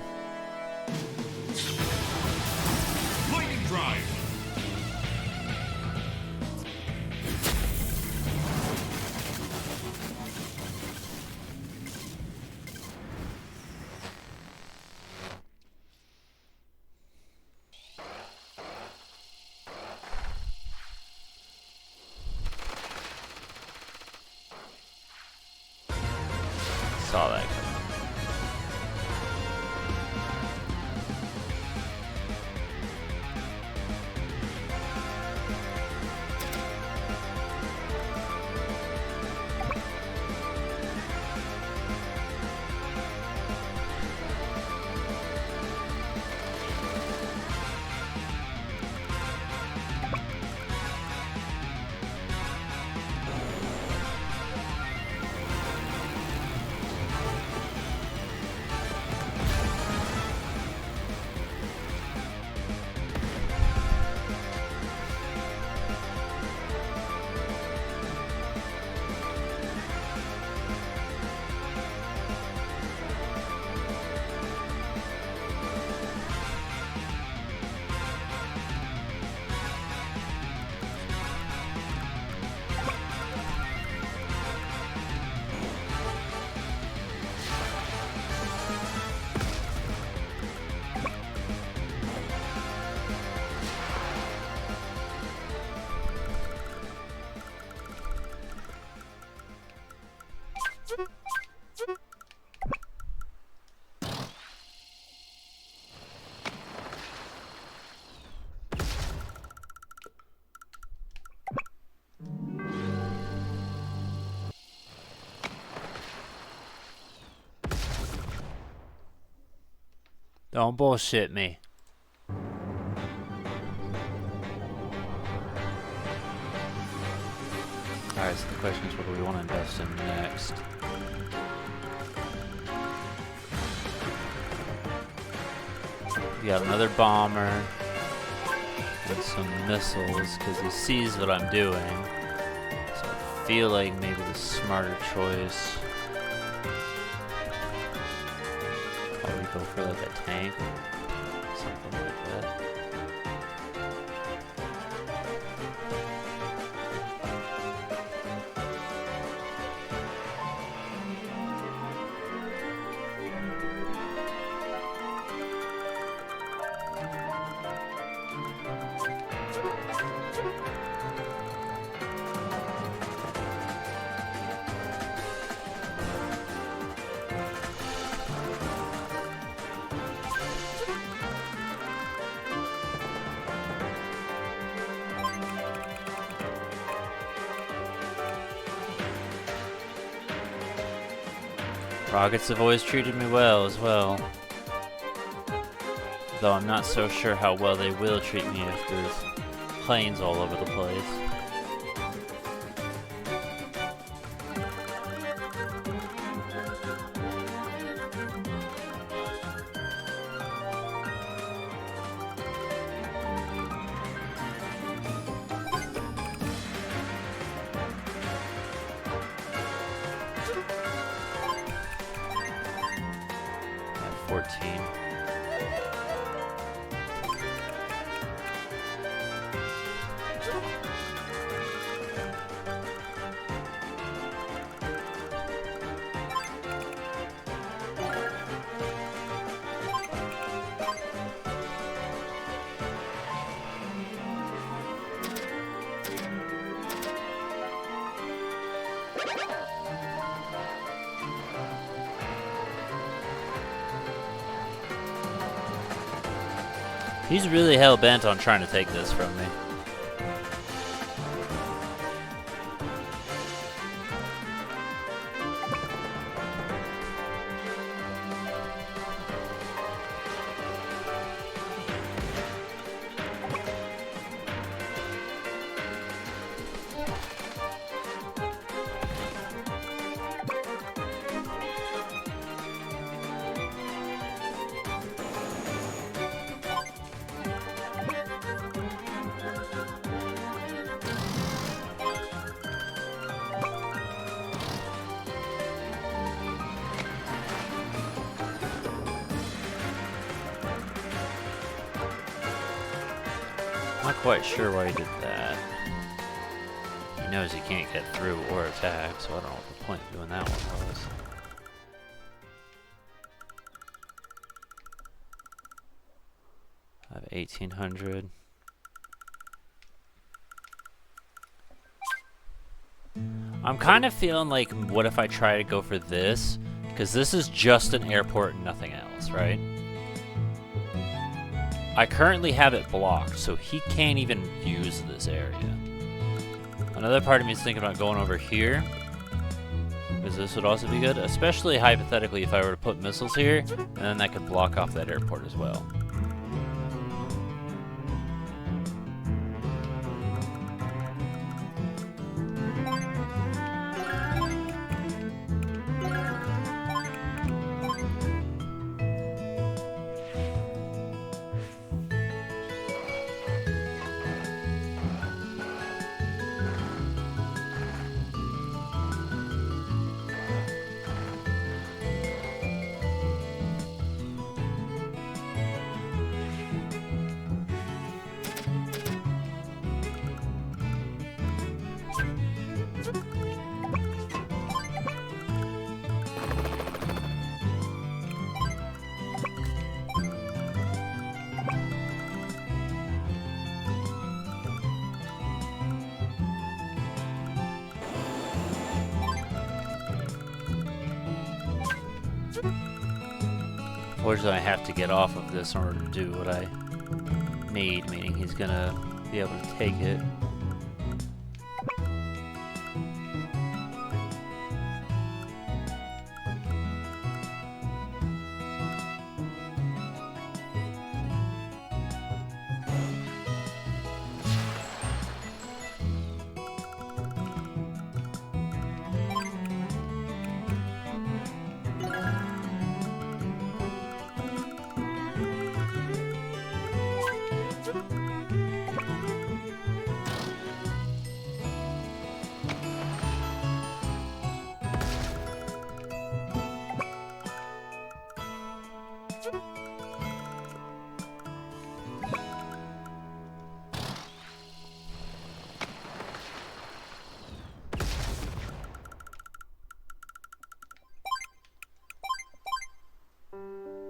Lightning drive. Saw that coming. Don't bullshit me. Alright, so the question is, what do we want to invest in next? We got another bomber and some missiles because he sees what I'm doing. So I feel like maybe the smarter choice. Probably go for like a tank, something like that. Rockets have always treated me well as well. Though I'm not so sure how well they will treat me if there's planes all over the place. At 14. He's really hell-bent on trying to take this from me. Not quite sure why he did that. He knows he can't get through or attack, so I don't know what the point of doing that one was. I have 1800. I'm kind of feeling like, what if I try to go for this? Because this is just an airport and nothing else, right? I currently have it blocked, so he can't even use this area. Another part of me is thinking about going over here, because this would also be good, especially hypothetically if I were to put missiles here, and then that could block off that airport as well. Unfortunately, I have to get off of this in order to do what I need, meaning he's gonna be able to take it.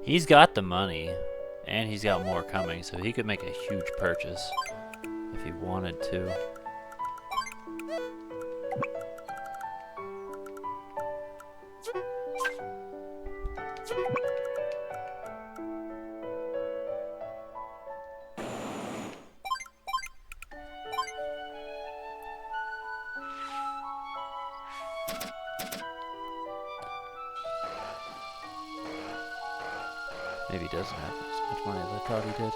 He's got the money, and he's got more coming, so he could make a huge purchase if he wanted to. Maybe he doesn't have as much money as I thought he did.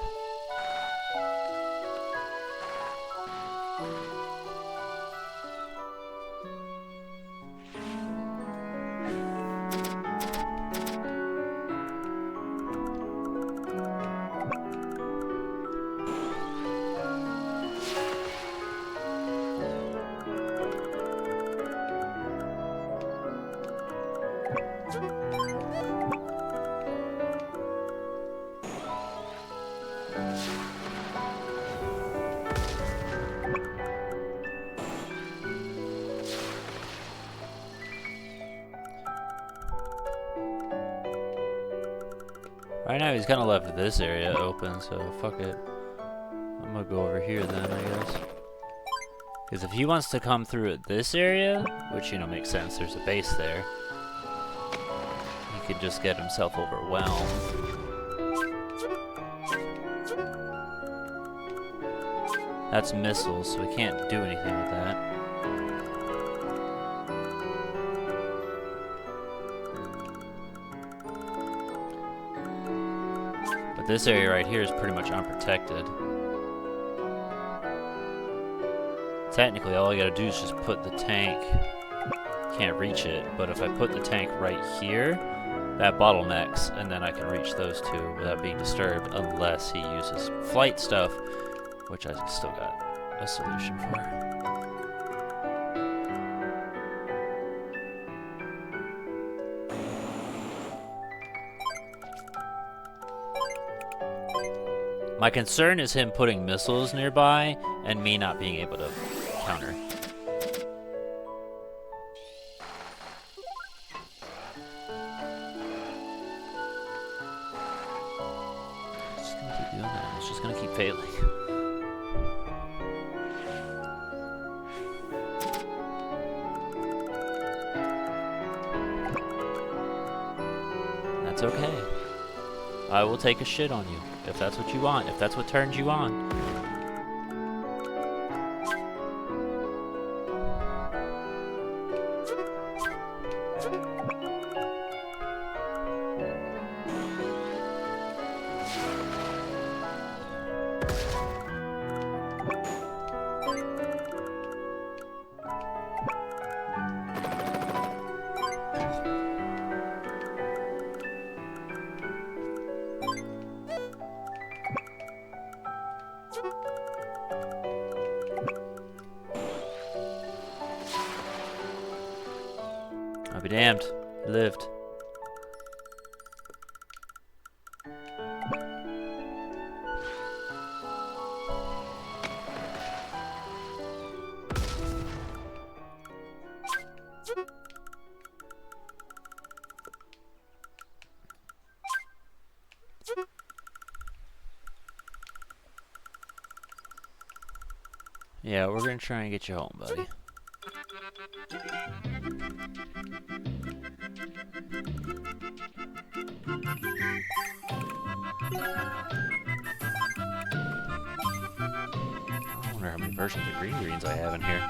Right now he's kind of left this area open, so fuck it. I'm gonna go over here then, I guess. Because if he wants to come through at this area, which, you know, makes sense, there's a base there, he could just get himself overwhelmed. That's missiles, so we can't do anything with that. This area right here is pretty much unprotected. Technically, all I gotta do is just put the tank. Can't reach it, but if I put the tank right here, that bottlenecks, and then I can reach those two without being disturbed, unless he uses flight stuff, which I still got a solution for. My concern is him putting missiles nearby and me not being able to counter. It's just gonna keep doing that. It's just gonna keep failing. That's okay. I will take a shit on you if that's what you want, if that's what turns you on. I'll be damned. He lived. Yeah, we're gonna try and get you home, buddy. I wonder how many versions of Green Greens I have in here.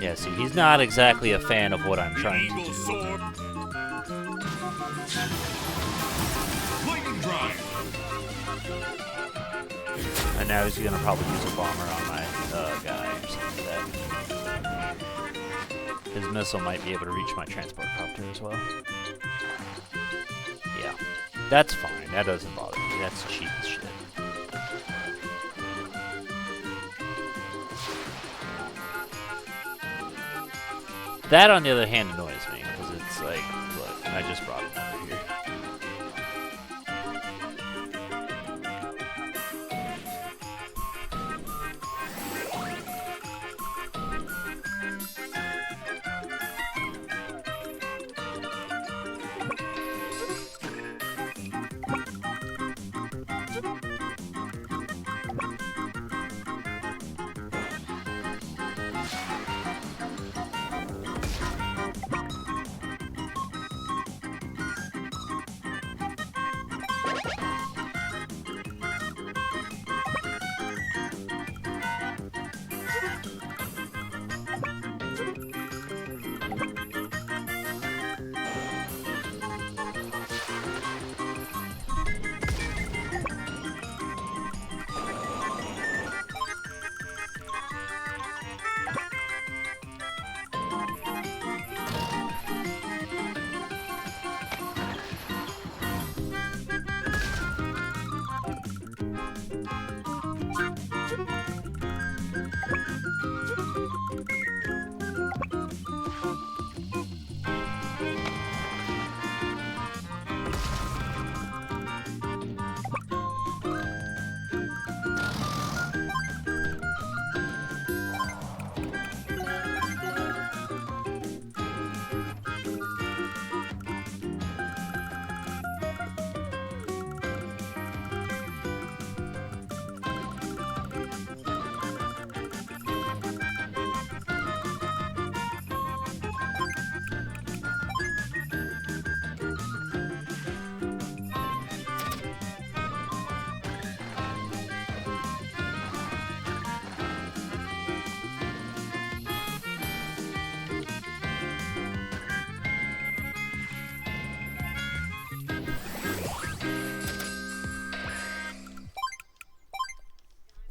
Yeah, see, he's not exactly a fan of what I'm trying to Eagle do. Sword. Lightning Drive. And now he's gonna probably use a bomber on my guy or something like that. His missile might be able to reach my transport copter as well. Yeah, that's fine. That doesn't bother me. That's cheap as shit. That, on the other hand, annoys me because it's like, look, I just brought him over here.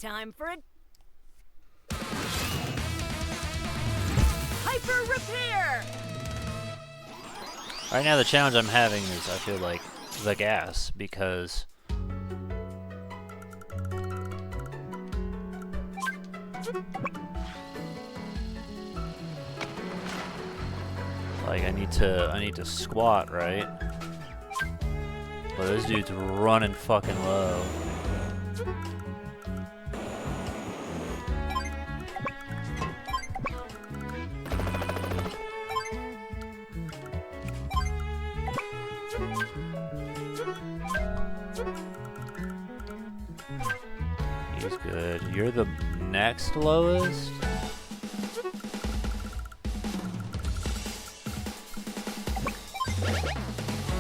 Time for it. Hyper repair. Right now, the challenge I'm having is, I feel like, the gas, because Like I need to squat, right? But this dude's running fucking low. He's good. You're the next lowest?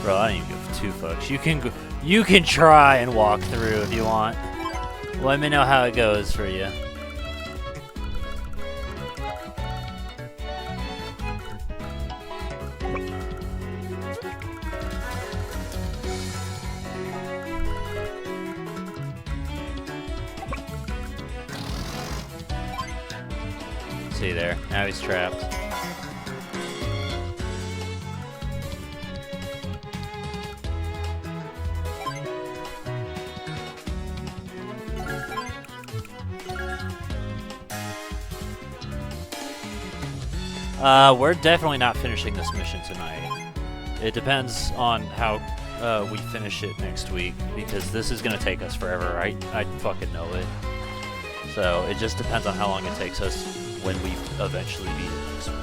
Bro, I don't even give two fucks. You can try and walk through if you want. Let me know how it goes for you. See there, now he's trapped. We're definitely not finishing this mission tonight. It depends on how we finish it next week, because this is gonna take us forever. I fucking know it. So it just depends on how long it takes us when we eventually beat it next week.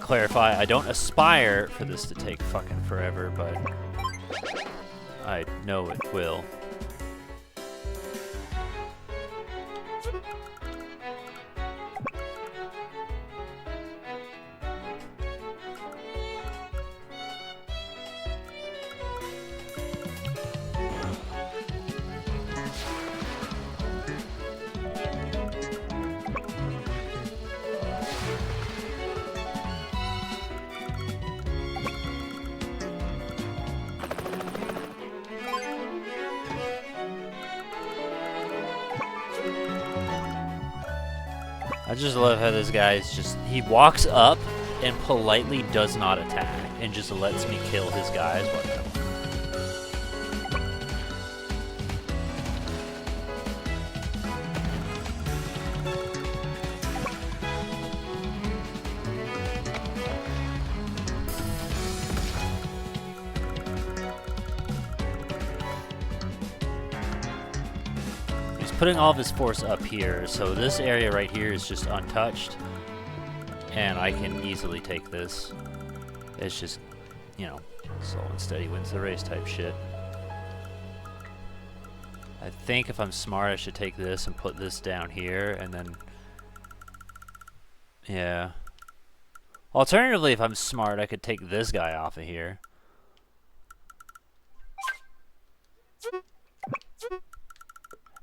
Clarify, I don't aspire for this to take fucking forever, but I know it will. I just love how this guy is just, he walks up and politely does not attack and just lets me kill his guys. Whatever. Putting all of his force up here, so this area right here is just untouched, and I can easily take this. It's just, you know, slow and steady wins the race type shit. I think if I'm smart, I should take this and put this down here, and then, yeah. Alternatively, if I'm smart, I could take this guy off of here.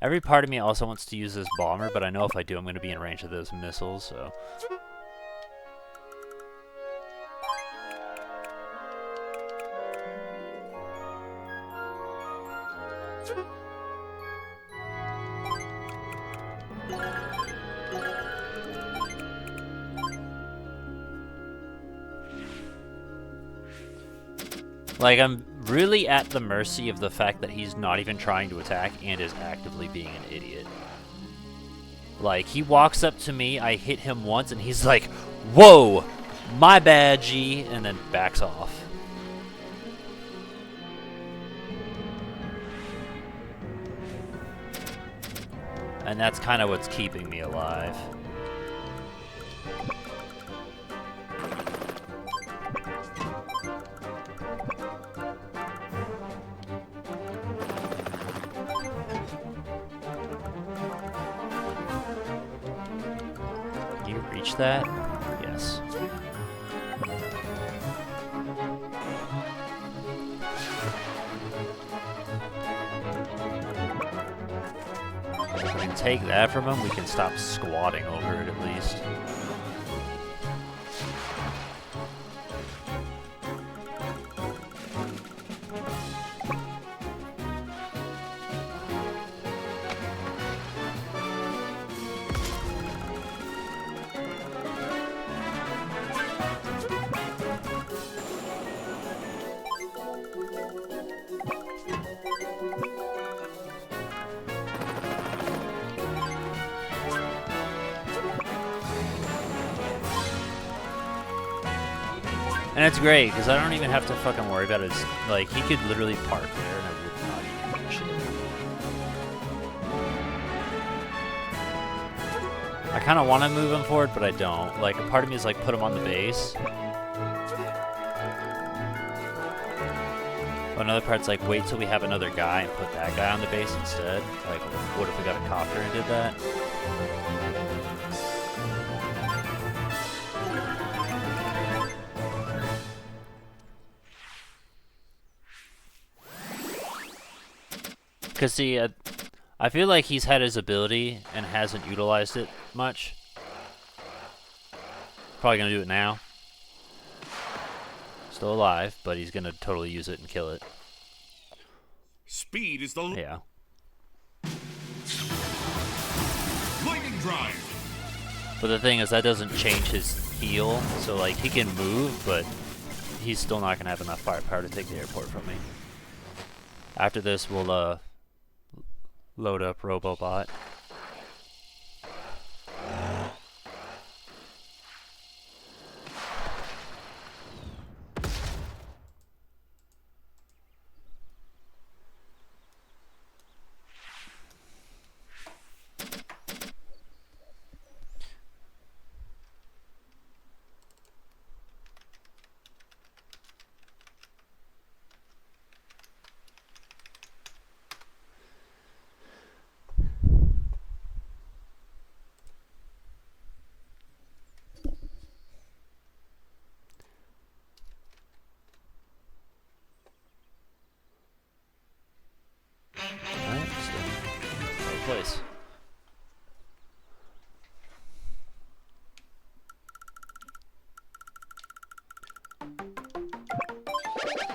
Every part of me also wants to use this bomber, but I know if I do, I'm going to be in range of those missiles, so... Like, I'm really at the mercy of the fact that he's not even trying to attack and is actively being an idiot. Like, he walks up to me, I hit him once, and he's like, "Whoa! My bad, G," and then backs off. And that's kind of what's keeping me alive. That? Yes. If we can take that from him, we can stop squatting over it at least. And it's great, because I don't even have to fucking worry about it. Like, he could literally park there and I would not even give a shit. I kind of want to move him forward, but I don't. Like, a part of me is like, put him on the base. Another part's like, wait till we have another guy and put that guy on the base instead. Like, what if we got a copter and did that? Because, see, I feel like he's had his ability and hasn't utilized it much. Probably going to do it now. Still alive, but he's going to totally use it and kill it. Speed is the Yeah. lightning drive. But the thing is, that doesn't change his heal. So, like, he can move, but he's still not going to have enough firepower to take the airport from me. After this, we'll, load up Robobot. Alright, still right place.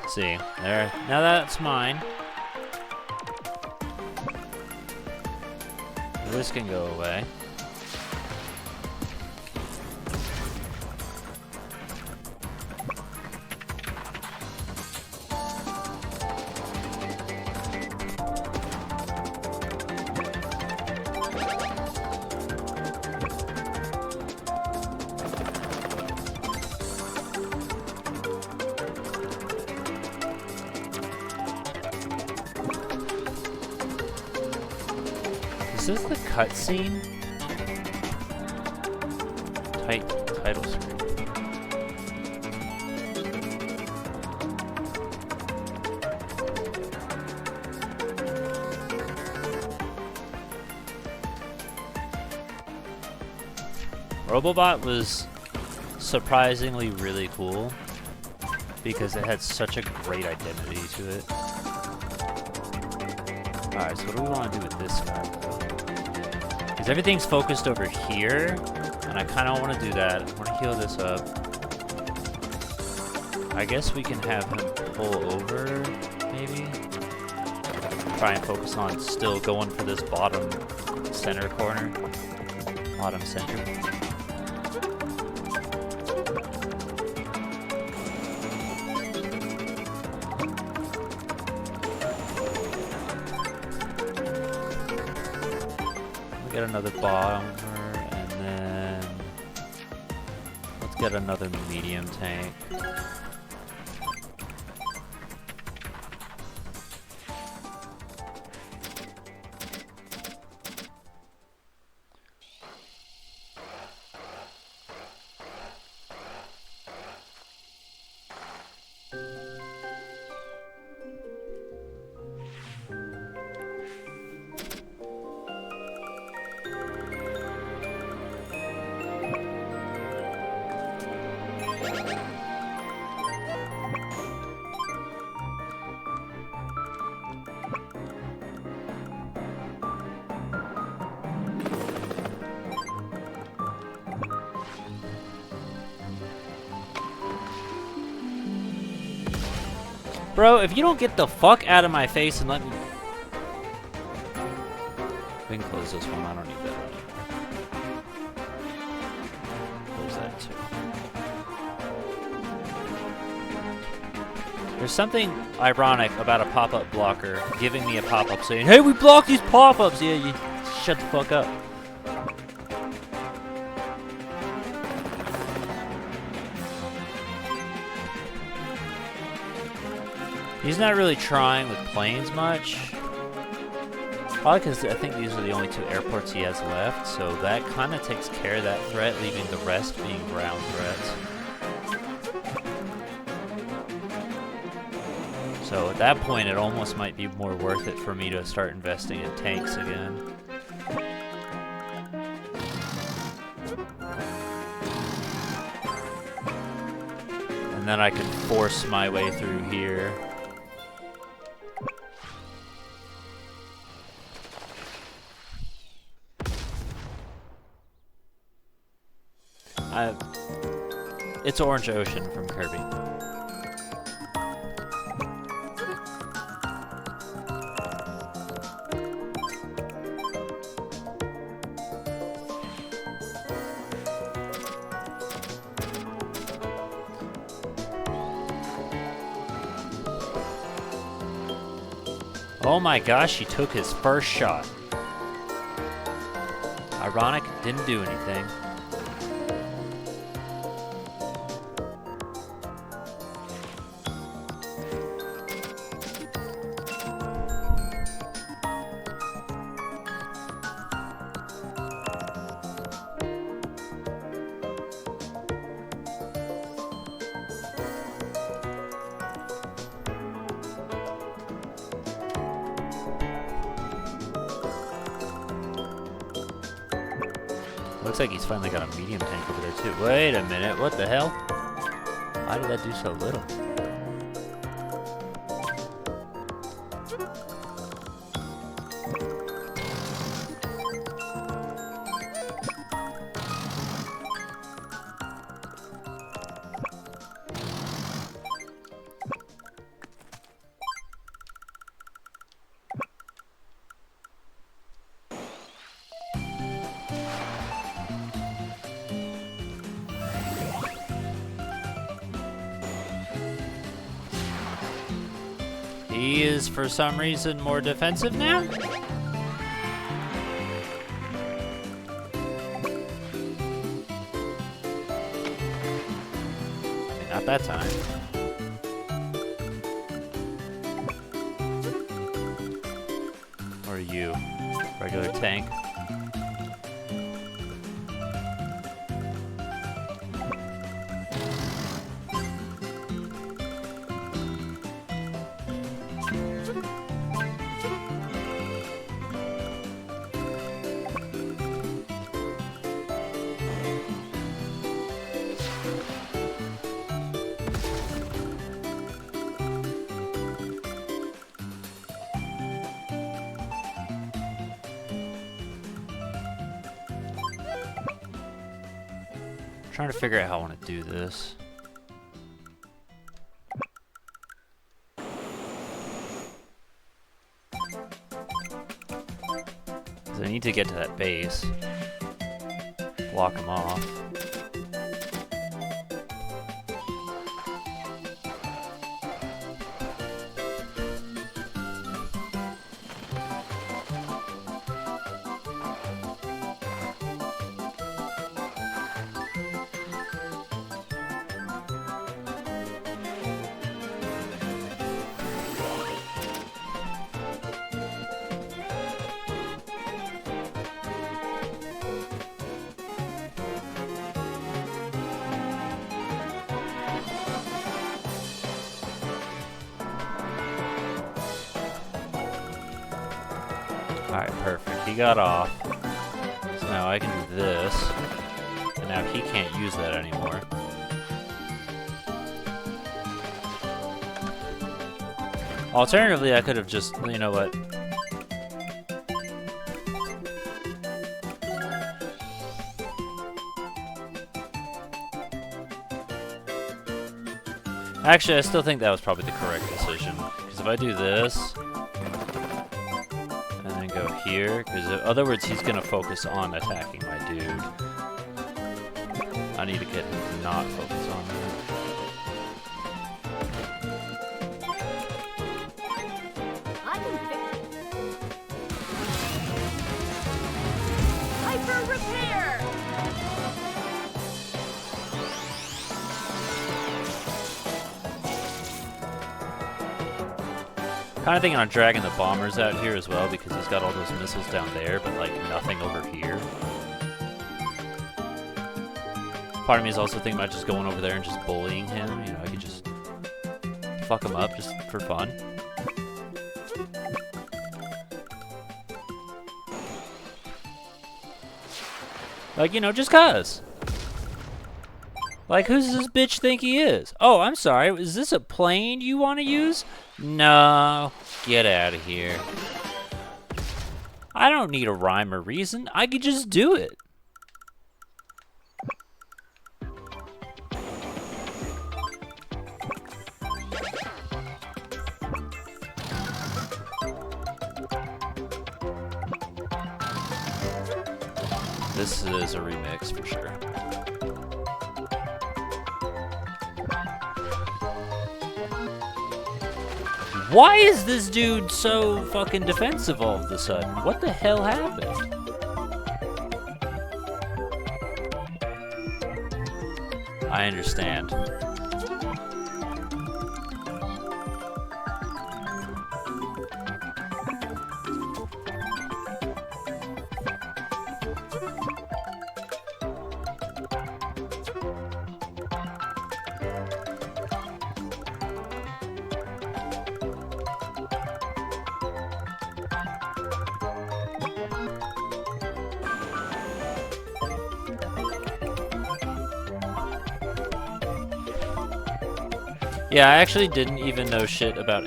See, there. Now that's mine. This can go away. Is this the cutscene? Title screen. Robobot was surprisingly really cool because it had such a great identity to it. Alright, so what do we want to do with this guy? Because everything's focused over here, and I kind of want to do that. I want to heal this up. I guess we can have him pull over, maybe? Try and focus on still going for this bottom center corner. Bottom center. Get another bomber, and then let's get another medium tank. Bro, if you don't get the fuck out of my face and let me... We can close this one, I don't need that anymore. Close that too. There's something ironic about a pop-up blocker giving me a pop-up saying, hey, we block these pop-ups! Yeah, you shut the fuck up. He's not really trying with planes much. Probably because I think these are the only 2 airports he has left, so that kind of takes care of that threat, leaving the rest being ground threats. So at that point, it almost might be more worth it for me to start investing in tanks again. And then I can force my way through here. It's Orange Ocean from Kirby. Oh my gosh, he took his first shot. Ironic, didn't do anything. Looks like he's finally got a medium tank over there too. Wait a minute, what the hell? Why did that do so little? He is, for some reason, more defensive now? I mean, not that time. Or you? Regular tank? Trying to figure out how I want to do this. 'Cause I need to get to that base. Block him off. Alright, perfect. He got off. So now I can do this. And now he can't use that anymore. Alternatively, I could have just, you know what? Actually, I still think that was probably the correct decision. Because if I do this, and then go here, because in other words, he's going to focus on attacking my dude. I need to get him to not focus on that. I can fix Hyper repair! Kind of thinking on dragging the bombers out here as well because he's got all those missiles down there, but like nothing over here. Part of me is also thinking about just going over there and just bullying him. You know, I could just fuck him up just for fun. Like, you know, just cuz. Like, who does this bitch think he is? Oh, I'm sorry. Is this a plane you want to use? No. Get out of here. I don't need a rhyme or reason. I could just do it. This is a remix for sure. Why is this dude so fucking defensive all of a sudden? What the hell happened? I understand. Yeah, I actually didn't even know shit about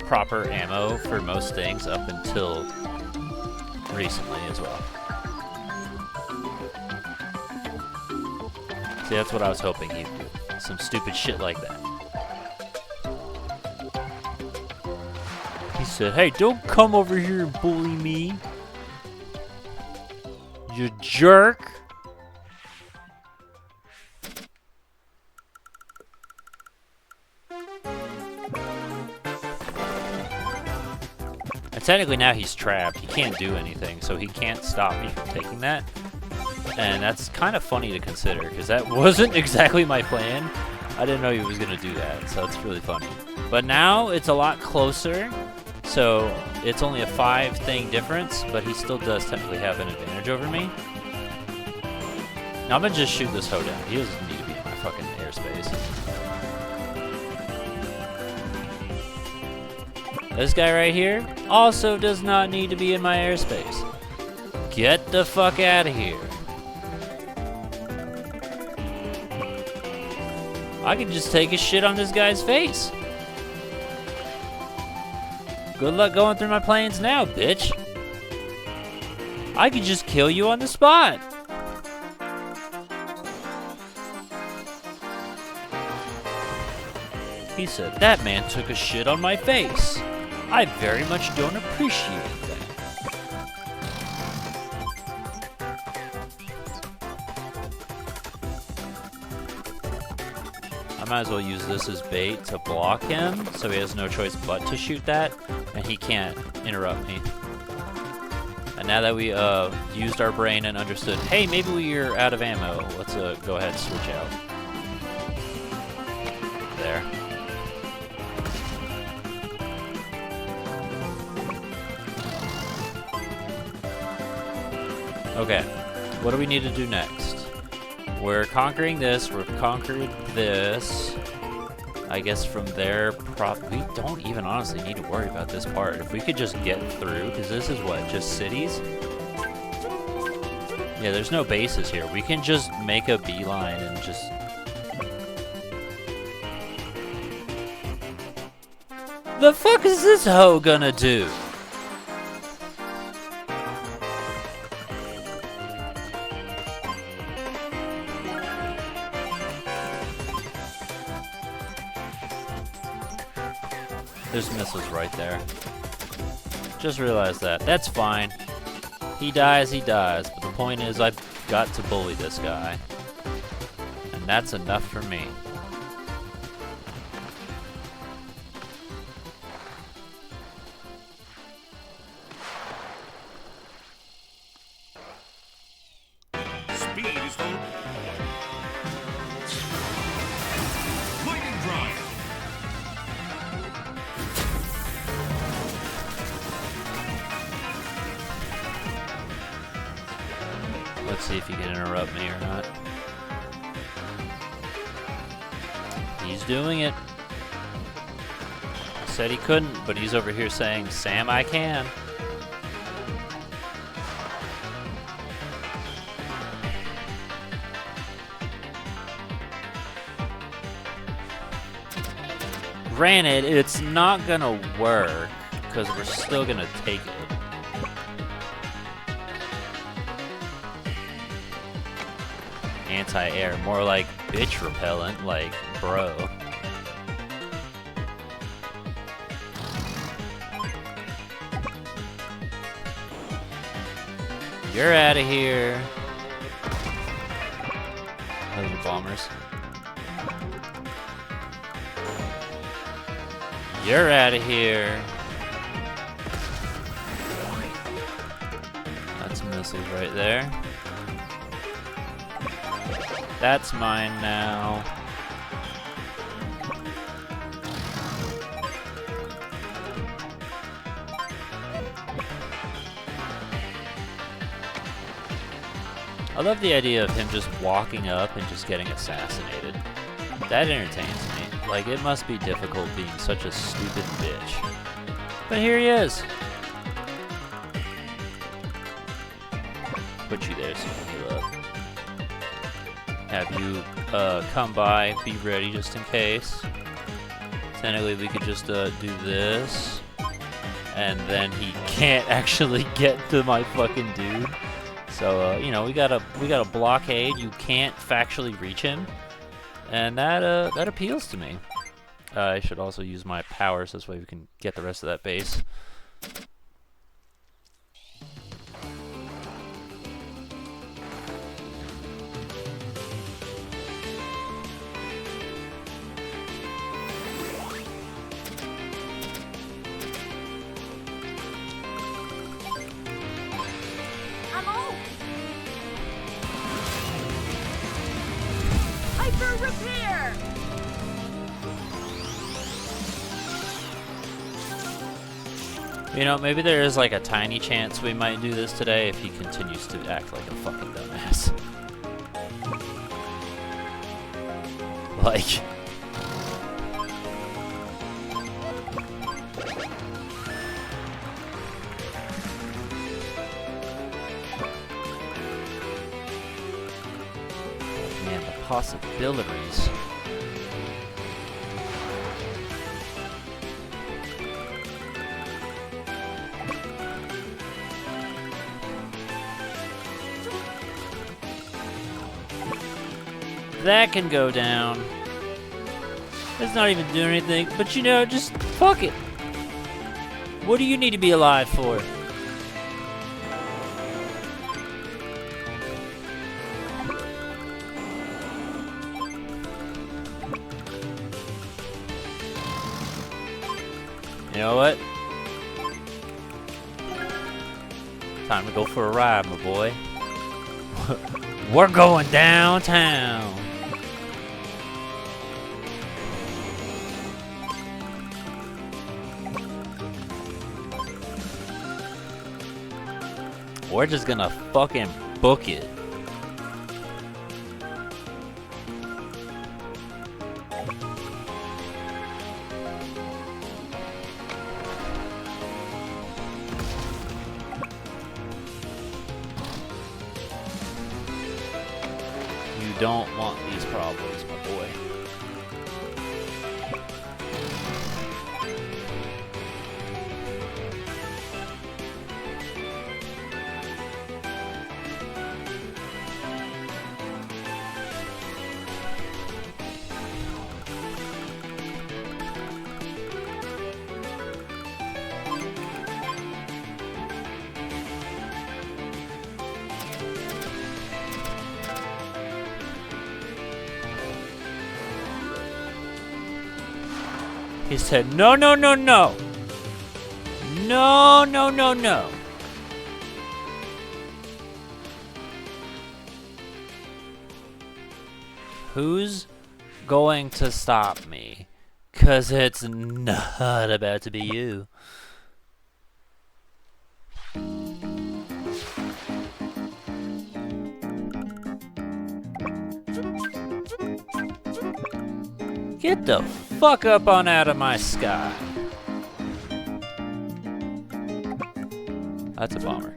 proper ammo for most things up until recently as well. See, that's what I was hoping he'd do. Some stupid shit like that. He said, hey, don't come over here and bully me. You jerk. Technically now he's trapped. He can't do anything, so he can't stop me from taking that. And that's kind of funny to consider, because that wasn't exactly my plan. I didn't know he was going to do that, so it's really funny. But now it's a lot closer, so it's only a 5-thing difference, but he still does technically have an advantage over me. Now I'm going to just shoot this hoe down. He doesn't need to be in my fucking airspace. This guy right here also does not need to be in my airspace. Get the fuck out of here. I could just take a shit on this guy's face. Good luck going through my planes now, bitch. I could just kill you on the spot. He said, that man took a shit on my face. I very much don't appreciate that. I might as well use this as bait to block him, so he has no choice but to shoot that, and he can't interrupt me. And now that we used our brain and understood, hey, maybe we're out of ammo, let's go ahead and switch out. There. Okay, what do we need to do next? We're conquering this, we've conquered this. I guess from there, we don't even honestly need to worry about this part. If we could just get through, because this is what, just cities? Yeah, there's no bases here. We can just make a beeline and just... The fuck is this hoe gonna do? There's missiles right there. Just realized that. That's fine. He dies, but the point is I've got to bully this guy. And that's enough for me. Speed is the lightning drive. Let's see if he can interrupt me or not. He's doing it. I said he couldn't, but he's over here saying, Sam, I can. Granted, it's not gonna work, because we're still gonna take it. Anti-air, more like bitch repellent, like, bro. You're out of here. Those are bombers. You're out of here. That's missiles right there. That's mine now. I love the idea of him just walking up and just getting assassinated. That entertains me. Like, it must be difficult being such a stupid bitch. But here he is. Put you there so you can heal up. Have you come by, be ready just in case. Technically, we could just do this. And then he can't actually get to my fucking dude. So, you know, we got a blockade. You can't factually reach him. And that appeals to me. I should also use my powers, this way we can get the rest of that base. I'm old. Hyper repair. You know, maybe there is like a tiny chance we might do this today if he continues to act like a fucking dumbass. Like... Man, the possibilities. That can go down. It's not even doing anything, but you know, just fuck it. What do you need to be alive for? You know what? Time to go for a ride, my boy. We're going downtown. We're just gonna fucking book it. You don't want these problems, my boy. He said, no, no, no, no. No, no, no, no. Who's going to stop me? 'Cause it's not about to be you. Get the fuck up on out of my sky. That's a bummer.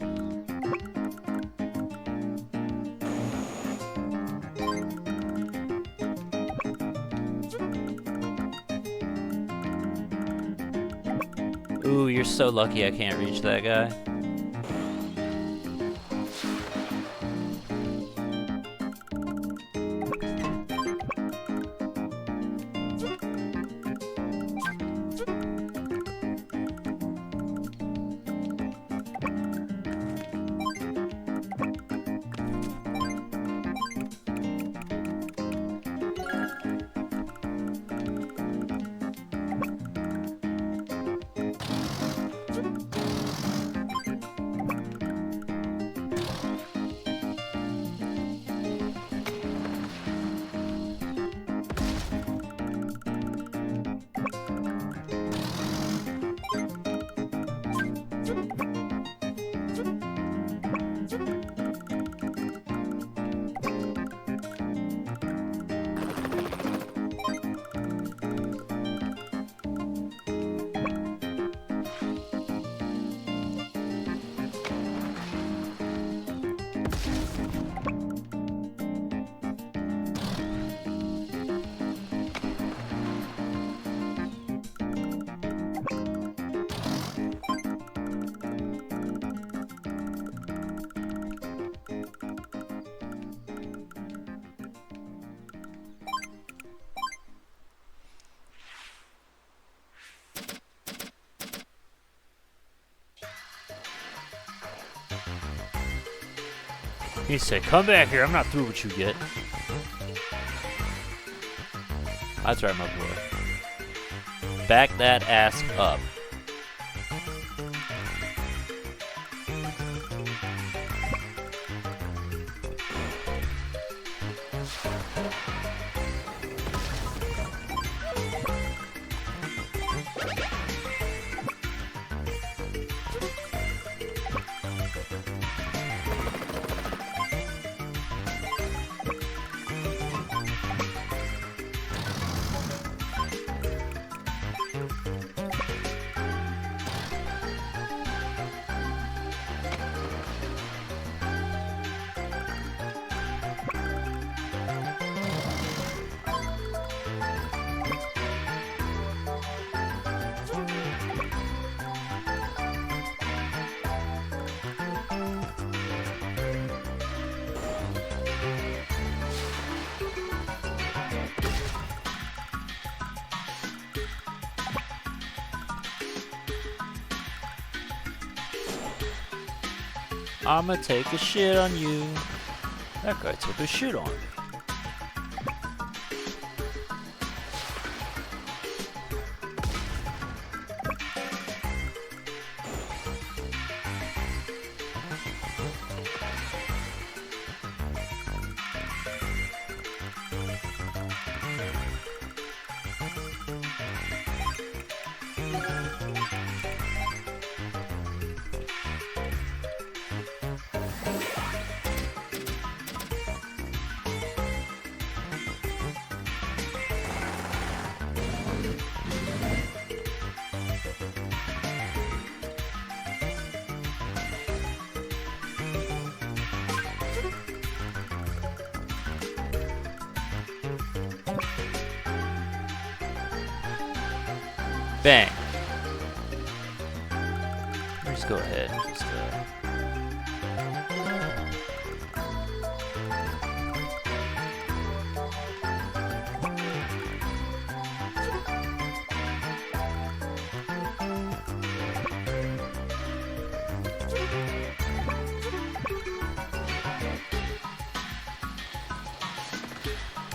Ooh, you're so lucky I can't reach that guy. He said, come back here, I'm not through with you yet. That's right, my boy. Back that ass up. I'ma take a shit on you. That guy took a shit on me. Bang. Let's go ahead and just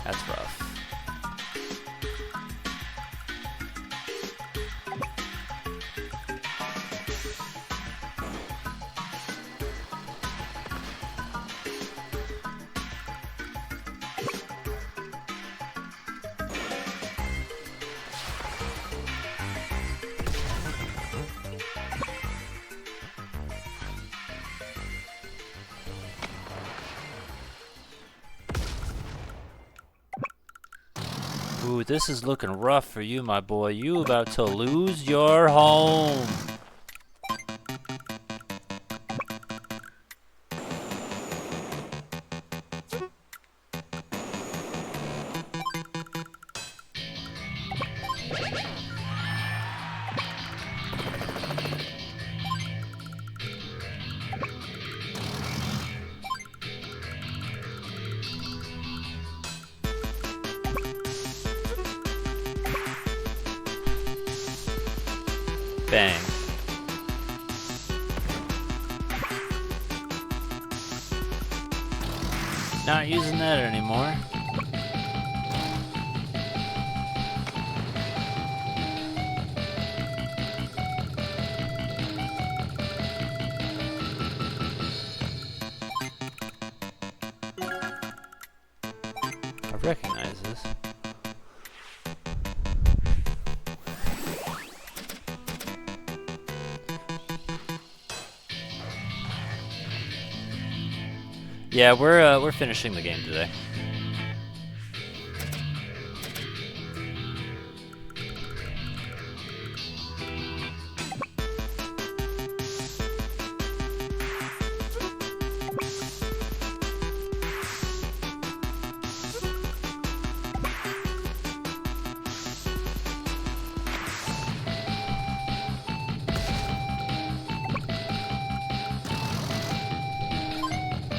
that's rough. Ooh, this is looking rough for you, my boy. You about to lose your home. Bang. Not using that anymore. I recognize this. Yeah, we're finishing the game today.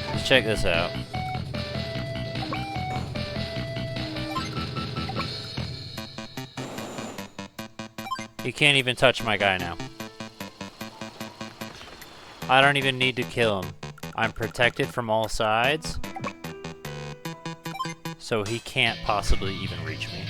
Let's check this out. He can't even touch my guy now. I don't even need to kill him. I'm protected from all sides. So he can't possibly even reach me.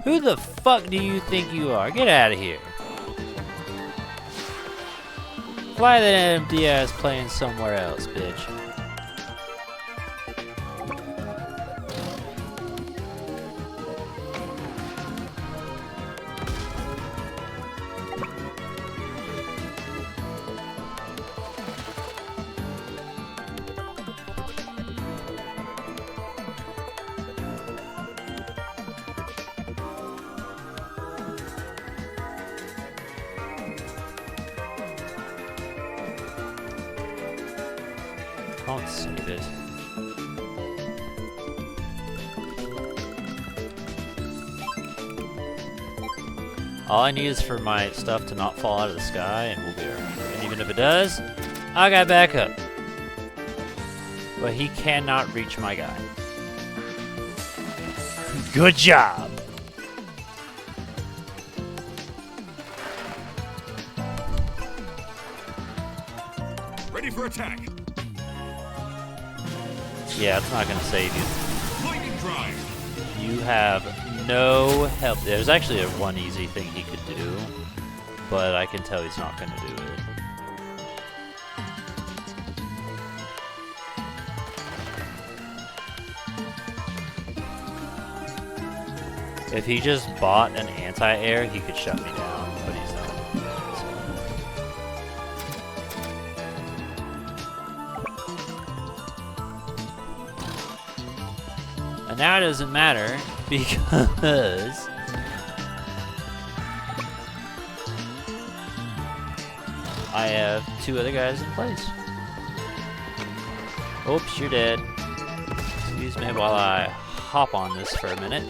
Who the fuck do you think you are? Get out of here. Fly that empty ass plane somewhere else, bitch. Can't save it. All I need is for my stuff to not fall out of the sky and we'll be alright. And even if it does, I got backup. But he cannot reach my guy. Good job! Ready for attack. Yeah, it's not gonna save you. Lightning drive. You have no help. There's actually one easy thing he could do, but I can tell he's not gonna do it. If he just bought an anti-air, he could shut me down, but he's not. And now it doesn't matter because I have two other guys in place. Oops, you're dead. Excuse me while I hop on this for a minute.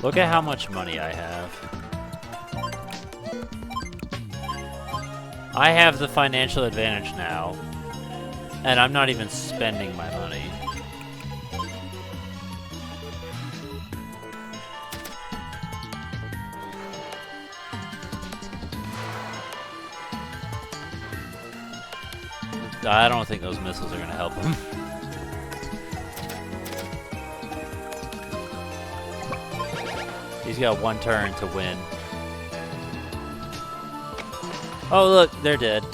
Look at how much money I have. I have the financial advantage now, and I'm not even spending my money. I don't think those missiles are going to help him. He's got one turn to win. Oh, look, they're dead.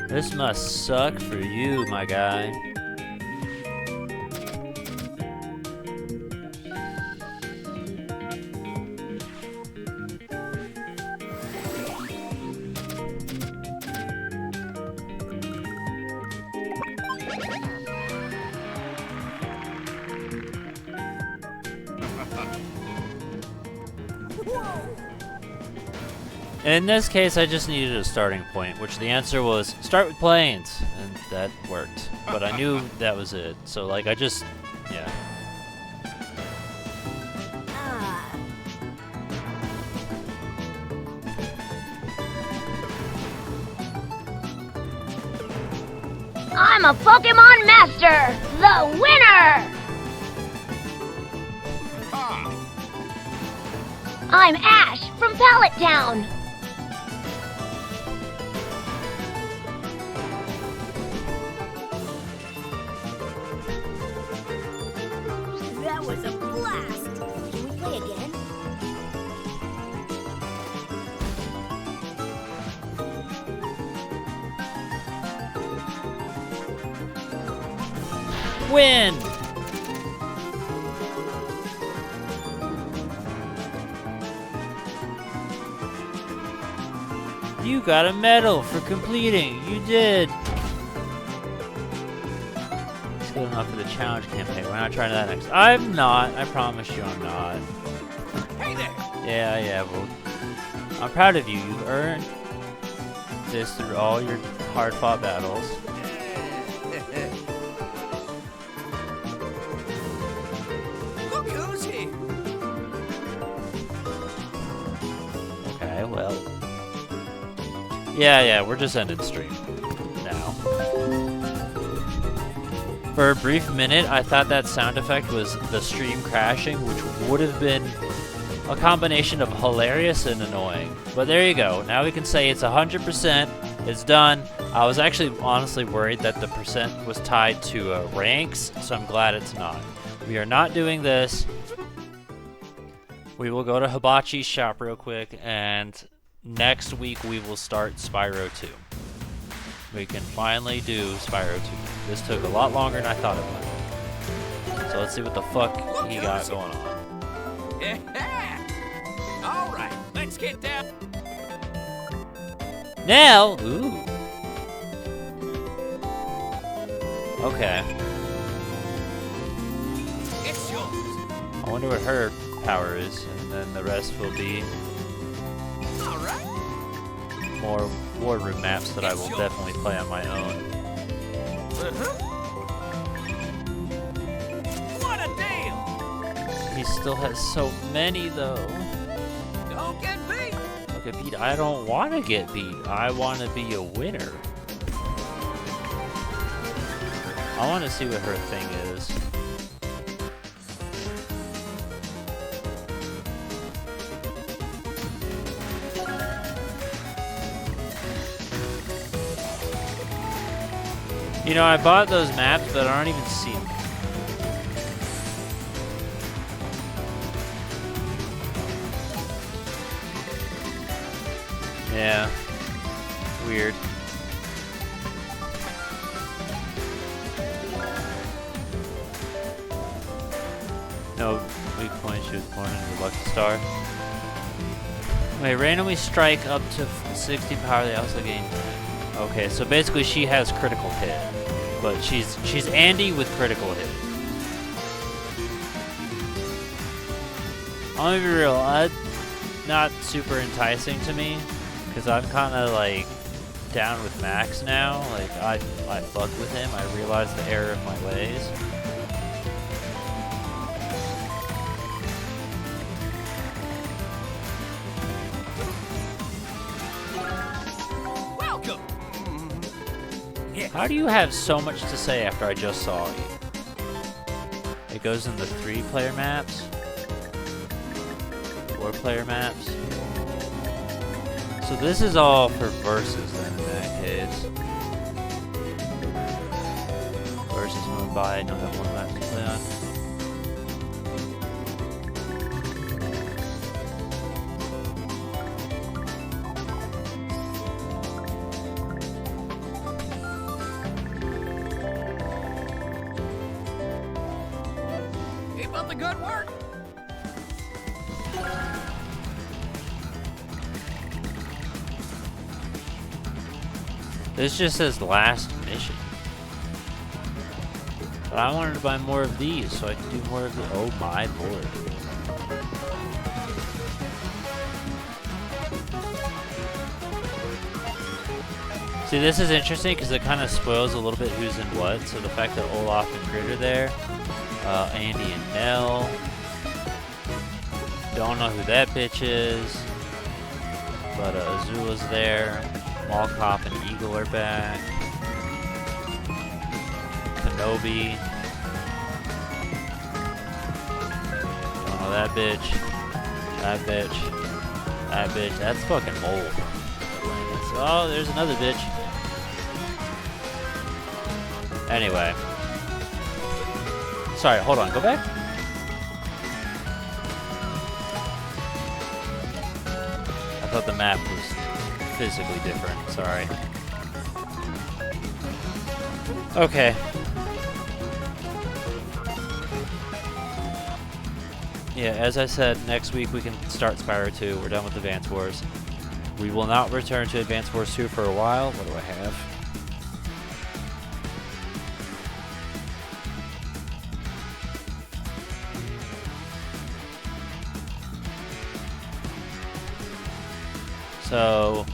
This must suck for you, my guy. In this case, I just needed a starting point, which the answer was start with planes, and that worked. But I knew that was it, so like I just, yeah. I'm a Pokemon Master, the winner! Ha! I'm Ash from Pallet Town. That was a blast. Can we play again? Win! You got a medal for completing. You did. It's good enough for the challenge campaign. Why not try that next? I'm not. I promise you I'm not. Hey there! Yeah, well, I'm proud of you. You've earned this through all your hard-fought battles. Look who's here! Okay, well. Yeah, we're just ending stream now. For a brief minute, I thought that sound effect was the stream crashing, which would have been a combination of hilarious and annoying. But there you go. Now we can say it's 100%. It's done. I was actually honestly worried that the percent was tied to ranks, so I'm glad it's not. We are not doing this. We will go to Hibachi's shop real quick, and next week we will start Spyro 2. We can finally do Spyro 2. This took a lot longer than I thought it would. So let's see what the fuck he got going on. Yeah! Alright, let's get down. Now, ooh. Okay. It's yours. I wonder what her power is, and then the rest will be Alright. more war room maps that I will definitely play on my own. What a deal! He still has so many though. Don't get beat! Get beat. I don't want to get beat. I want to be a winner. I want to see what her thing is. You know, I bought those maps, but I don't even see them. Yeah. Weird. No weak point, she was born into the Lucky Star. Wait, randomly strike up to 60 power, they also gain. Okay, so basically she has critical hit. But she's Andy with critical hit. I'm gonna be real, not super enticing to me. Because I'm kinda like down with Max now. Like I fuck with him. I realize the error of my ways. Welcome. How do you have so much to say after I just saw you? It goes in the 3-player maps, 4-player maps. So this is all for versus then in that case. Versus moving by, I don't have one map to play on. Keep up the good work. This just says last mission. But I wanted to buy more of these so I could do more of the. Oh my lord. See, this is interesting because it kind of spoils a little bit who's in what. So the fact that Olaf and Grit are there, Andy and Nell. Don't know who that bitch is. But Azula's there. Mall Cop and Eagle are back. Kenobi. Don't know that bitch. That bitch. That bitch. That's fucking mold. Oh, there's another bitch. Anyway. Sorry, hold on. Go back. I thought the map was physically different. Sorry. Okay. Yeah, as I said, next week we can start Spyro 2. We're done with Advance Wars. We will not return to Advance Wars 2 for a while. What do I have? So,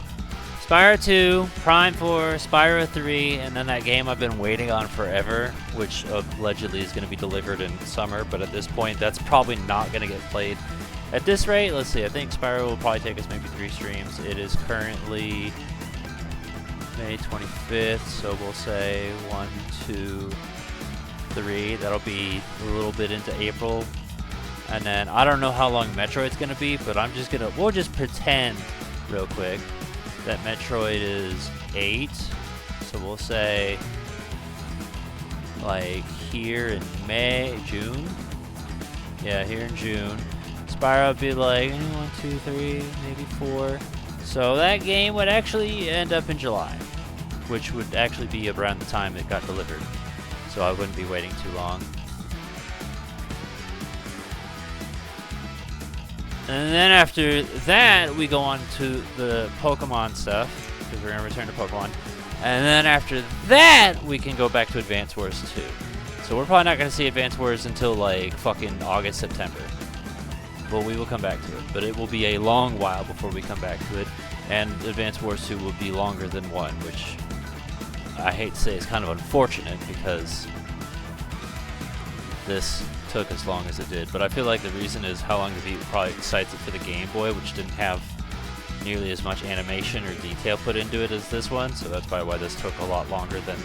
Spyro 2, Prime 4, Spyro 3, and then that game I've been waiting on forever, which allegedly is going to be delivered in summer, but at this point that's probably not going to get played. At this rate, let's see, I think Spyro will probably take us maybe 3 streams. It is currently May 25th, so we'll say 1, 2, 3. That'll be a little bit into April. And then I don't know how long Metroid's going to be, but we'll just pretend real quick that Metroid is 8. So we'll say like here in June. Yeah, here in June. Spyro would be like 1, 2, 3, maybe 4. So that game would actually end up in July, which would actually be around the time it got delivered. So I wouldn't be waiting too long. And then after that, we go on to the Pokemon stuff, because we're going to return to Pokemon. And then after that, we can go back to Advance Wars 2. So we're probably not going to see Advance Wars until like fucking August, September. But we will come back to it. But it will be a long while before we come back to it. And Advance Wars 2 will be longer than 1, which I hate to say is kind of unfortunate because this took as long as it did. But I feel like the reason is How Long to Beat probably cites it for the Game Boy, which didn't have nearly as much animation or detail put into it as this one. So that's probably why this took a lot longer than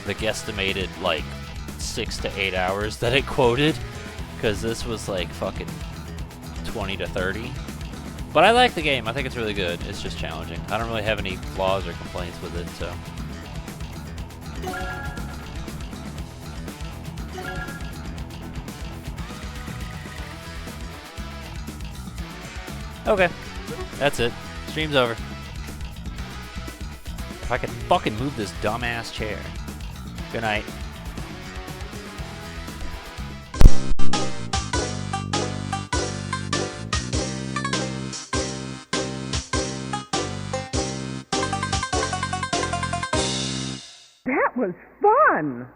the guesstimated like 6 to 8 hours that it quoted. Because this was like fucking 20 to 30. But I like the game. I think it's really good. It's just challenging. I don't really have any flaws or complaints with it, so. Okay. That's it. Stream's over. If I could fucking move this dumbass chair. Good night. That was fun!